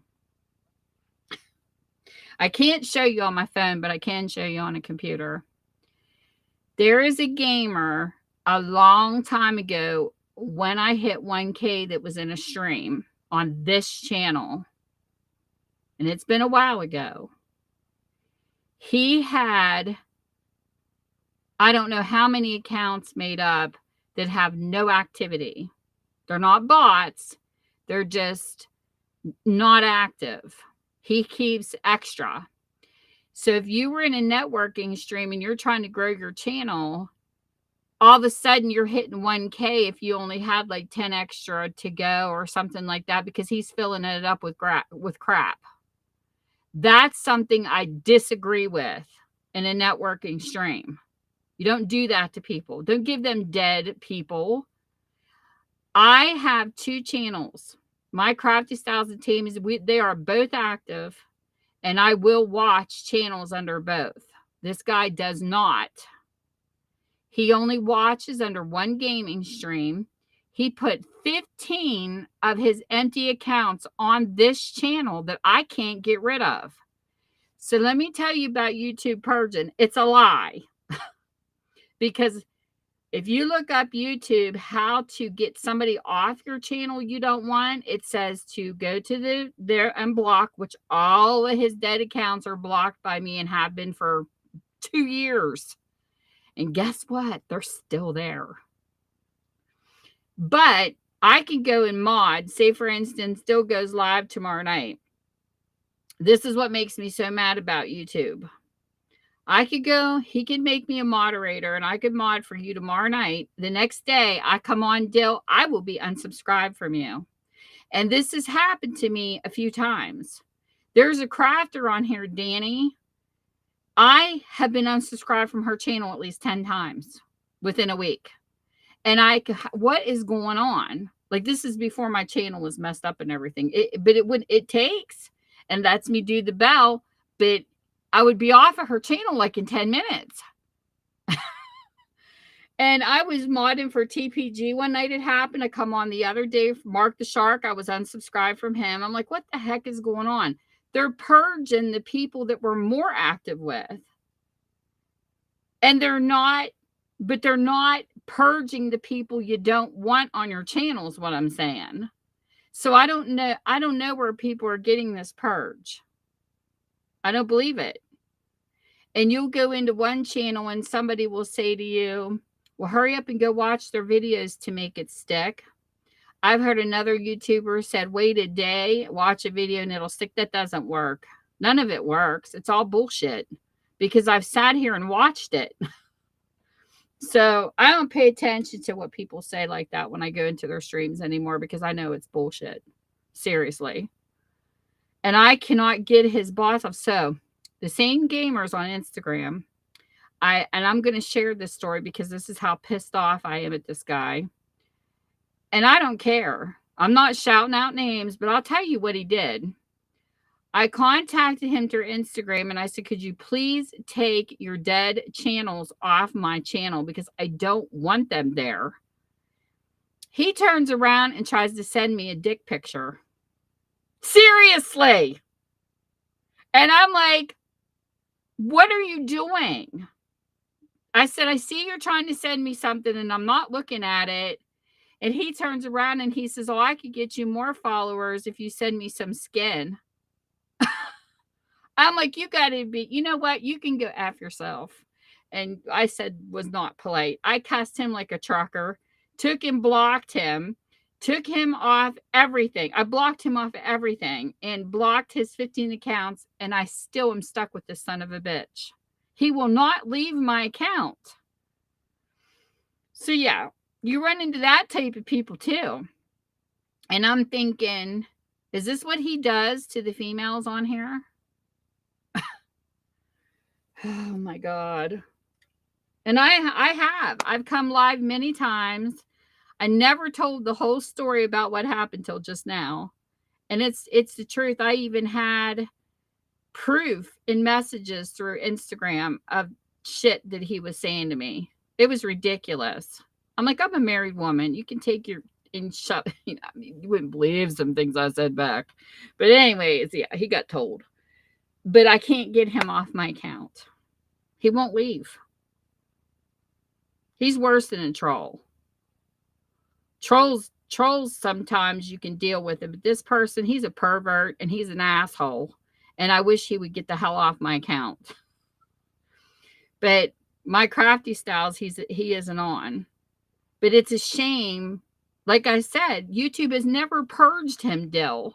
I can't show you on my phone, but I can show you on a computer. There is a gamer a long time ago when I hit 1K that was in a stream on this channel, and it's been a while ago. He had, I don't know how many accounts made up that have no activity. They're not bots. They're just not active. He keeps extra. So if you were in a networking stream and you're trying to grow your channel, all of a sudden you're hitting 1K if you only had like 10 extra to go or something like that, because he's filling it up with crap. That's something I disagree with in a networking stream. You don't do that to people. Don't give them dead people. I have 2 channels. My Crafty Styles and Tamies, they are both active, and I will watch channels under both. This guy does not. He only watches under one gaming stream. He put 15 of his empty accounts on this channel that I can't get rid of. So let me tell you about YouTube purging. It's a lie. Because if you look up YouTube, how to get somebody off your channel you don't want, it says to go to there and block, which all of his dead accounts are blocked by me and have been for 2 years. And guess what? They're still there. But I can go and mod, say for instance, still goes live tomorrow night. This is what makes me so mad about YouTube. I could go, he could make me a moderator and I could mod for you tomorrow night. The next day I come on, Dill, I will be unsubscribed from you. And this has happened to me a few times. There's a crafter on here, Danny. I have been unsubscribed from her channel at least 10 times within a week. And what is going on? Like, this is before my channel was messed up and everything. It takes, and lets me do the bell, but I would be off of her channel like in 10 minutes. And I was modding for TPG one night. It happened. I come on the other day, Mark the Shark. I was unsubscribed from him. I'm like, what the heck is going on? They're purging the people that we're more active with. And they're not purging the people you don't want on your channel is what I'm saying. So I don't know where people are getting this purge. I don't believe it. And you'll go into one channel and somebody will say to you, well, hurry up and go watch their videos to make it stick. I've heard another YouTuber said, wait a day, watch a video and it'll stick. That doesn't work. None of it works. It's all bullshit because I've sat here and watched it. So I don't pay attention to what people say like that when I go into their streams anymore because I know it's bullshit. Seriously. And I cannot get his boss off. So the same gamers on Instagram, I'm going to share this story because this is how pissed off I am at this guy. And I don't care. I'm not shouting out names, but I'll tell you what he did. I contacted him through Instagram and I said, could you please take your dead channels off my channel because I don't want them there. He turns around and tries to send me a dick picture. Seriously. And I'm like, what are you doing? I said, I see you're trying to send me something and I'm not looking at it. And he turns around and he says, oh, I could get you more followers if you send me some skin. I'm like, you got to be, you know what? You can go F yourself. And I said, was not polite. I cussed him like a trucker, took and blocked him, took him off everything. I blocked him off everything and blocked his 15 accounts. And I still am stuck with this son of a bitch. He will not leave my account. So yeah, you run into that type of people too. And I'm thinking, is this what he does to the females on here? Oh my God. And I've come live many times. I never told the whole story about what happened till just now. And it's the truth. I even had proof in messages through Instagram of shit that he was saying to me. It was ridiculous. I'm like, I'm a married woman. You can take your and shut. You know, I mean, you wouldn't believe some things I said back. But anyways, yeah, he got told. But I can't get him off my account. He won't leave. He's worse than a troll. Trolls sometimes you can deal with it, but this person, he's a pervert and he's an asshole. And I wish he would get the hell off my account. But my crafty styles, he isn't on. But it's a shame. Like I said, YouTube has never purged him, Dill.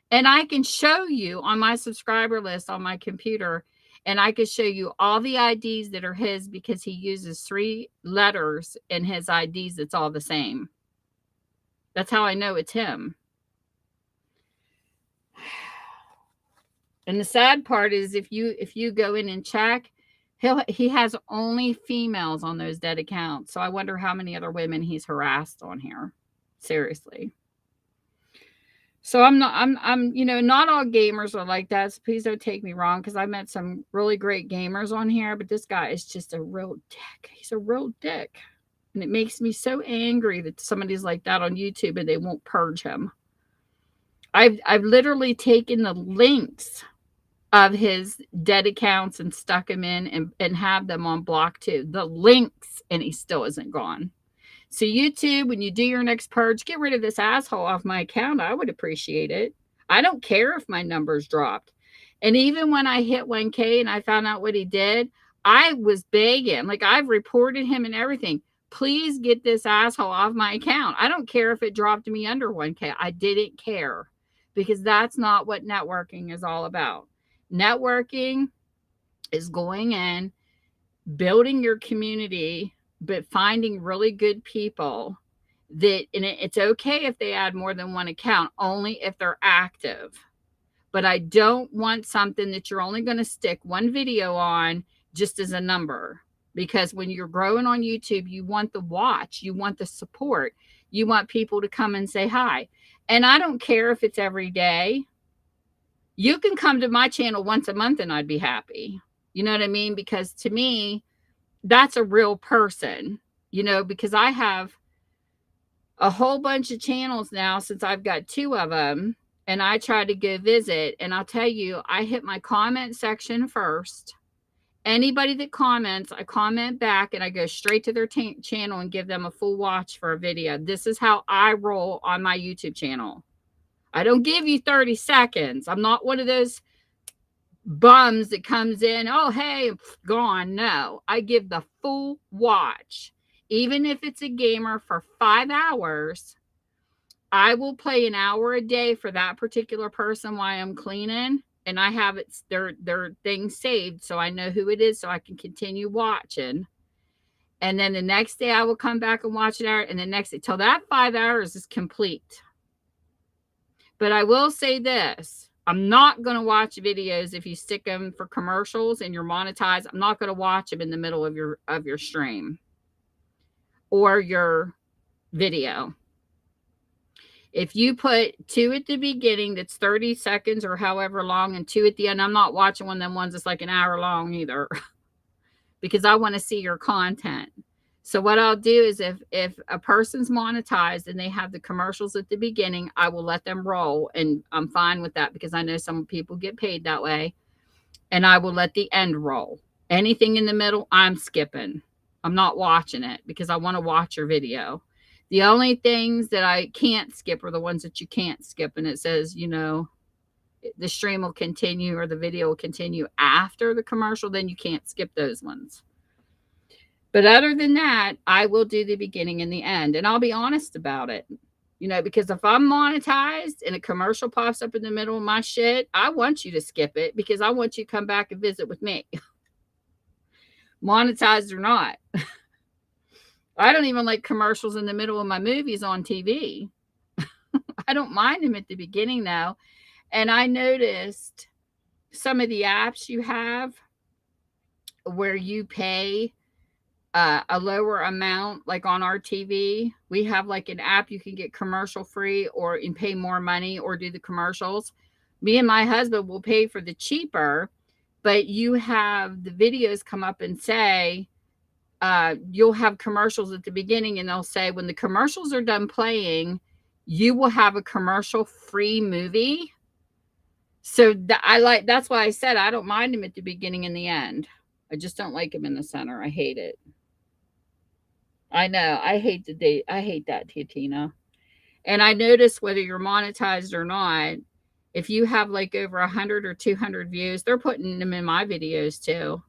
And I can show you on my subscriber list on my computer, and I can show you all the IDs that are his because he uses 3 letters in his IDs that's all the same. That's how I know it's him. And the sad part is if you go in and check, he has only females on those dead accounts. So I wonder how many other women he's harassed on here. Seriously. So I'm not all gamers are like that. So please don't take me wrong, because I met some really great gamers on here, but this guy is just a real dick. He's a real dick. And it makes me so angry that somebody's like that on YouTube and they won't purge him. I've literally taken the links of his dead accounts and stuck him in and have them on block too. The links, and he still isn't gone. So YouTube, when you do your next purge, get rid of this asshole off my account. I would appreciate it. I don't care if my numbers dropped. And even when I hit 1K and I found out what he did, I was begging. Like, I've reported him and everything. Please get this asshole off my account. I don't care if it dropped me under 1K. I didn't care, because that's not what networking is all about. Networking is going in, building your community, but finding really good people that, and it's okay if they add more than one account, only if they're active. But I don't want something that you're only going to stick one video on just as a number. Because when you're growing on YouTube, you want the watch, you want the support, you want people to come and say hi. And I don't care if it's every day. You can come to my channel once a month and I'd be happy. You know what I mean? Because to me, that's a real person, because I have a whole bunch of channels now since I've got 2 of them, and I try to go visit. And I'll tell you, I hit my comment section first. Anybody that comments, I comment back and I go straight to their channel and give them a full watch for a video. This is how I roll on my YouTube channel. I don't give you 30 seconds. I'm not one of those bums that comes in, oh, hey, gone. No, I give the full watch. Even if it's a gamer for 5 hours, I will play an hour a day for that particular person while I'm cleaning. And I have their thing saved, so I know who it is, so I can continue watching. And then the next day I will come back and watch an hour, and the next day, till that 5 hours is complete. But I will say this. I'm not going to watch videos if you stick them for commercials and you're monetized. I'm not going to watch them in the middle of your stream or your video. If you put 2 at the beginning, that's 30 seconds or however long, and 2 at the end, I'm not watching one of them ones that's like an hour long either, because I want to see your content. So what I'll do is if a person's monetized and they have the commercials at the beginning, I will let them roll, and I'm fine with that because I know some people get paid that way. And I will let the end roll. Anything in the middle, I'm skipping. I'm not watching it because I want to watch your video. The only things that I can't skip are the ones that you can't skip, and it says, the stream will continue or the video will continue after the commercial, then you can't skip those ones. But other than that, I will do the beginning and the end. And I'll be honest about it, because if I'm monetized and a commercial pops up in the middle of my shit, I want you to skip it because I want you to come back and visit with me. Monetized or not. I don't even like commercials in the middle of my movies on TV. I don't mind them at the beginning though. And I noticed some of the apps you have where you pay a lower amount, like on our TV, we have like an app you can get commercial free or and pay more money or do the commercials. Me and my husband will pay for the cheaper, but you have the videos come up and say, you'll have commercials at the beginning, and they'll say, when the commercials are done playing, you will have a commercial-free movie. So that's why I said I don't mind them at the beginning and the end. I just don't like them in the center. I hate it. I know. I hate that, Tina. And I notice whether you're monetized or not, if you have like over 100 or 200 views, they're putting them in my videos too.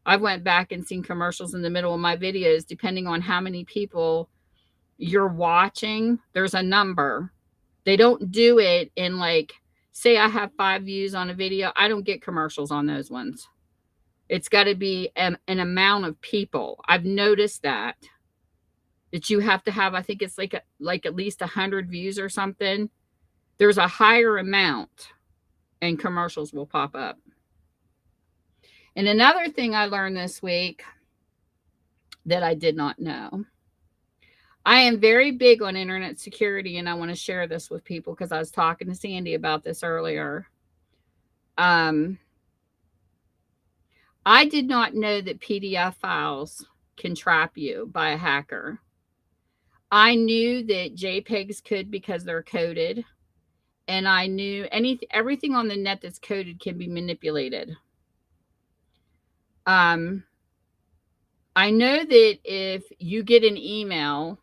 I went back and seen commercials in the middle of my videos, depending on how many people you're watching. There's a number. They don't do it in like, say I have 5 views on a video. I don't get commercials on those ones. It's got to be an amount of people. I've noticed that you have to have, I think it's like at least 100 views or something. There's a higher amount and commercials will pop up. And another thing I learned this week that I did not know. I am very big on internet security, and I want to share this with people because I was talking to Sandy about this earlier. I did not know that PDF files can trap you by a hacker. I knew that JPEGs could because they're coded, and I knew everything on the net that's coded can be manipulated. I know that if you get an email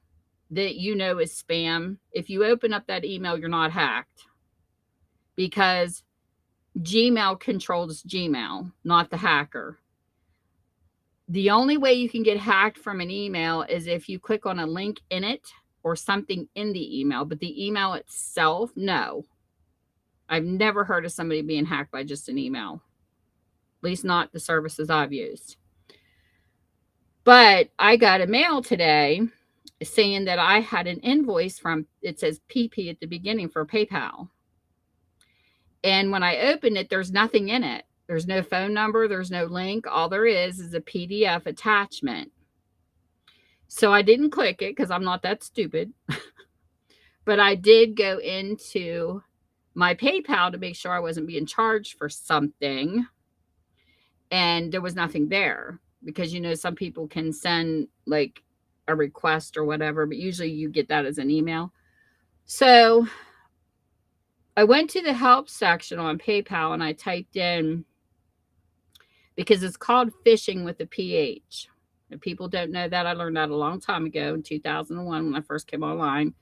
that you know is spam, if you open up that email, you're not hacked, because Gmail controls Gmail, not the hacker. The only way you can get hacked from an email is if you click on a link in it or something in the email, but the email itself, no. I've never heard of somebody being hacked by just an email, at least not the services I've used. But I got a mail today saying that I had an invoice from, it says PP at the beginning, for PayPal. And when I opened it, there's nothing in it. There's no phone number. There's no link. All there is a PDF attachment. So I didn't click it because I'm not that stupid. But I did go into my PayPal to make sure I wasn't being charged for something. And there was nothing there because, you know, some people can send like a request or whatever, but usually you get that as an email. So I went to the help section on PayPal and I typed in, because it's called phishing with a PH. If people don't know that, I learned that a long time ago in 2001 when I first came online.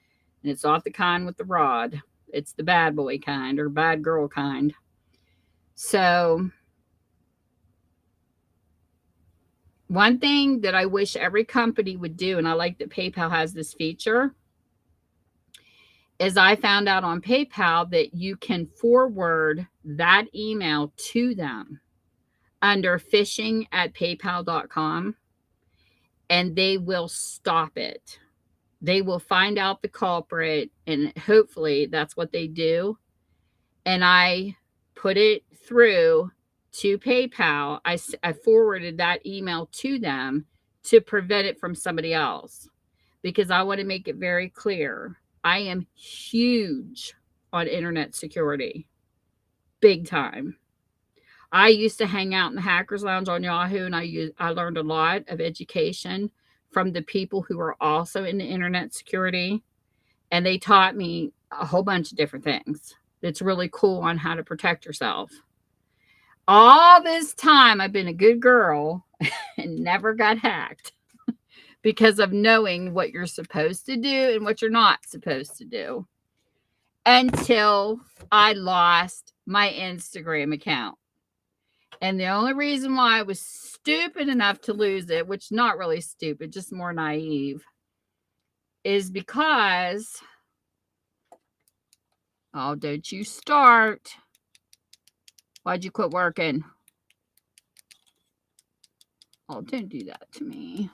And it's not the kind with the rod. It's the bad boy kind or bad girl kind. So one thing that I wish every company would do, and I like that PayPal has this feature, is I found out on PayPal that you can forward that email to them under phishing@paypal.com, and they will stop it. They will find out the culprit, and hopefully that's what they do. And I put it through to PayPal. I forwarded that email to them to prevent it from somebody else, because I want to make it very clear. I am huge on internet security, big time. I used to hang out in the Hackers Lounge on Yahoo, and I learned a lot of education from the people who are also in the internet security, and they taught me a whole bunch of different things that's really cool on how to protect yourself. All this time, I've been a good girl and never got hacked because of knowing what you're supposed to do and what you're not supposed to do, until I lost my Instagram account. And the only reason why I was stupid enough to lose it, which not really stupid, just more naive, is because, oh, don't you start. Why'd you quit working? Oh, don't do that to me.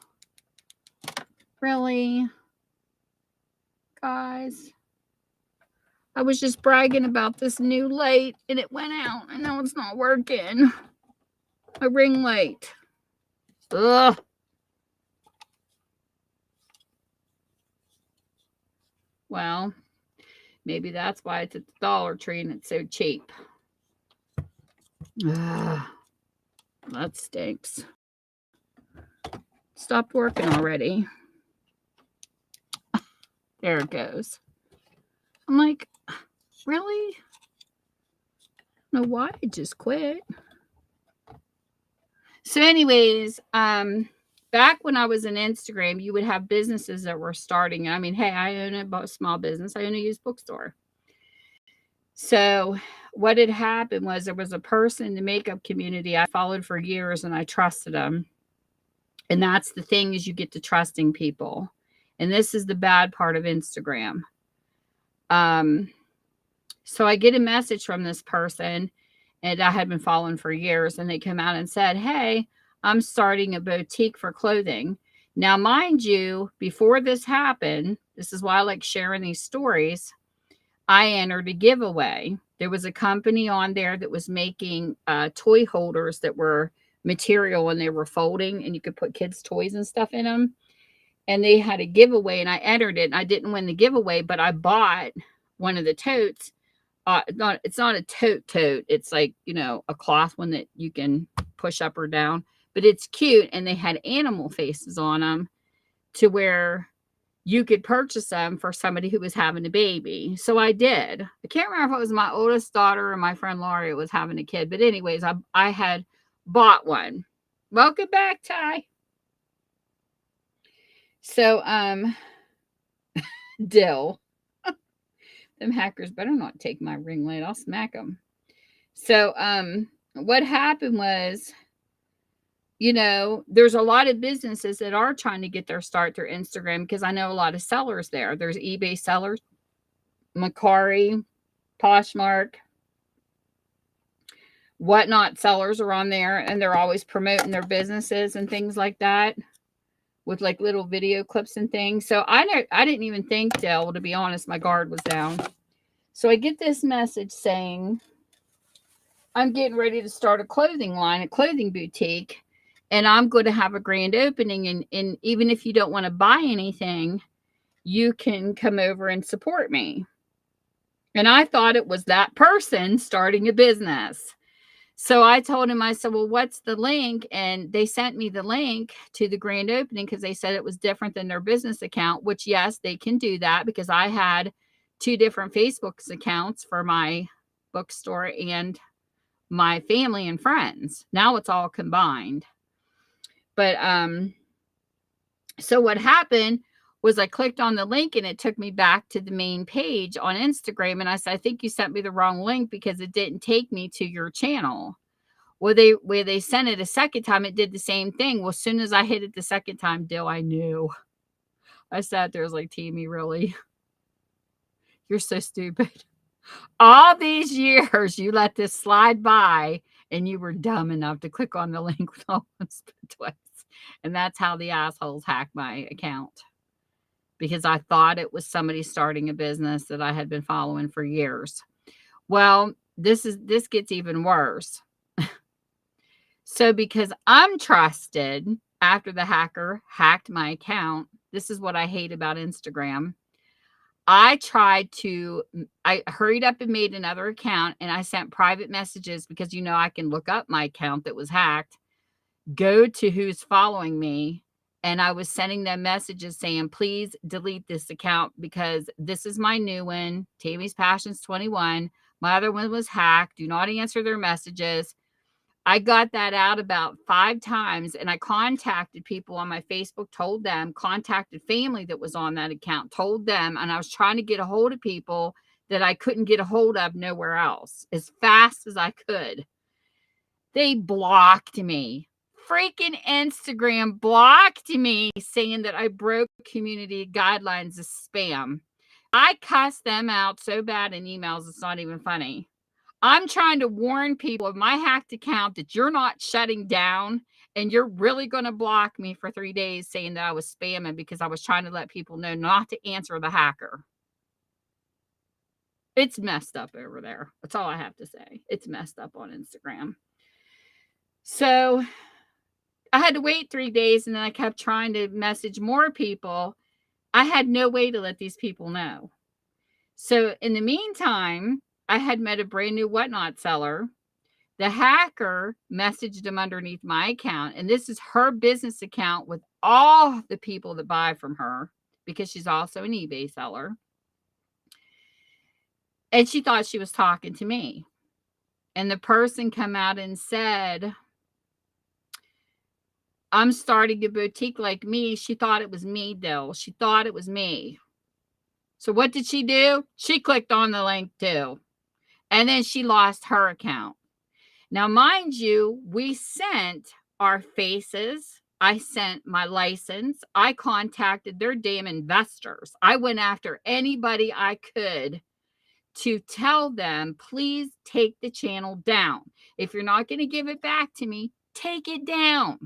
Really? Guys, I was just bragging about this new light and it went out and now it's not working. My ring light. Ugh. Well, maybe that's why it's at the Dollar Tree and it's so cheap. Ugh. That stinks. stopped working already. There it goes. I'm like, really? I don't know why it just quit. So, anyways, back when I was in Instagram, you would have businesses that were starting. I mean, hey, I own a small business. I own a used bookstore. So, what had happened was there was a person in the makeup community I followed for years, and I trusted them. And that's the thing, is you get to trusting people. And this is the bad part of Instagram. So I get a message from this person, and I had been following for years, and they come out and said, hey, I'm starting a boutique for clothing. Now, mind you, before this happened, this is why I like sharing these stories, I entered a giveaway. There was a company on there that was making toy holders that were material, and they were folding, and you could put kids' toys and stuff in them. And they had a giveaway, and I entered it, and I didn't win the giveaway, but I bought one of the totes. It's not a tote. It's like, a cloth one that you can push up or down, but it's cute. And they had animal faces on them to where you could purchase them for somebody who was having a baby. So I did. I can't remember if it was my oldest daughter or my friend Laurie was having a kid, but anyways, I had bought one. Welcome back, Ty. So, Dill. Them hackers better not take my ring light. I'll smack them. So, what happened was, there's a lot of businesses that are trying to get their start through Instagram, because I know a lot of sellers there. There's eBay sellers, Mercari, Poshmark, Whatnot sellers are on there, and they're always promoting their businesses and things like that with like little video clips and things. So I didn't even think, Dell, to be honest, my guard was down. So I get this message saying, I'm getting ready to start a clothing line, a clothing boutique, and I'm going to have a grand opening. And even if you don't want to buy anything, you can come over and support me. And I thought it was that person starting a business. So I told him, I said, well, what's the link? And they sent me the link to the grand opening, because they said it was different than their business account, which, yes, they can do that, because I had 2 different Facebook accounts for my bookstore and my family and friends. Now it's all combined. But so what happened was I clicked on the link, and it took me back to the main page on Instagram. And I said, I think you sent me the wrong link, because it didn't take me to your channel. Well, they sent it a second time, it did the same thing. Well, as soon as I hit it the second time, Dill, I knew. I sat there, I was like, Tammy, really? You're so stupid. All these years you let this slide by, and you were dumb enough to click on the link with almost twice. And that's how the assholes hacked my account, because I thought it was somebody starting a business that I had been following for years. Well, this gets even worse. So because I'm trusted, after the hacker hacked my account, this is what I hate about Instagram. I hurried up and made another account, and I sent private messages, because, I can look up my account that was hacked, go to who's following me. And I was sending them messages saying, please delete this account, because this is my new one, Tammy's Passions 21. My other one was hacked. Do not answer their messages. I got that out about 5 times, and I contacted people on my Facebook, told them, contacted family that was on that account, told them, and I was trying to get a hold of people that I couldn't get a hold of nowhere else as fast as I could. They blocked me. Freaking Instagram blocked me, saying that I broke community guidelines as spam. I cussed them out so bad in emails, it's not even funny. I'm trying to warn people of my hacked account that you're not shutting down, and you're really going to block me for 3 days, saying that I was spamming, because I was trying to let people know not to answer the hacker. It's messed up over there. That's all I have to say. It's messed up on Instagram. So I had to wait 3 days, and then I kept trying to message more people. I had no way to let these people know. So in the meantime, I had met a brand new Whatnot seller The hacker messaged him underneath my account, and this is her business account with all the people that buy from her because she's also an eBay seller. And she thought she was talking to me. And the person come out and said, I'm starting a boutique like me. She thought it was me, though. She thought it was me. So what did she do? She clicked on the link too. And then she lost her account. Now, mind you, we sent our faces. I sent my license. I contacted their damn investors. I went after anybody I could to tell them, please take the channel down. If you're not going to give it back to me, take it down.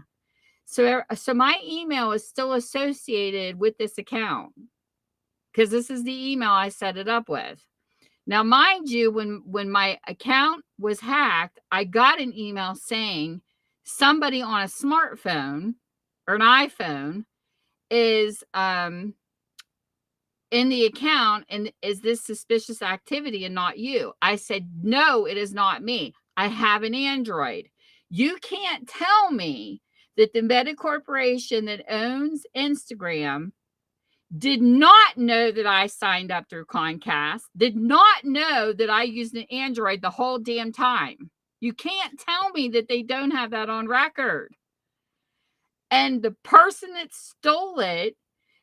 So my email is still associated with this account because this is the email I set it up with. Now, mind you, when my account was hacked, I got an email saying somebody on a smartphone or an iPhone is in the account, and is this suspicious activity and not you? I said, no, it is not me. I have an Android. You can't tell me that the Meta Corporation that owns Instagram did not know that I signed up through Comcast, did not know that I used an Android the whole damn time. You can't tell me that they don't have that on record. And the person that stole it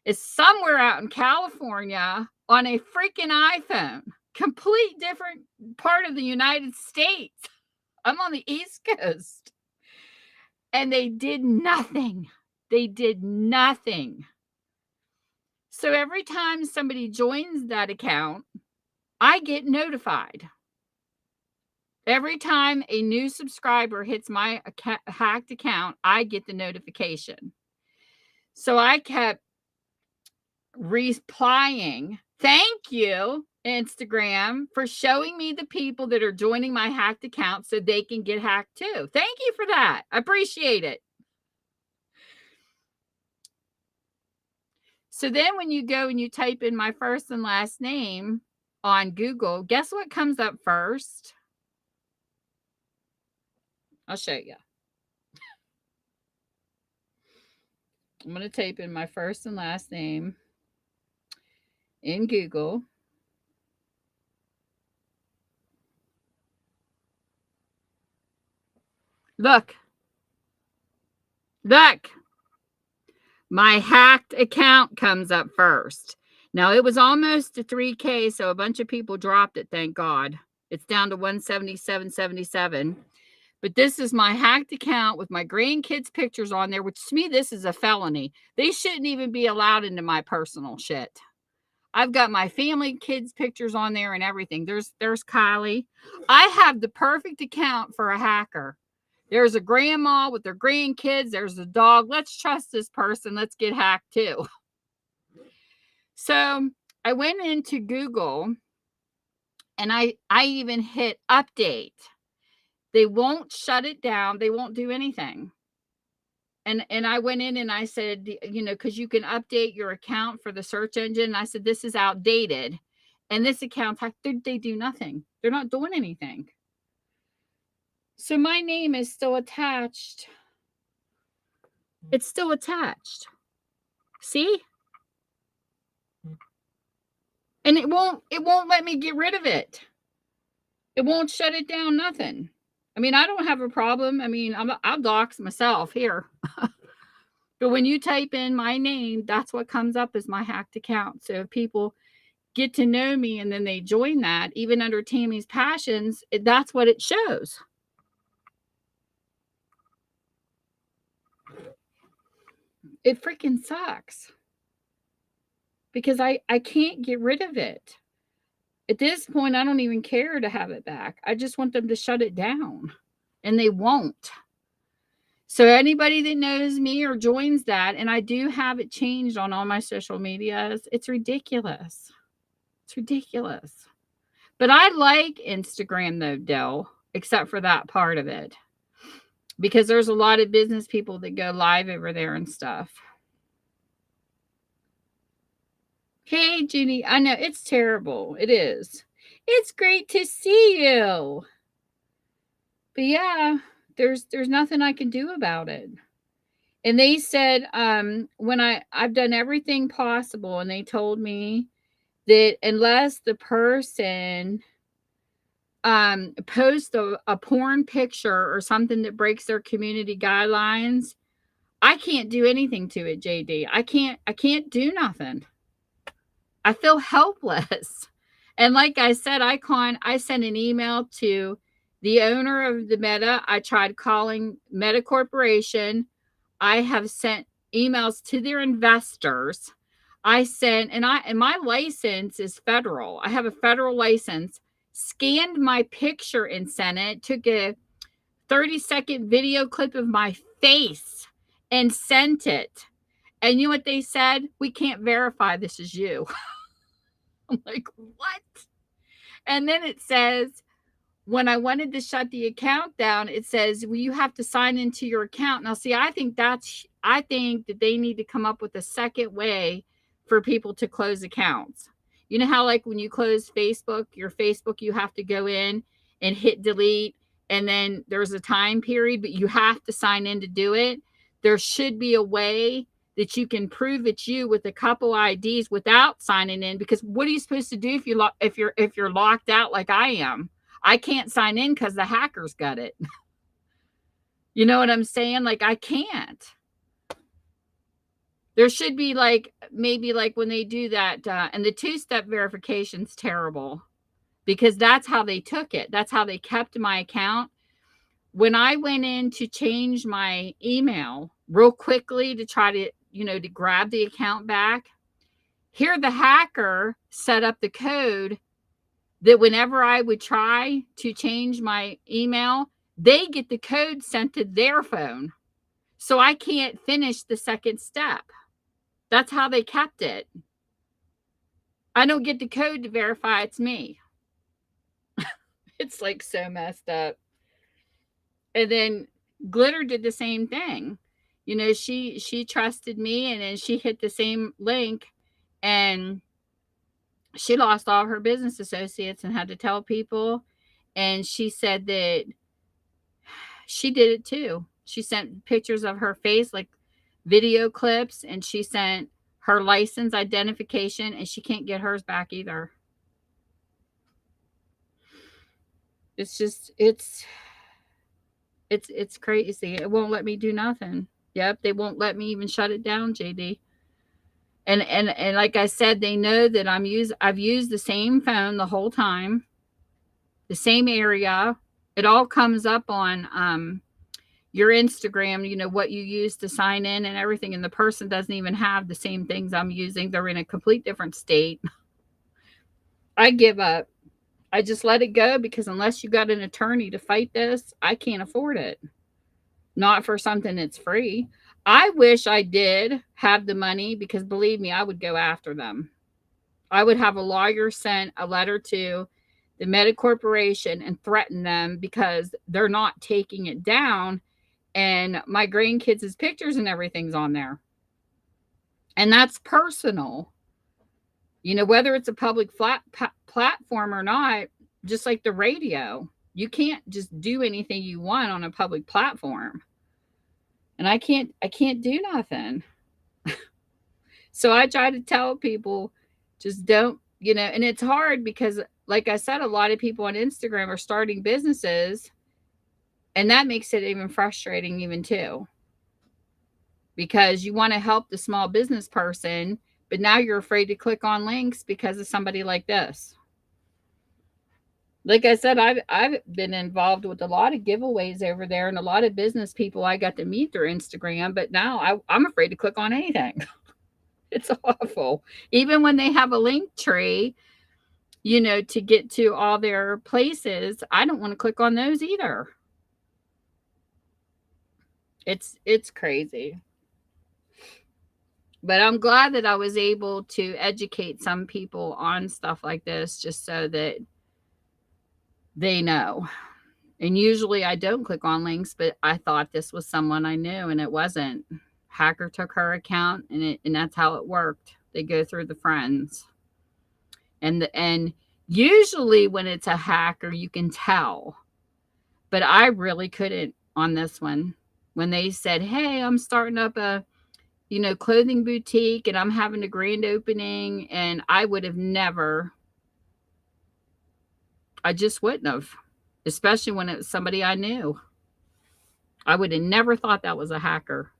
is somewhere out in California on a freaking iPhone, complete different part of the United States. I'm on the East Coast. And they did nothing. They did nothing. So every time somebody joins that account, I get notified. Every time a new subscriber hits my hacked account, I get the notification. So I kept replying, thank you, Instagram, for showing me the people that are joining my hacked account so they can get hacked too. Thank you for that. I appreciate it. So then when you go and you type in my first and last name on Google, guess what comes up first? I'll show you. I'm going to type in my first and last name in Google. Look. My hacked account comes up first. Now, it was almost to 3K, so a bunch of people dropped it, thank God. It's down to 177.77. But this is my hacked account with my grandkids' pictures on there, which to me, this is a felony. They shouldn't even be allowed into my personal shit. I've got my family kids' pictures on there and everything. There's Kylie. I have the perfect account for a hacker. There's a grandma with their grandkids. There's a dog. Let's trust this person. Let's get hacked too. So I went into Google and I even hit update. They won't shut it down. They won't do anything. And I went in and I said, because you can update your account for the search engine. And I said, this is outdated. And this account, they do nothing. They're not doing anything. So my name is still attached. It's still attached. See? And it won't let me get rid of it. It won't shut it down, nothing. I mean, I don't have a problem. I mean, I'll dox myself here. But when you type in my name, that's what comes up as my hacked account. So if people get to know me and then they join that, even under Tammy's Passions, that's what it shows. It freaking sucks. Because I can't get rid of it. At this point, I don't even care to have it back. I just want them to shut it down. And they won't. So anybody that knows me or joins that, and I do have it changed on all my social medias, it's ridiculous. It's ridiculous. But I like Instagram though, Dell, except for that part of it. Because there's a lot of business people that go live over there and stuff. Hey, Judy, I know it's terrible. It is. It's great to see you. But yeah, there's nothing I can do about it. And they said, when I've done everything possible, and they told me that unless the person post a porn picture or something that breaks their community guidelines, I can't do anything to it, JD. I can't do nothing. I feel helpless. And like I said, I sent an email to the owner of the Meta. I tried calling Meta Corporation. I have sent emails to their investors. I sent, and my license is federal. I have a federal license. Scanned my picture and sent it. Took a 30-second video clip of my face and sent it. And you know what they said? We can't verify this is you. I'm like, what? And then it says, when I wanted to shut the account down, it says, well, you have to sign into your account. Now, see, I think that they need to come up with a second way for people to close accounts. You know how, like, when you close Facebook, your Facebook, you have to go in and hit delete, and then there's a time period, but you have to sign in to do it. There should be a way that you can prove it's you with a couple IDs without signing in, because what are you supposed to do if you're locked out like I am? I can't sign in because the hackers got it. You know what I'm saying? Like, I can't. There should be, like, maybe like when they do that, and the two-step verification's terrible, because that's how they took it. That's how they kept my account. When I went in to change my email real quickly to try to, to grab the account back, here the hacker set up the code that whenever I would try to change my email, they get the code sent to their phone. So I can't finish the second step. That's how they kept it. I don't get the code to verify it's me. It's like so messed up. And then Glitter did the same thing. She trusted me, and then she hit the same link, and she lost all her business associates and had to tell people. And she said that she did it too. She sent pictures of her face, like video clips, and she sent her license identification, and she can't get hers back either. It's just, it's crazy. It won't let me do nothing. Yep, they won't let me even shut it down, JD. And like I said, they know that I've used the same phone the whole time, the same area. It all comes up on your Instagram, what you use to sign in and everything, and the person doesn't even have the same things I'm using. They're in a complete different state. I give up. I just let it go, because unless you got an attorney to fight this, I can't afford it. Not for something that's free. I wish I did have the money, because believe me, I would go after them. I would have a lawyer send a letter to the Meta Corporation and threaten them because they're not taking it down, and my grandkids' pictures and everything's on there. And that's personal. Whether it's a public platform or not, just like the radio, you can't just do anything you want on a public platform. And I can't do nothing. So I try to tell people, just don't, and it's hard because, like I said, a lot of people on Instagram are starting businesses, and that makes it even frustrating even too. Because you want to help the small business person, but now you're afraid to click on links because of somebody like this. Like I said, I've been involved with a lot of giveaways over there, and a lot of business people I got to meet through Instagram, but now I'm afraid to click on anything. It's awful. Even when they have a link tree, to get to all their places, I don't want to click on those either. It's crazy. But I'm glad that I was able to educate some people on stuff like this, just so that they know. And usually I don't click on links, but I thought this was someone I knew, and it wasn't. Hacker took her account, and that's how it worked. They go through the friends. And usually when it's a hacker, you can tell. But I really couldn't on this one. When they said, "Hey, I'm starting up a, clothing boutique and I'm having a grand opening," and I would have never, I just wouldn't have, especially when it was somebody I knew. I would have never thought that was a hacker.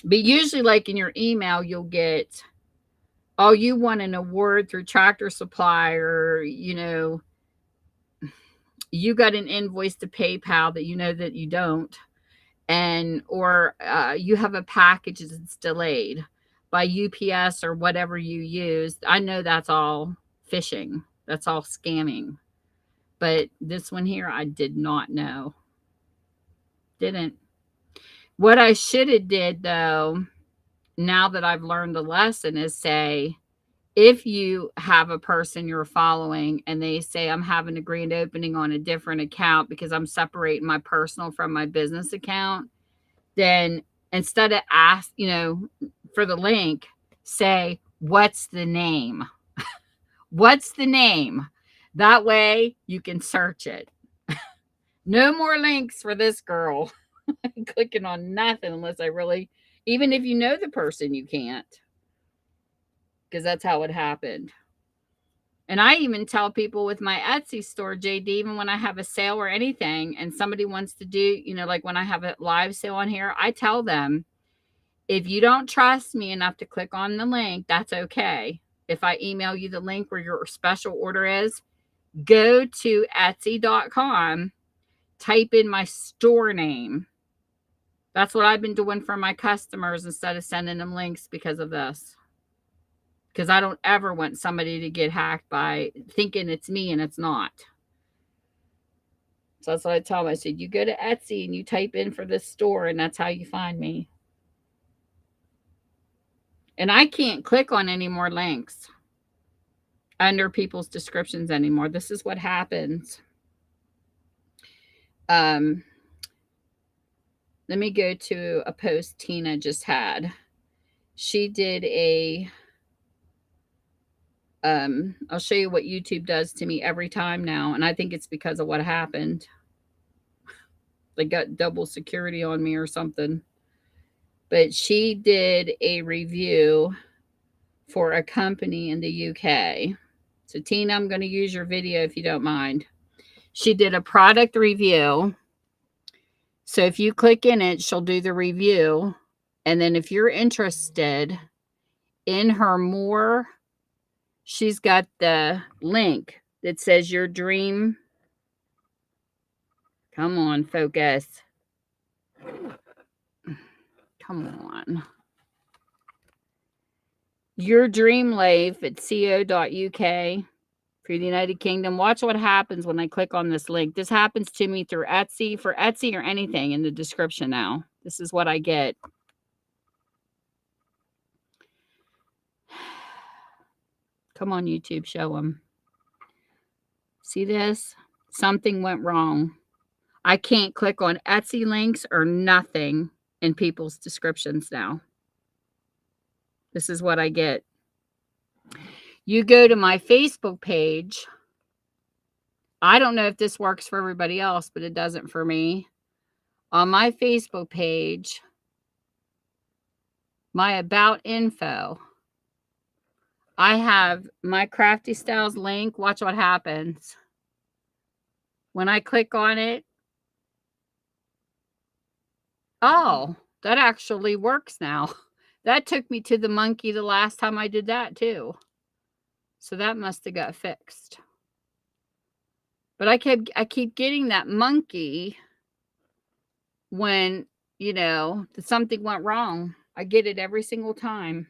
But usually, like in your email, you'll get, "Oh, you won an award through Tractor Supply," or, you got an invoice to PayPal that you know that you don't, and or you have a package that's delayed by UPS or whatever you used. I know that's all phishing. That's all scamming. But this one here, I did not know. Didn't. What I should have did though, now that I've learned the lesson, is say, if you have a person you're following and they say, "I'm having a grand opening on a different account because I'm separating my personal from my business account," then instead of for the link, say, "What's the name?" What's the name? That way you can search it. No more links for this girl. Clicking on nothing unless I really, even if you know the person, you can't. Because that's how it happened. And I even tell people with my Etsy store, JD, even when I have a sale or anything and somebody wants to do, like when I have a live sale on here, I tell them, if you don't trust me enough to click on the link, that's okay. If I email you the link where your special order is, go to Etsy.com, type in my store name. That's what I've been doing for my customers instead of sending them links because of this. Because I don't ever want somebody to get hacked by thinking it's me and it's not. So that's what I tell them. I said, you go to Etsy and you type in for this store, and that's how you find me. And I can't click on any more links under people's descriptions anymore. This is what happens. Let me go to a post Tina just had. She did I'll show you what YouTube does to me every time now. And I think it's because of what happened. They got double security on me or something. But she did a review for a company in the UK. So, Tina, I'm going to use your video if you don't mind. She did a product review. So, if you click in it, she'll do the review. And then, if you're interested in her more, she's got the link that says your dream. Come on, focus. Come on. Your dream life at co.uk for the United Kingdom. Watch what happens when I click on this link. This happens to me through Etsy, for Etsy or anything in the description now. This is what I get. Come on, YouTube, show them. See this? Something went wrong. I can't click on Etsy links or nothing in people's descriptions now. This is what I get. You go to my Facebook page. I don't know if this works for everybody else, but it doesn't for me. On my Facebook page, my about info, I have my Crafty Styles link. Watch what happens. When I click on it, oh, that actually works now. That took me to the monkey the last time I did that too. So that must have got fixed. But I keep getting that monkey when, something went wrong. I get it every single time.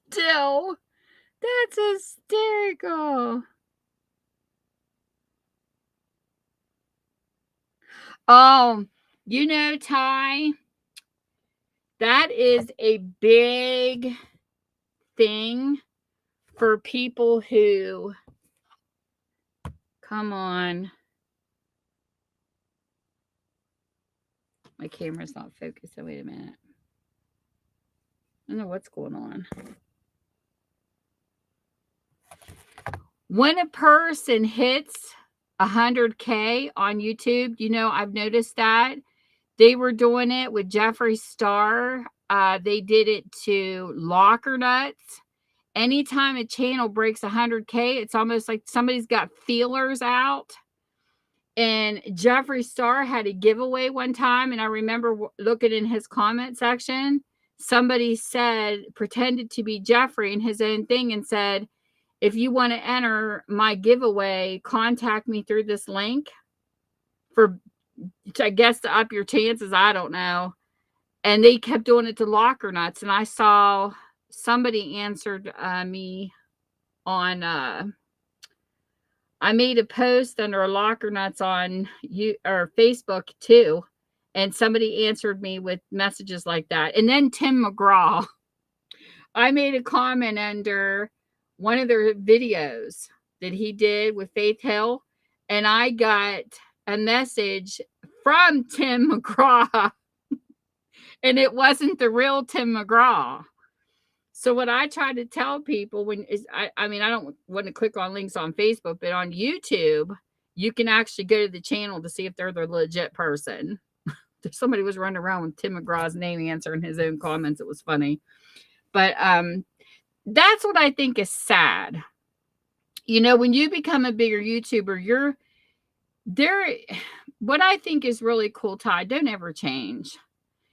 Dill, that's hysterical. Oh, Ty, that is a big thing for people who, come on. My camera's not focused. So wait a minute. I don't know what's going on. When a person hits 100K on YouTube, I've noticed that they were doing it with Jeffree Star. They did it to Locker Nuts. Anytime a channel breaks 100K, it's almost like somebody's got feelers out. And Jeffree Star had a giveaway one time, and I remember looking in his comment section. Somebody pretended to be Jeffree in his own thing and said, if you want to enter my giveaway, contact me through this link I guess, to up your chances. I don't know. And they kept doing it to Locker Nuts. And I saw somebody answered me on, I made a post under Locker Nuts on Facebook too. And somebody answered me with messages like that. And then Tim McGraw, I made a comment under one of their videos that he did with Faith Hill, and I got a message from Tim McGraw, and it wasn't the real Tim McGraw. So what I try to tell people I don't want to click on links on Facebook, but on YouTube, you can actually go to the channel to see if they're the legit person. Somebody was running around with Tim McGraw's name answering his own comments. It was funny. But that's what I think is sad. When you become a bigger YouTuber, what I think is really cool, Ty, don't ever change.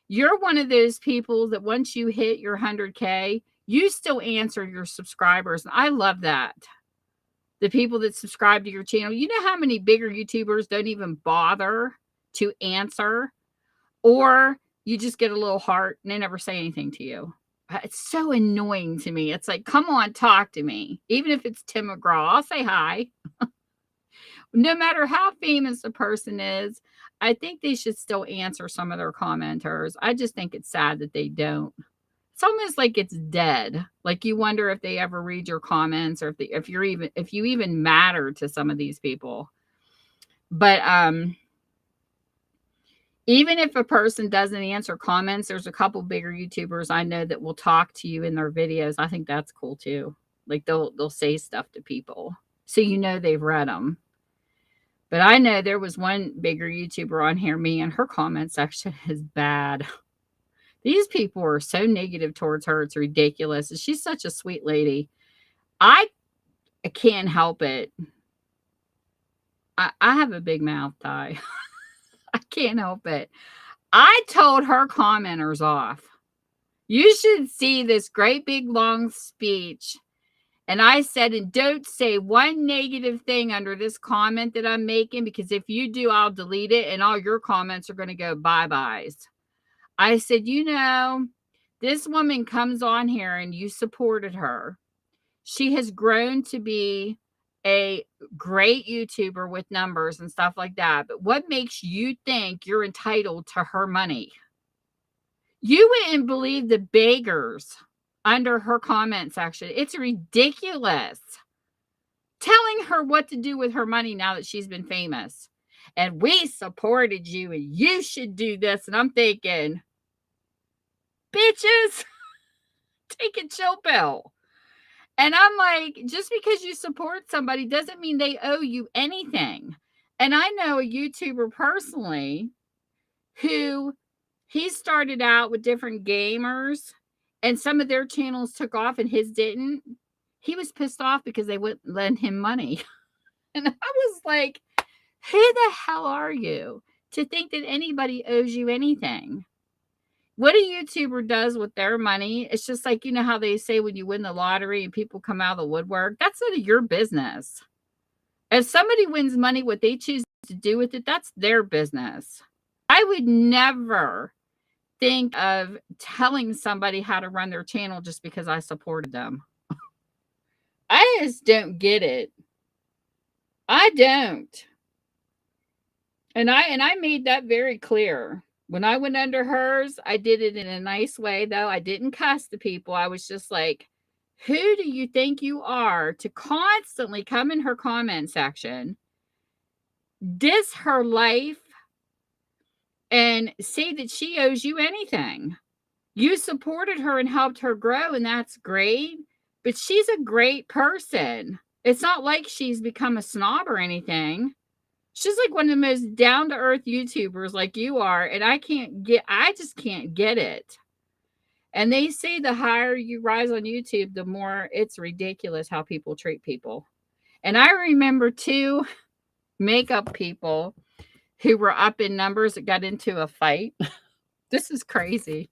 You're one of those people that once you hit your 100K, you still answer your subscribers. And I love that. The people that subscribe to your channel, you know how many bigger YouTubers don't even bother to answer? Or you just get a little heart and they never say anything to you. It's so annoying to me. It's like, come on, talk to me. Even if it's Tim McGraw, I'll say hi. No matter how famous a person is, I think they should still answer some of their commenters. I just think it's sad that they don't. It's almost like it's dead. Like you wonder if they ever read your comments or if you even matter to some of these people. But even if a person doesn't answer comments, there's a couple bigger YouTubers I know that will talk to you in their videos. I think that's cool too. Like they'll say stuff to people, so they've read them. But I know there was one bigger YouTuber on here, me, and her comment section is bad. These people are so negative towards her. It's ridiculous. And she's such a sweet lady. I can't help it. I have a big mouth, Ty. I can't help it. I told her commenters off. You should see this great big long speech. And I said, and don't say one negative thing under this comment that I'm making, because if you do, I'll delete it and all your comments are going to go bye-byes. I said, this woman comes on here and you supported her. She has grown to be a great YouTuber with numbers and stuff like that. But what makes you think you're entitled to her money? You wouldn't believe the beggars under her comment section. It's ridiculous. Telling her what to do with her money now that she's been famous. And we supported you and you should do this. And I'm thinking, bitches, take a chill pill. And I'm like, just because you support somebody doesn't mean they owe you anything. And I know a YouTuber personally who he started out with different gamers and some of their channels took off and his didn't. He was pissed off because they wouldn't lend him money. And I was like, who the hell are you to think that anybody owes you anything? What a YouTuber does with their money, it's just like, how they say when you win the lottery and people come out of the woodwork, that's none of your business. If somebody wins money, what they choose to do with it, that's their business. I would never think of telling somebody how to run their channel just because I supported them. I just don't get it. I don't. And I made that very clear. When I went under hers, I did it in a nice way, though. I didn't cuss the people. I was just like, who do you think you are to constantly come in her comment section, diss her life, and say that she owes you anything. You supported her and helped her grow, and that's great. But she's a great person. It's not like she's become a snob or anything. She's like one of the most down to earth YouTubers like you are. And I just can't get it. And they say the higher you rise on YouTube, the more it's ridiculous how people treat people. And I remember two makeup people who were up in numbers that got into a fight. This is crazy.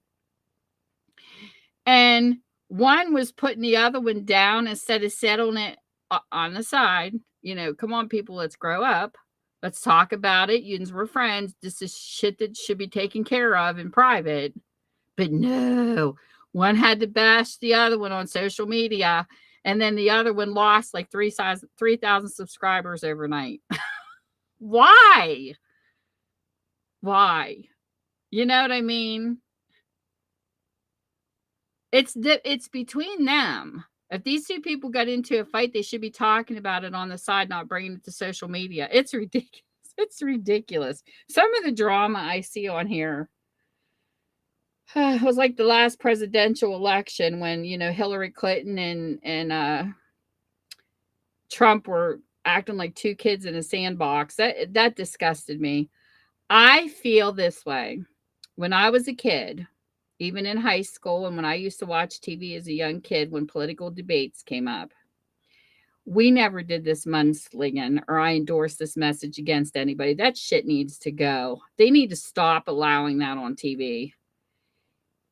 And one was putting the other one down instead of settling it on the side. You know, come on, people, let's grow up. Let's talk about it. We're friends. This is shit that should be taken care of in private. But no, one had to bash the other one on social media. And then the other one lost like 3,000 subscribers overnight. Why? Why? You know what I mean? It's between them. If these two people got into a fight, they should be talking about it on the side, not bringing it to social media. It's ridiculous. It's ridiculous. Some of the drama I see on here was like the last presidential election when, you know, Hillary Clinton and Trump were acting like two kids in a sandbox. That disgusted me. I feel this way. When I was a kid, even in high school, and when I used to watch TV as a young kid when political debates came up, we never did this mudslinging or I endorse this message against anybody. That shit needs to go. They need to stop allowing that on TV.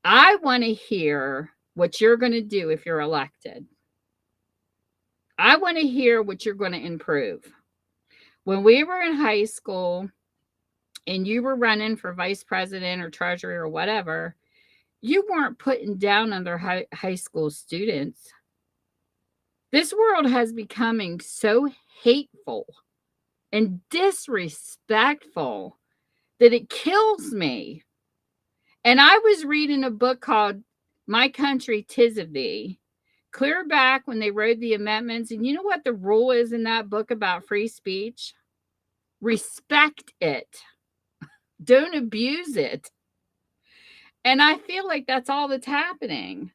I want to hear what you're going to do if you're elected. I want to hear what you're going to improve. When we were in high school and you were running for vice president or treasurer or whatever, you weren't putting down other high school students. This world has becoming so hateful and disrespectful that it kills me. And I was reading a book called My Country, 'Tis of Thee, clear back when they wrote the amendments. And you know what the rule is in that book about free speech? Respect it. Don't abuse it. And I feel like that's all that's happening.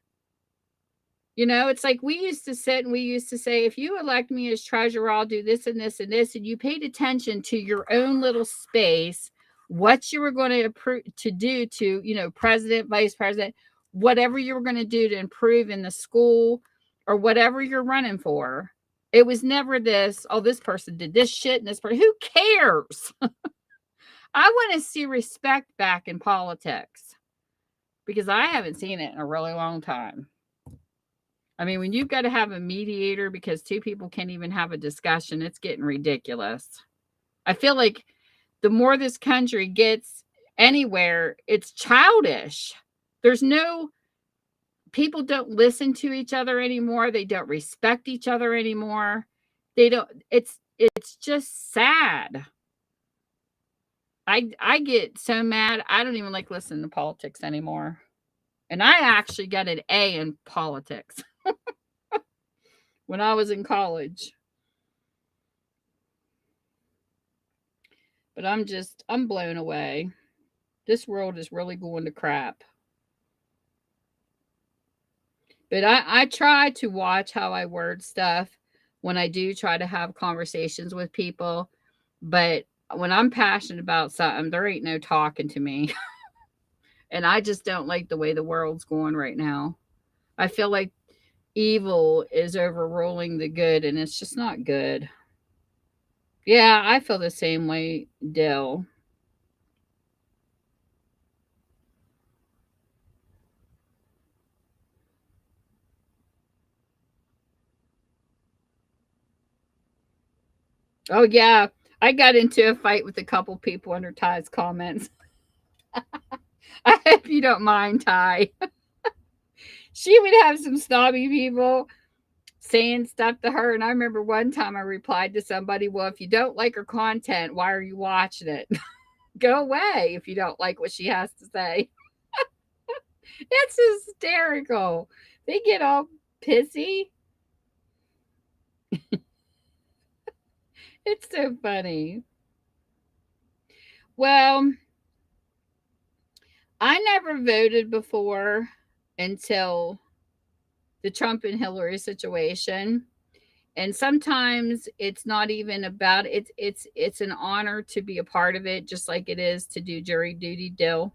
You know, it's like we used to sit and we used to say, if you elect me as treasurer, I'll do this and this and this. And you paid attention to your own little space, what you were going to do to, you know, president, vice president, whatever you were going to do to improve in the school or whatever you're running for. It was never this, oh, this person did this shit and this person. Who cares? I want to see respect back in politics because I haven't seen it in a really long time. I mean, when you've got to have a mediator because two people can't even have a discussion, it's getting ridiculous. I feel like the more this country gets anywhere, it's childish. People don't listen to each other anymore. They don't respect each other anymore. It's just sad. I get so mad. I don't even like listening to politics anymore. And I actually got an A in politics when I was in college. But I'm blown away. This world is really going to crap. But I try to watch how I word stuff when I do try to have conversations with people. But when I'm passionate about something, there ain't no talking to me. And I just don't like the way the world's going right now. I feel like evil is overruling the good, and it's just not good. Yeah, I feel the same way, Dill. Oh, yeah. I got into a fight with a couple people under Ty's comments. I hope you don't mind, Ty. She would have some snobby people saying stuff to her. And I remember one time I replied to somebody, well, if you don't like her content, why are you watching it? Go away if you don't like what she has to say. It's hysterical. They get all pissy. It's so funny. Well, I never voted before until the Trump and Hillary situation. And sometimes it's not even about it's an honor to be a part of it, just like it is to do jury duty deal.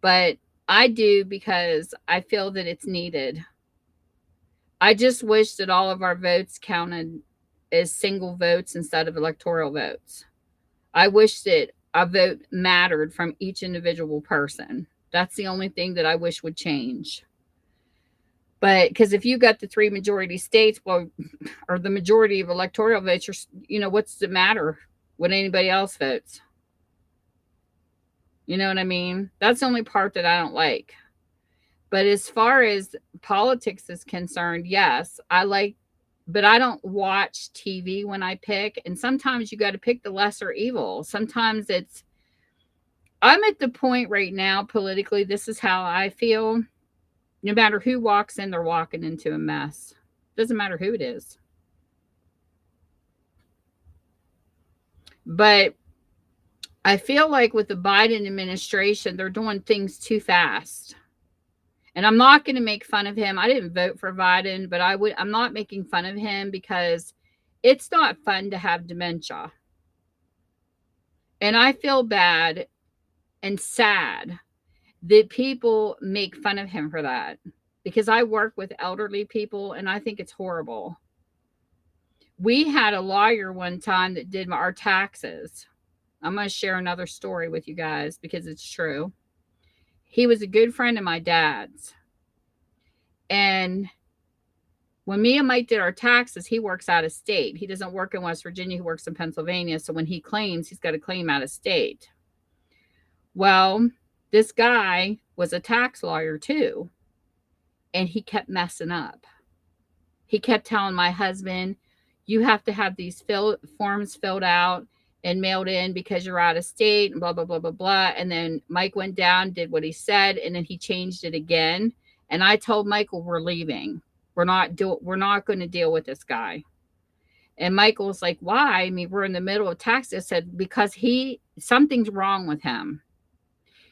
But I do because I feel that it's needed. I just wish that all of our votes counted as single votes instead of electoral votes. I wish that a vote mattered from each individual person. That's the only thing that I wish would change. But because if you got the three majority states, well, or the majority of electoral votes, what's the matter when anybody else votes? You know what I mean? That's the only part that I don't like. But as far as politics is concerned, yes, I like, but I don't watch TV when I pick. And sometimes you got to pick the lesser evil. Sometimes I'm at the point right now politically, this is how I feel. No matter who walks in, they're walking into a mess. Doesn't matter who it is. But I feel like with the Biden administration, they're doing things too fast. And I'm not going to make fun of him. I didn't vote for Biden, but I'm not making fun of him because it's not fun to have dementia. And I feel bad and sad that people make fun of him for that, because I work with elderly people and I think it's horrible. We had a lawyer one time that did our taxes. I'm going to share another story with you guys because it's true. He was a good friend of my dad's. And when me and Mike did our taxes, he works out of state. He doesn't work in West Virginia. He works in Pennsylvania. So when he claims, he's got to claim out of state. Well, this guy was a tax lawyer too. And he kept messing up. He kept telling my husband, you have to have these forms filled out and mailed in because you're out of state and blah, blah, blah, blah, blah. And then Mike went down, did what he said, and then he changed it again. And I told Michael, we're leaving. We're not going to deal with this guy. And Michael was like, why? I mean, we're in the middle of tax. I said, because something's wrong with him.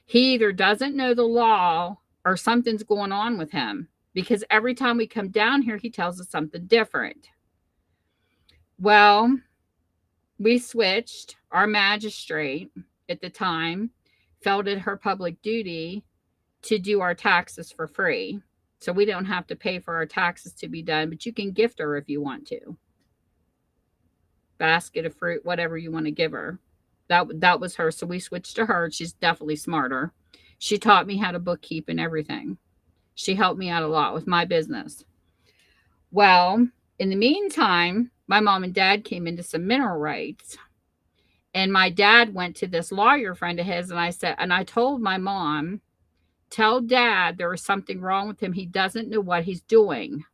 He either doesn't know the law or something's going on with him, because every time we come down here, he tells us something different. Well, we switched. Our magistrate at the time felt it her public duty to do our taxes for free. So we don't have to pay for our taxes to be done, but you can gift her if you want to. Basket of fruit, whatever you want to give her. That was her. So we switched to her. She's definitely smarter. She taught me how to bookkeep and everything. She helped me out a lot with my business. Well, in the meantime, my mom and dad came into some mineral rights. And my dad went to this lawyer friend of his, and I told my mom, tell dad there is something wrong with him. He doesn't know what he's doing.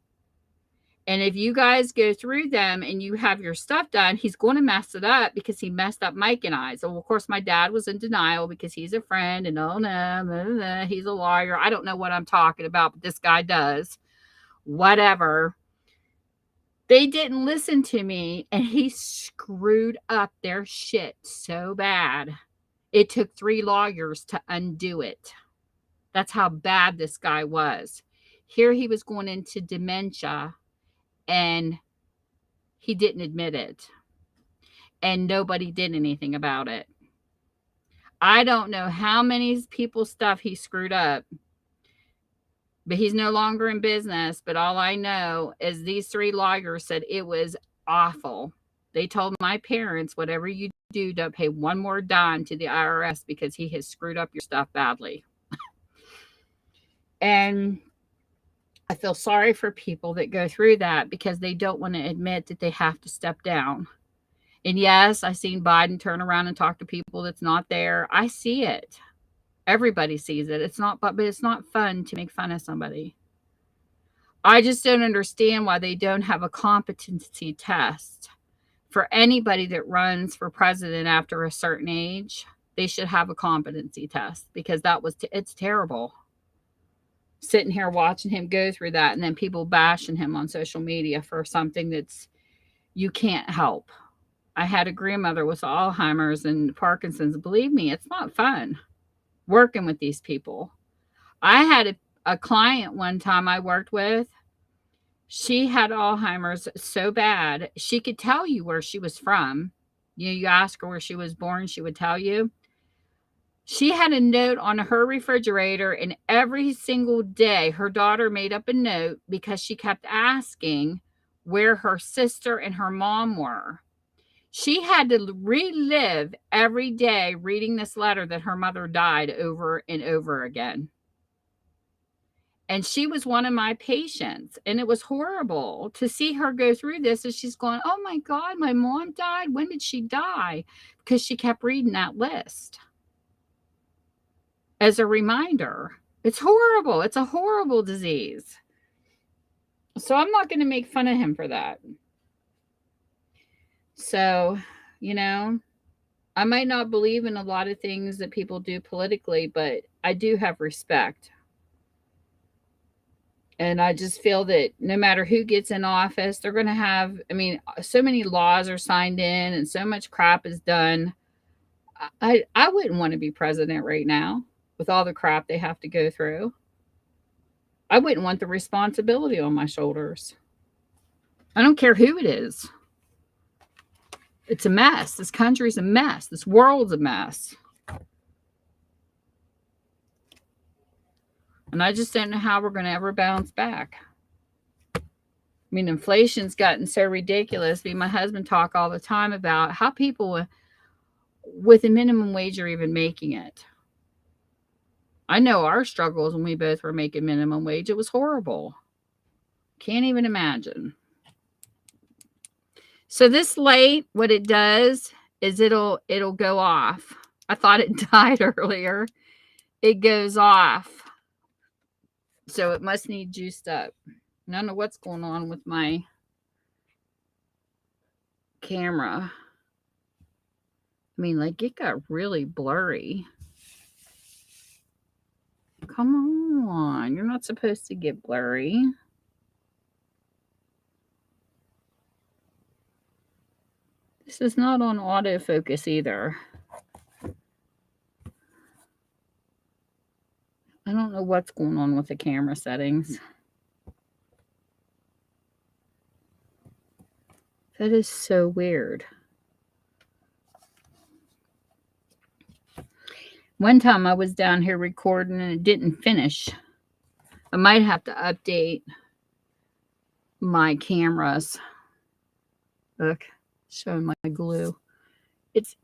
And if you guys go through them and you have your stuff done, he's going to mess it up because he messed up Mike and I. So, of course, my dad was in denial because he's a friend and oh, no, he's a lawyer. I don't know what I'm talking about, but this guy does. Whatever. They didn't listen to me, and he screwed up their shit so bad. It took 3 lawyers to undo it. That's how bad this guy was. Here he was going into dementia, and he didn't admit it. And nobody did anything about it. I don't know how many people's stuff he screwed up, but he's no longer in business. But all I know is these 3 lawyers said it was awful. They told my parents, whatever you do, don't pay one more dime to the IRS because he has screwed up your stuff badly. And I feel sorry for people that go through that because they don't want to admit that they have to step down. And yes, I've seen Biden turn around and talk to people that's not there. I see it. Everybody sees it. But it's not fun to make fun of somebody. I just don't understand why they don't have a competency test for anybody that runs for president after a certain age. They should have a competency test because it's terrible. Sitting here watching him go through that and then people bashing him on social media for something that's you can't help. I had a grandmother with Alzheimer's and Parkinson's. Believe me, it's not fun. working with these people. I had a client one time I worked with. She had Alzheimer's so bad, she could tell you where she was from. You ask her where she was born, she would tell you. She had a note on her refrigerator, and every single day her daughter made up a note because she kept asking where her sister and her mom were. She had to relive every day reading this letter that her mother died over and over again. And she was one of my patients, and it was horrible to see her go through this as she's going, oh my God, my mom died. When did she die? Because she kept reading that list as a reminder. It's horrible. It's a horrible disease. So I'm not going to make fun of him for that. So, you know, I might not believe in a lot of things that people do politically, but I do have respect. And I just feel that no matter who gets in office, they're going to have, I mean, so many laws are signed in and so much crap is done. I wouldn't want to be president right now with all the crap they have to go through. I wouldn't want the responsibility on my shoulders. I don't care who it is. It's a mess. This country's a mess. This world's a mess. And I just don't know how we're going to ever bounce back. I mean, inflation's gotten so ridiculous. Me and my husband talk all the time about how people with a minimum wage are even making it. I know our struggles when we both were making minimum wage. It was horrible. Can't even imagine. So this light, what it does is it'll go off. I thought it died earlier. It goes off. So it must need juiced up. I don't know what's going on with my camera. I mean, like, it got really blurry. Come on. You're not supposed to get blurry. This is not on autofocus either. I don't know what's going on with the camera settings. That is so weird. One time I was down here recording and it didn't finish. I might have to update my cameras. Look, showing my glue. It's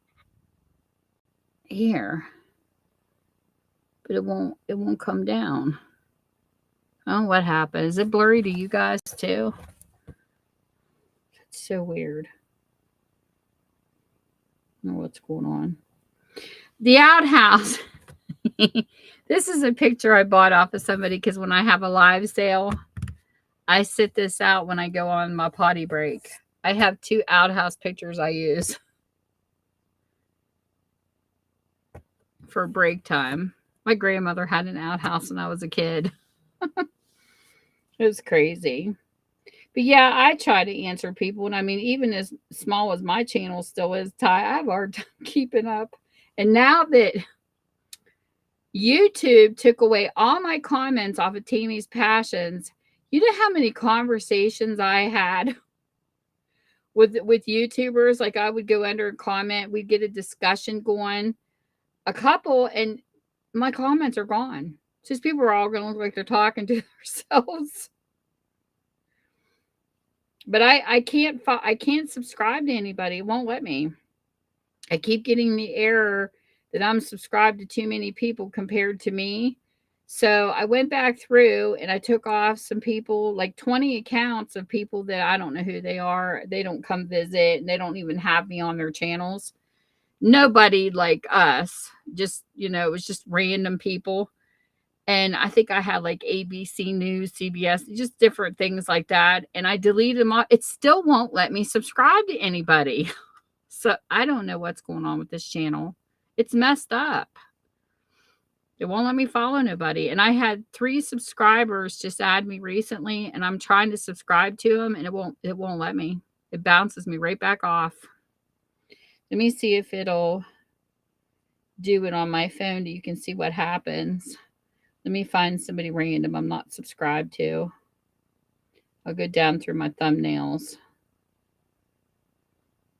here. But it won't come down. Oh, what happened? Is it blurry to you guys too? It's so weird. I don't know what's going on. The outhouse. This is a picture I bought off of somebody because when I have a live sale, I sit this out when I go on my potty break. I have 2 outhouse pictures I use for break time. My grandmother had an outhouse when I was a kid. It was crazy. But yeah, I try to answer people. And I mean, even as small as my channel still is, Ty, I have a hard time keeping up. And now that YouTube took away all my comments off of Tammy's Passions, you know how many conversations I had with YouTubers? Like, I would go under and comment, we'd get a discussion going, a couple, and my comments are gone. It's just people are all going to look like they're talking to themselves. But I can't subscribe to anybody. It won't let me. I keep getting the error that I'm subscribed to too many people compared to me. So I went back through and I took off some people, like 20 accounts of people that I don't know who they are. They don't come visit and they don't even have me on their channels. Nobody like us. Just, you know, it was just random people. And I think I had like ABC News, CBS, just different things like that. And I deleted them all. It still won't let me subscribe to anybody. So I don't know what's going on with this channel. It's messed up. It won't let me follow nobody. And I had 3 subscribers just add me recently, and I'm trying to subscribe to them, and it won't let me. It bounces me right back off. Let me see if it'll do it on my phone so you can see what happens. Let me find somebody random I'm not subscribed to. I'll go down through my thumbnails.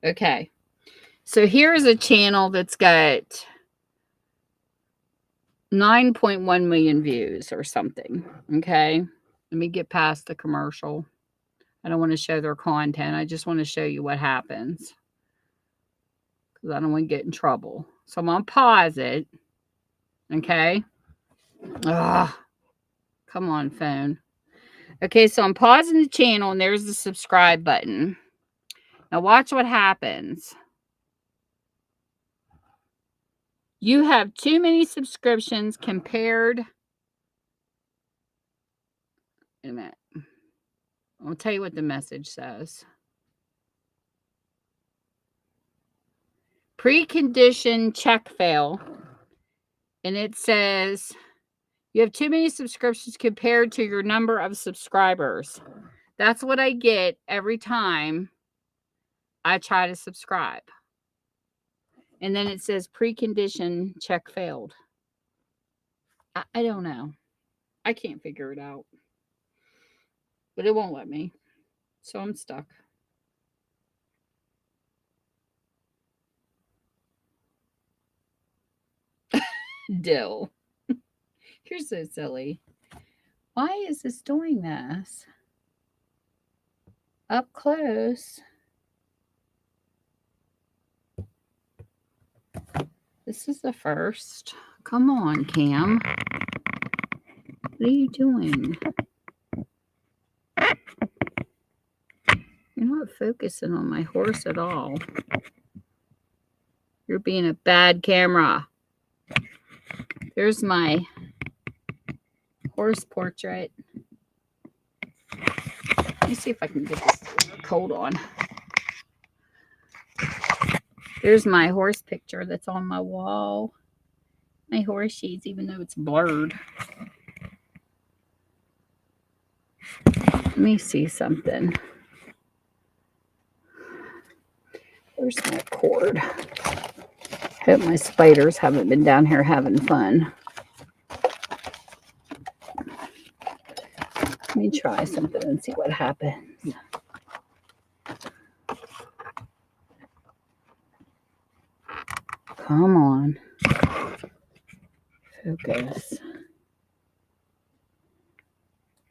Okay. So here's a channel that's got 9.1 million views or something. Okay. Let me get past the commercial. I don't want to show their content. I just want to show you what happens, because I don't want to get in trouble. So I'm going to pause it. Okay. Ugh. Come on, phone. Okay, so I'm pausing the channel, and there's the subscribe button. Now watch what happens. You have too many subscriptions compared. Wait a minute. I'll tell you what the message says. Precondition check fail. And it says you have too many subscriptions compared to your number of subscribers. That's what I get every time I try to subscribe. And then it says precondition check failed. I don't know. I can't figure it out. But it won't let me. So I'm stuck. Dill. You're so silly. Why is this doing this? Up close. This is the first. Come on, Cam. What are you doing? You're not focusing on my horse at all. You're being a bad camera. There's my horse portrait. Let me see if I can get this coat on. There's my horse picture that's on my wall. My horse sheets, even though it's blurred. Let me see something. Where's my cord? Hope my spiders haven't been down here having fun. Let me try something and see what happens. Come on. Focus.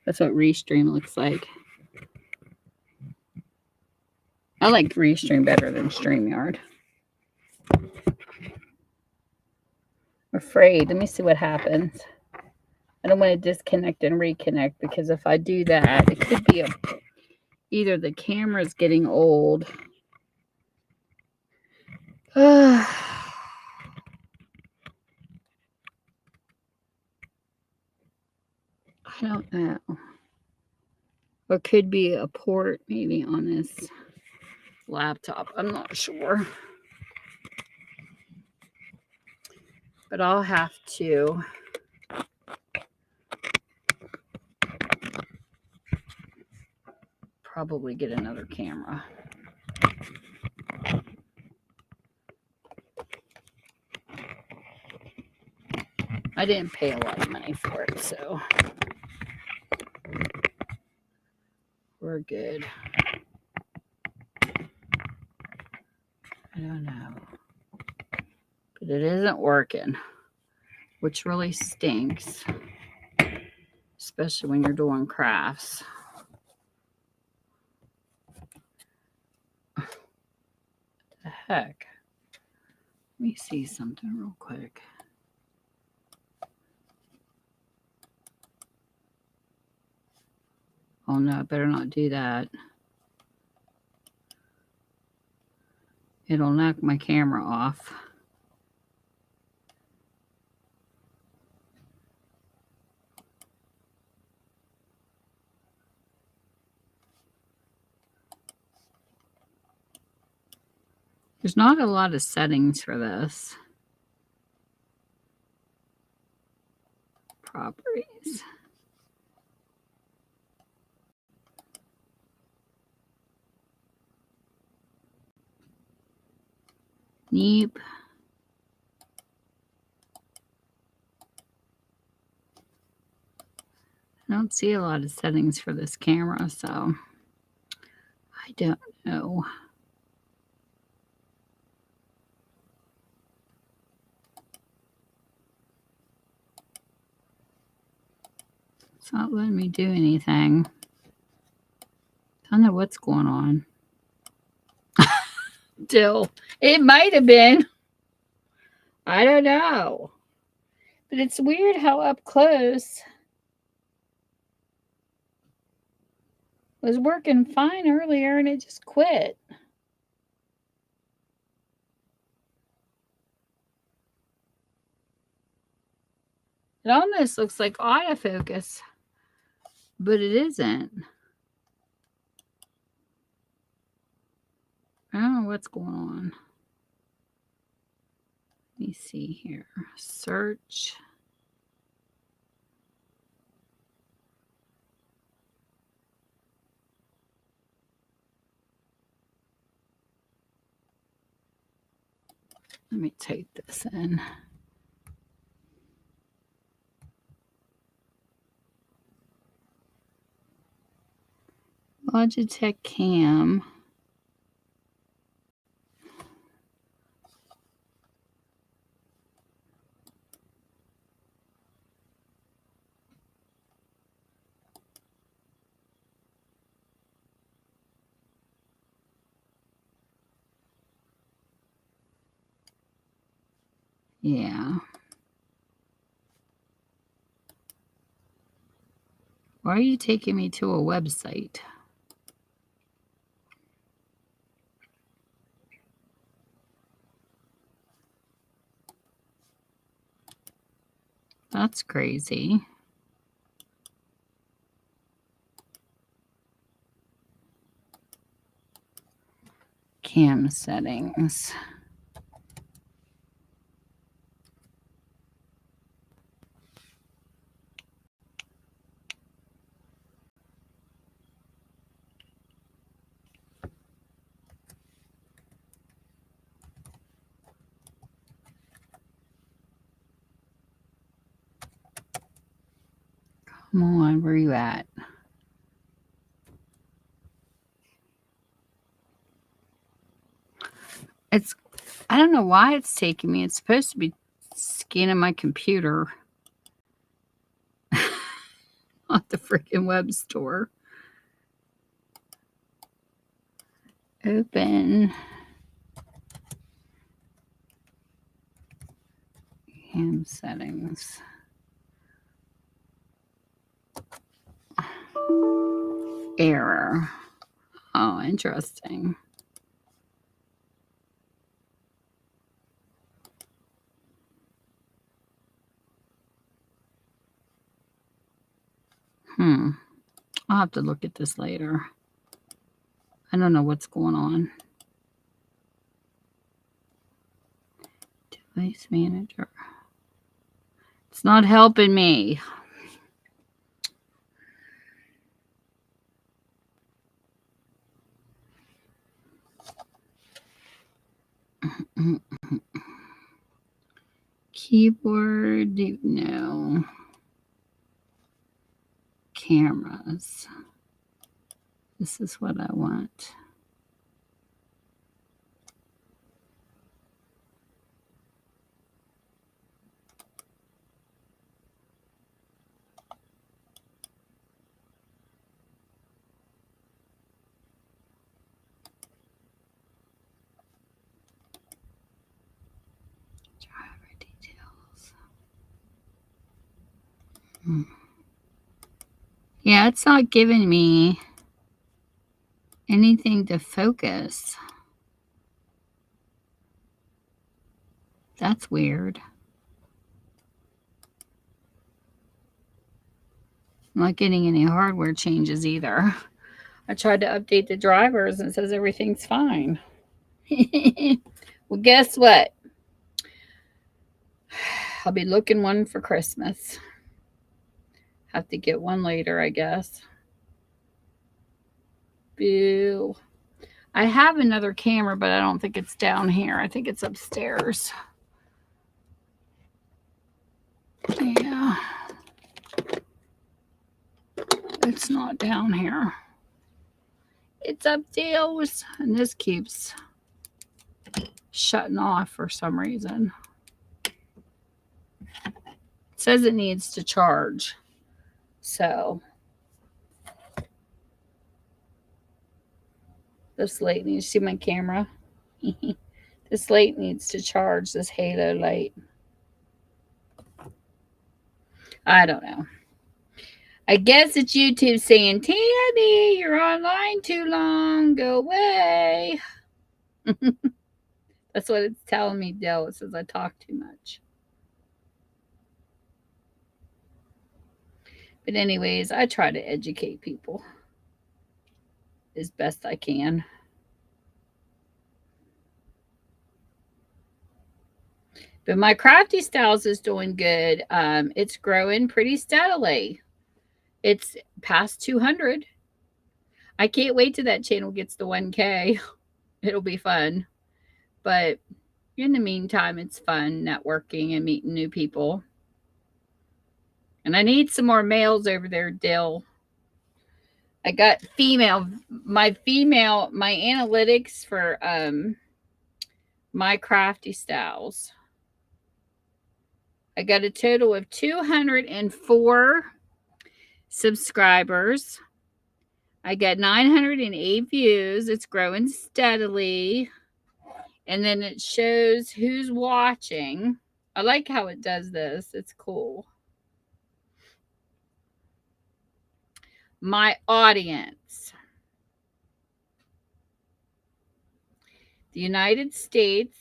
That's what Restream looks like. I like Restream better than StreamYard. I'm afraid. Let me see what happens. I don't want to disconnect and reconnect, because if I do that, it could be either the camera's getting old. I don't know. Or could be a port maybe on this laptop. I'm not sure. But I'll have to probably get another camera. I didn't pay a lot of money for it, so we're good. I don't know. But it isn't working, which really stinks, especially when you're doing crafts. What the heck? Let me see something real quick. Oh no, I better not do that. It'll knock my camera off. There's not a lot of settings for this. Properties. Neep. don't see a lot of settings for this camera, so I don't know. It's not letting me do anything. Don't know what's going on. Still, it might have been. I don't know. But it's weird how up close was working fine earlier and it just quit. It almost looks like autofocus, but it isn't. I don't know what's going on. Let me see here. Search. Let me type this in. Logitech Cam. Yeah. Why are you taking me to a website? That's crazy. Cam settings. Come on, where are you at? I don't know why it's taking me. It's supposed to be scanning my computer. Not the freaking web store. Open. Cam settings. Error. Oh, interesting. I'll have to look at this later. I don't know what's going on. Device manager. It's not helping me. Keyboard, no. Cameras. This is what I want. Driver details. Yeah, it's not giving me anything to focus. That's weird. I'm not getting any hardware changes either. I tried to update the drivers and it says everything's fine. Well, guess what? I'll be looking one for Christmas. Have to get one later, I guess. Boo. I have another camera, but I don't think it's down here. I think it's upstairs. Yeah. It's not down here. It's upstairs. And this keeps shutting off for some reason. It says it needs to charge. So this light needs to see my camera. This light needs to charge, this halo light. I don't know. I guess it's YouTube saying, Tammy, you're online too long. Go away. That's what it's telling me, Dell. It says I talk too much. But anyways, I try to educate people as best I can. But my Crafty Styles is doing good. It's growing pretty steadily. It's past 200. I can't wait till that channel gets to 1K. It'll be fun. But in the meantime, it's fun networking and meeting new people. And I need some more males over there, Dill. I got my analytics for my Crafty Styles. I got a total of 204 subscribers. I got 908 views. It's growing steadily. And then it shows who's watching. I like how it does this. It's cool. My audience. The United States.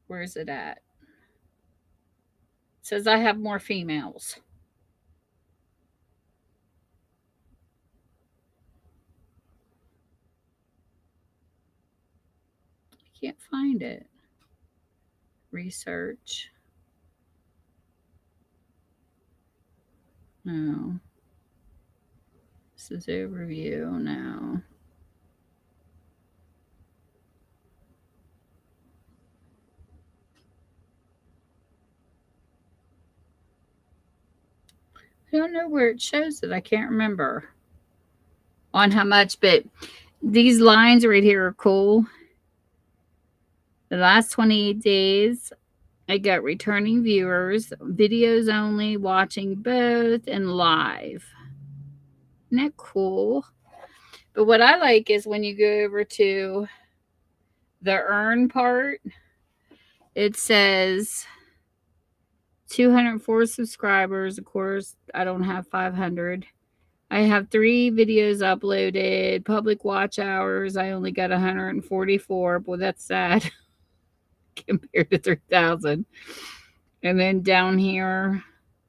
Where is it at? It says I have more females. I can't find it. Research. No. This is overview now. I don't know where it shows it. I can't remember on how much, but these lines right here are cool. The last 28 days, I got returning viewers, videos only, watching both, and live. Isn't that cool? But what I like is when you go over to the earn part, it says 204 subscribers. Of course, I don't have 500. I have 3 videos uploaded. Public watch hours, I only got 144. Boy, that's sad compared to 3,000. And then down here,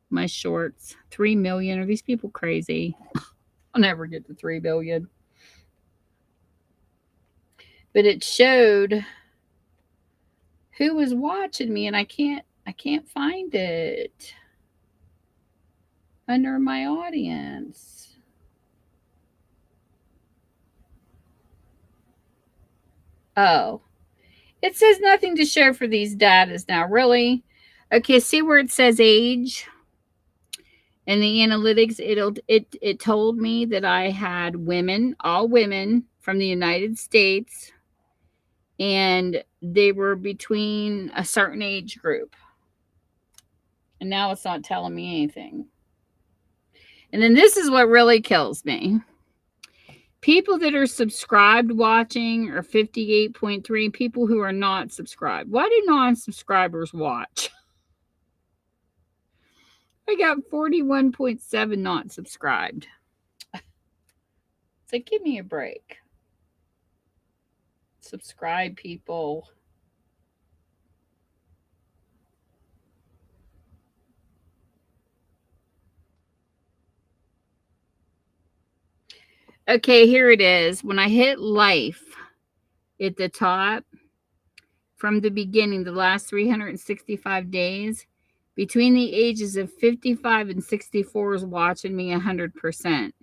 my shorts, 3 million. Are these people crazy? I'll never get to 3 billion. But it showed who was watching me, and I can't find it under my audience. Oh, it says nothing to show for these datas now. Really? Okay, see where it says age? In the analytics, it told me that I had women, all women from the United States, and they were between a certain age group. And now it's not telling me anything. And then this is what really kills me. People that are subscribed watching are 58.3. People who are not subscribed. Why do non-subscribers watch? I got 41.7 not subscribed. So give me a break. Subscribe, people. Okay, here it is. When I hit life at the top, from the beginning, the last 365 days, between the ages of 55 and 64 is watching me 100%.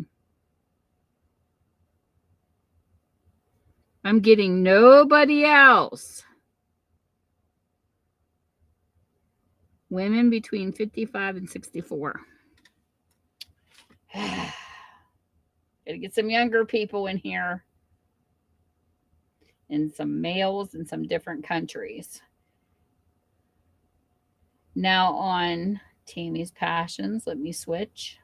I'm getting nobody else. Women between 55 and 64. Gotta get some younger people in here. And some males in some different countries. Now on Tammy's Passions, let me switch.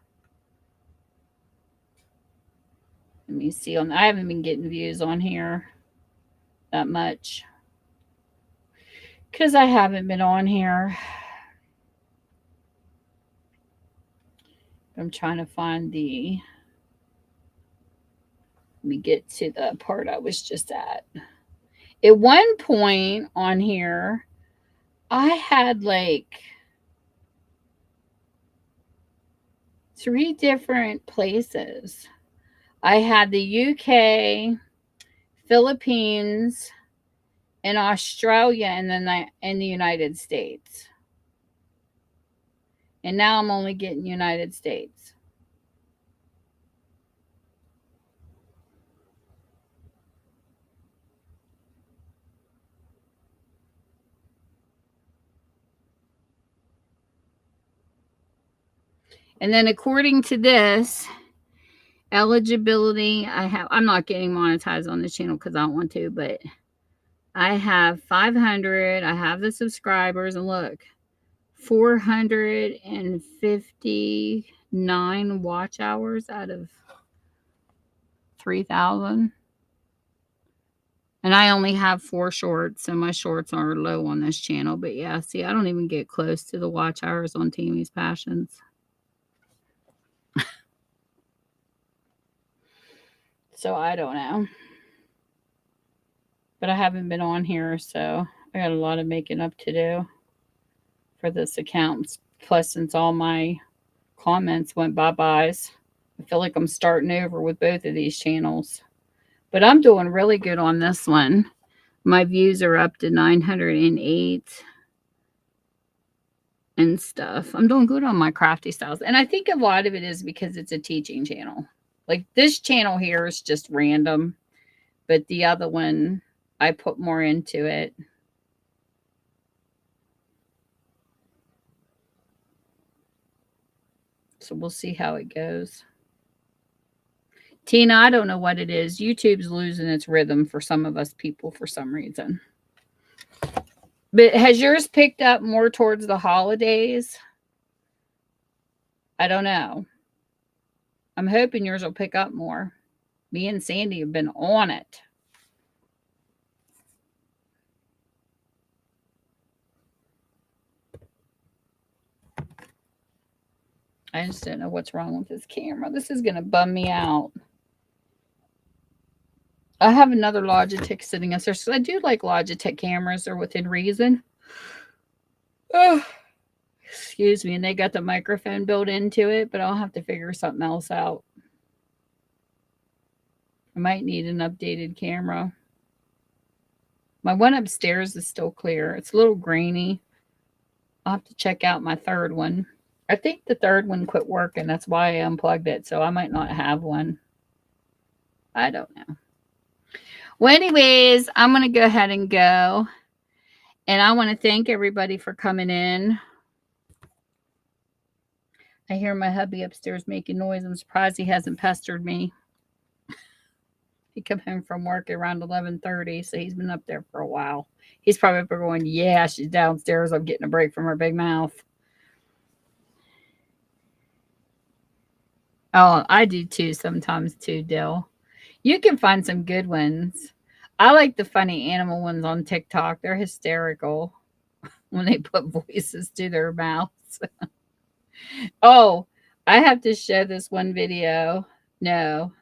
Let me see on. I haven't been getting views on here that much because I haven't been on here. I'm trying to find the. Let me get to the part I was just at. At one point on here, I had like 3 different places. I had the UK, Philippines, and Australia, and then in the United States. And now I'm only getting United States. And then according to this, eligibility, I'm not getting monetized on this channel because I don't want to, but I have 500. I have the subscribers, and look, 459 watch hours out of 3,000. And I only have 4 shorts, so my shorts are low on this channel. But yeah, see, I don't even get close to the watch hours on Tammy's Passions. So I don't know. But I haven't been on here, so I got a lot of making up to do for this account. Plus, since all my comments went bye-byes, I feel like I'm starting over with both of these channels. But I'm doing really good on this one. My views are up to 908 and stuff. I'm doing good on my crafty styles. And I think a lot of it is because it's a teaching channel. Like this channel here is just random, but the other one, I put more into it. So we'll see how it goes. Tina, I don't know what it is. YouTube's losing its rhythm for some of us people for some reason. But has yours picked up more towards the holidays? I don't know. I'm hoping yours will pick up more. Me and Sandy have been on it. I just don't know what's wrong with this camera. This is going to bum me out. I have another Logitech sitting upstairs. So I do like Logitech cameras. They're within reason. Oh, excuse me. And they got the microphone built into it, but I'll have to figure something else out. I might need an updated camera. My one upstairs is still clear. It's a little grainy. I'll have to check out my third one. I think the third one quit working. That's why I unplugged it. So I might not have one. I don't know. Well, anyways, I'm going to go ahead and go. And I want to thank everybody for coming in. I hear my hubby upstairs making noise. I'm surprised he hasn't pestered me. He come home from work around 11:30, so he's been up there for a while. He's probably going, yeah, she's downstairs. I'm getting a break from her big mouth. Oh, I do too sometimes too, Dill. You can find some good ones. I like the funny animal ones on TikTok. They're hysterical when they put voices to their mouths. Oh, I have to show this one video. No.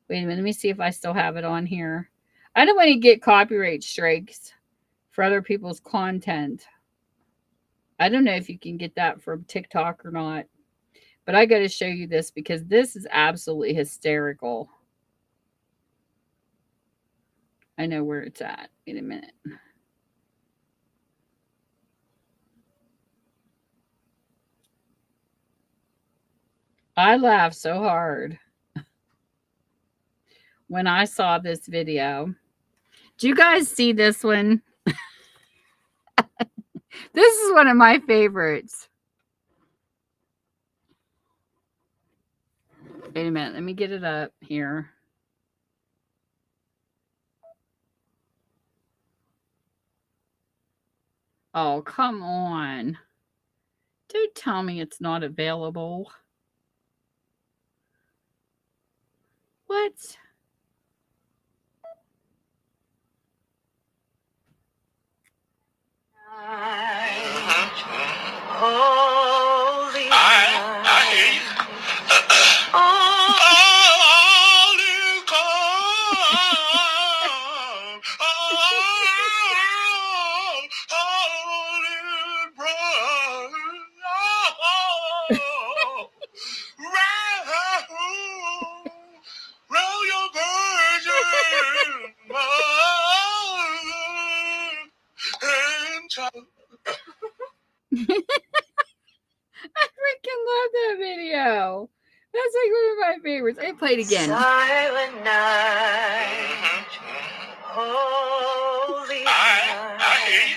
Wait a minute. Let me see if I still have it on here. I don't want to get copyright strikes for other people's content. I don't know if you can get that from TikTok or not. But I got to show you this because this is absolutely hysterical. I know where it's at. Wait a minute. I laughed so hard when I saw this video. Do you guys see this one? This is one of my favorites. Wait a minute. Let me get it up here. Oh, come on. Don't tell me it's not available. What? Holy I hear you. Roll your virgin and child. I freaking love that video. That's like one of my favorites. I played again. Silent night. Holy I hear you.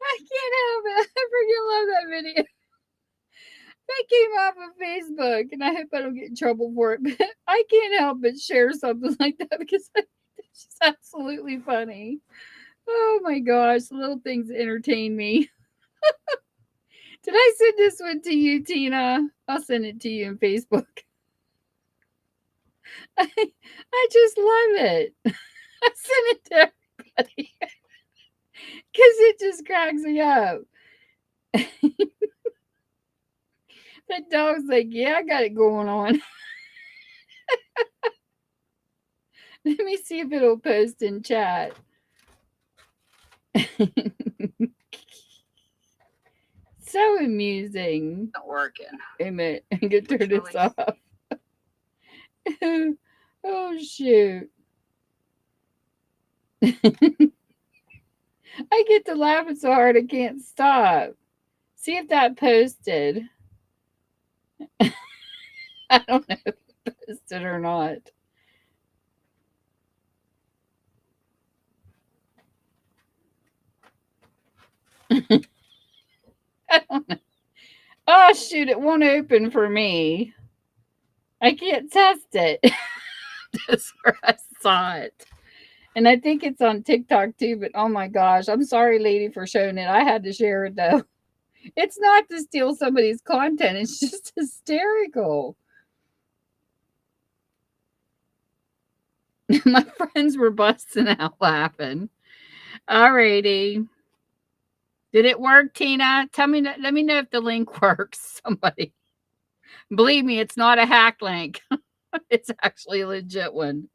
I can't help it. I freaking love that video. That came off of Facebook, and I hope I don't get in trouble for it, but I can't help but share something like that because it's just absolutely funny. Oh my gosh, little things entertain me. Did I send this one to you, Tina? I'll send it to you in Facebook. I just love it. I send it to everybody because it just cracks me up. That dog's like, yeah, I got it going on. Let me see if it'll post in chat. So amusing. Not working. Wait a minute. I can turn this off. Oh, shoot. I get to laughing so hard I can't stop. See if that posted. I don't know if it posted or not. I don't know. Oh, shoot. It won't open for me. I can't test it. That's where I saw it. And I think it's on TikTok too, but oh my gosh. I'm sorry, lady, for showing it. I had to share it though. It's not to steal somebody's content, it's just hysterical. My friends were busting out laughing. Alrighty. Did it work, Tina? Let me know if the link works. Somebody. Believe me, it's not a hack link. It's actually a legit one.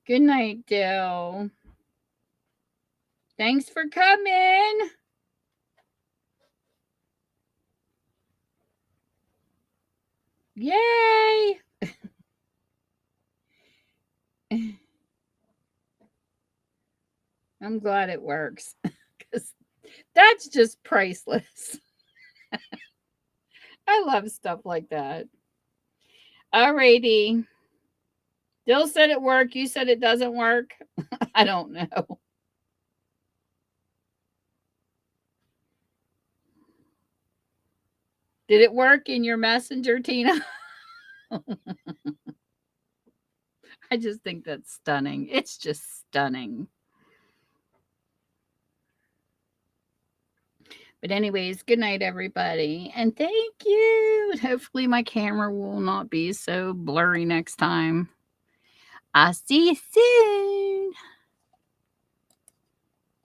Good night, Dale. Thanks for coming. Yay! I'm glad it works because that's just priceless. I love stuff like that. Alrighty. Dill said it worked. You said it doesn't work. I don't know. Did it work in your messenger, Tina? I just think that's stunning. It's just stunning. But anyways, good night, everybody. And thank you. Hopefully my camera will not be so blurry next time. I'll see you soon.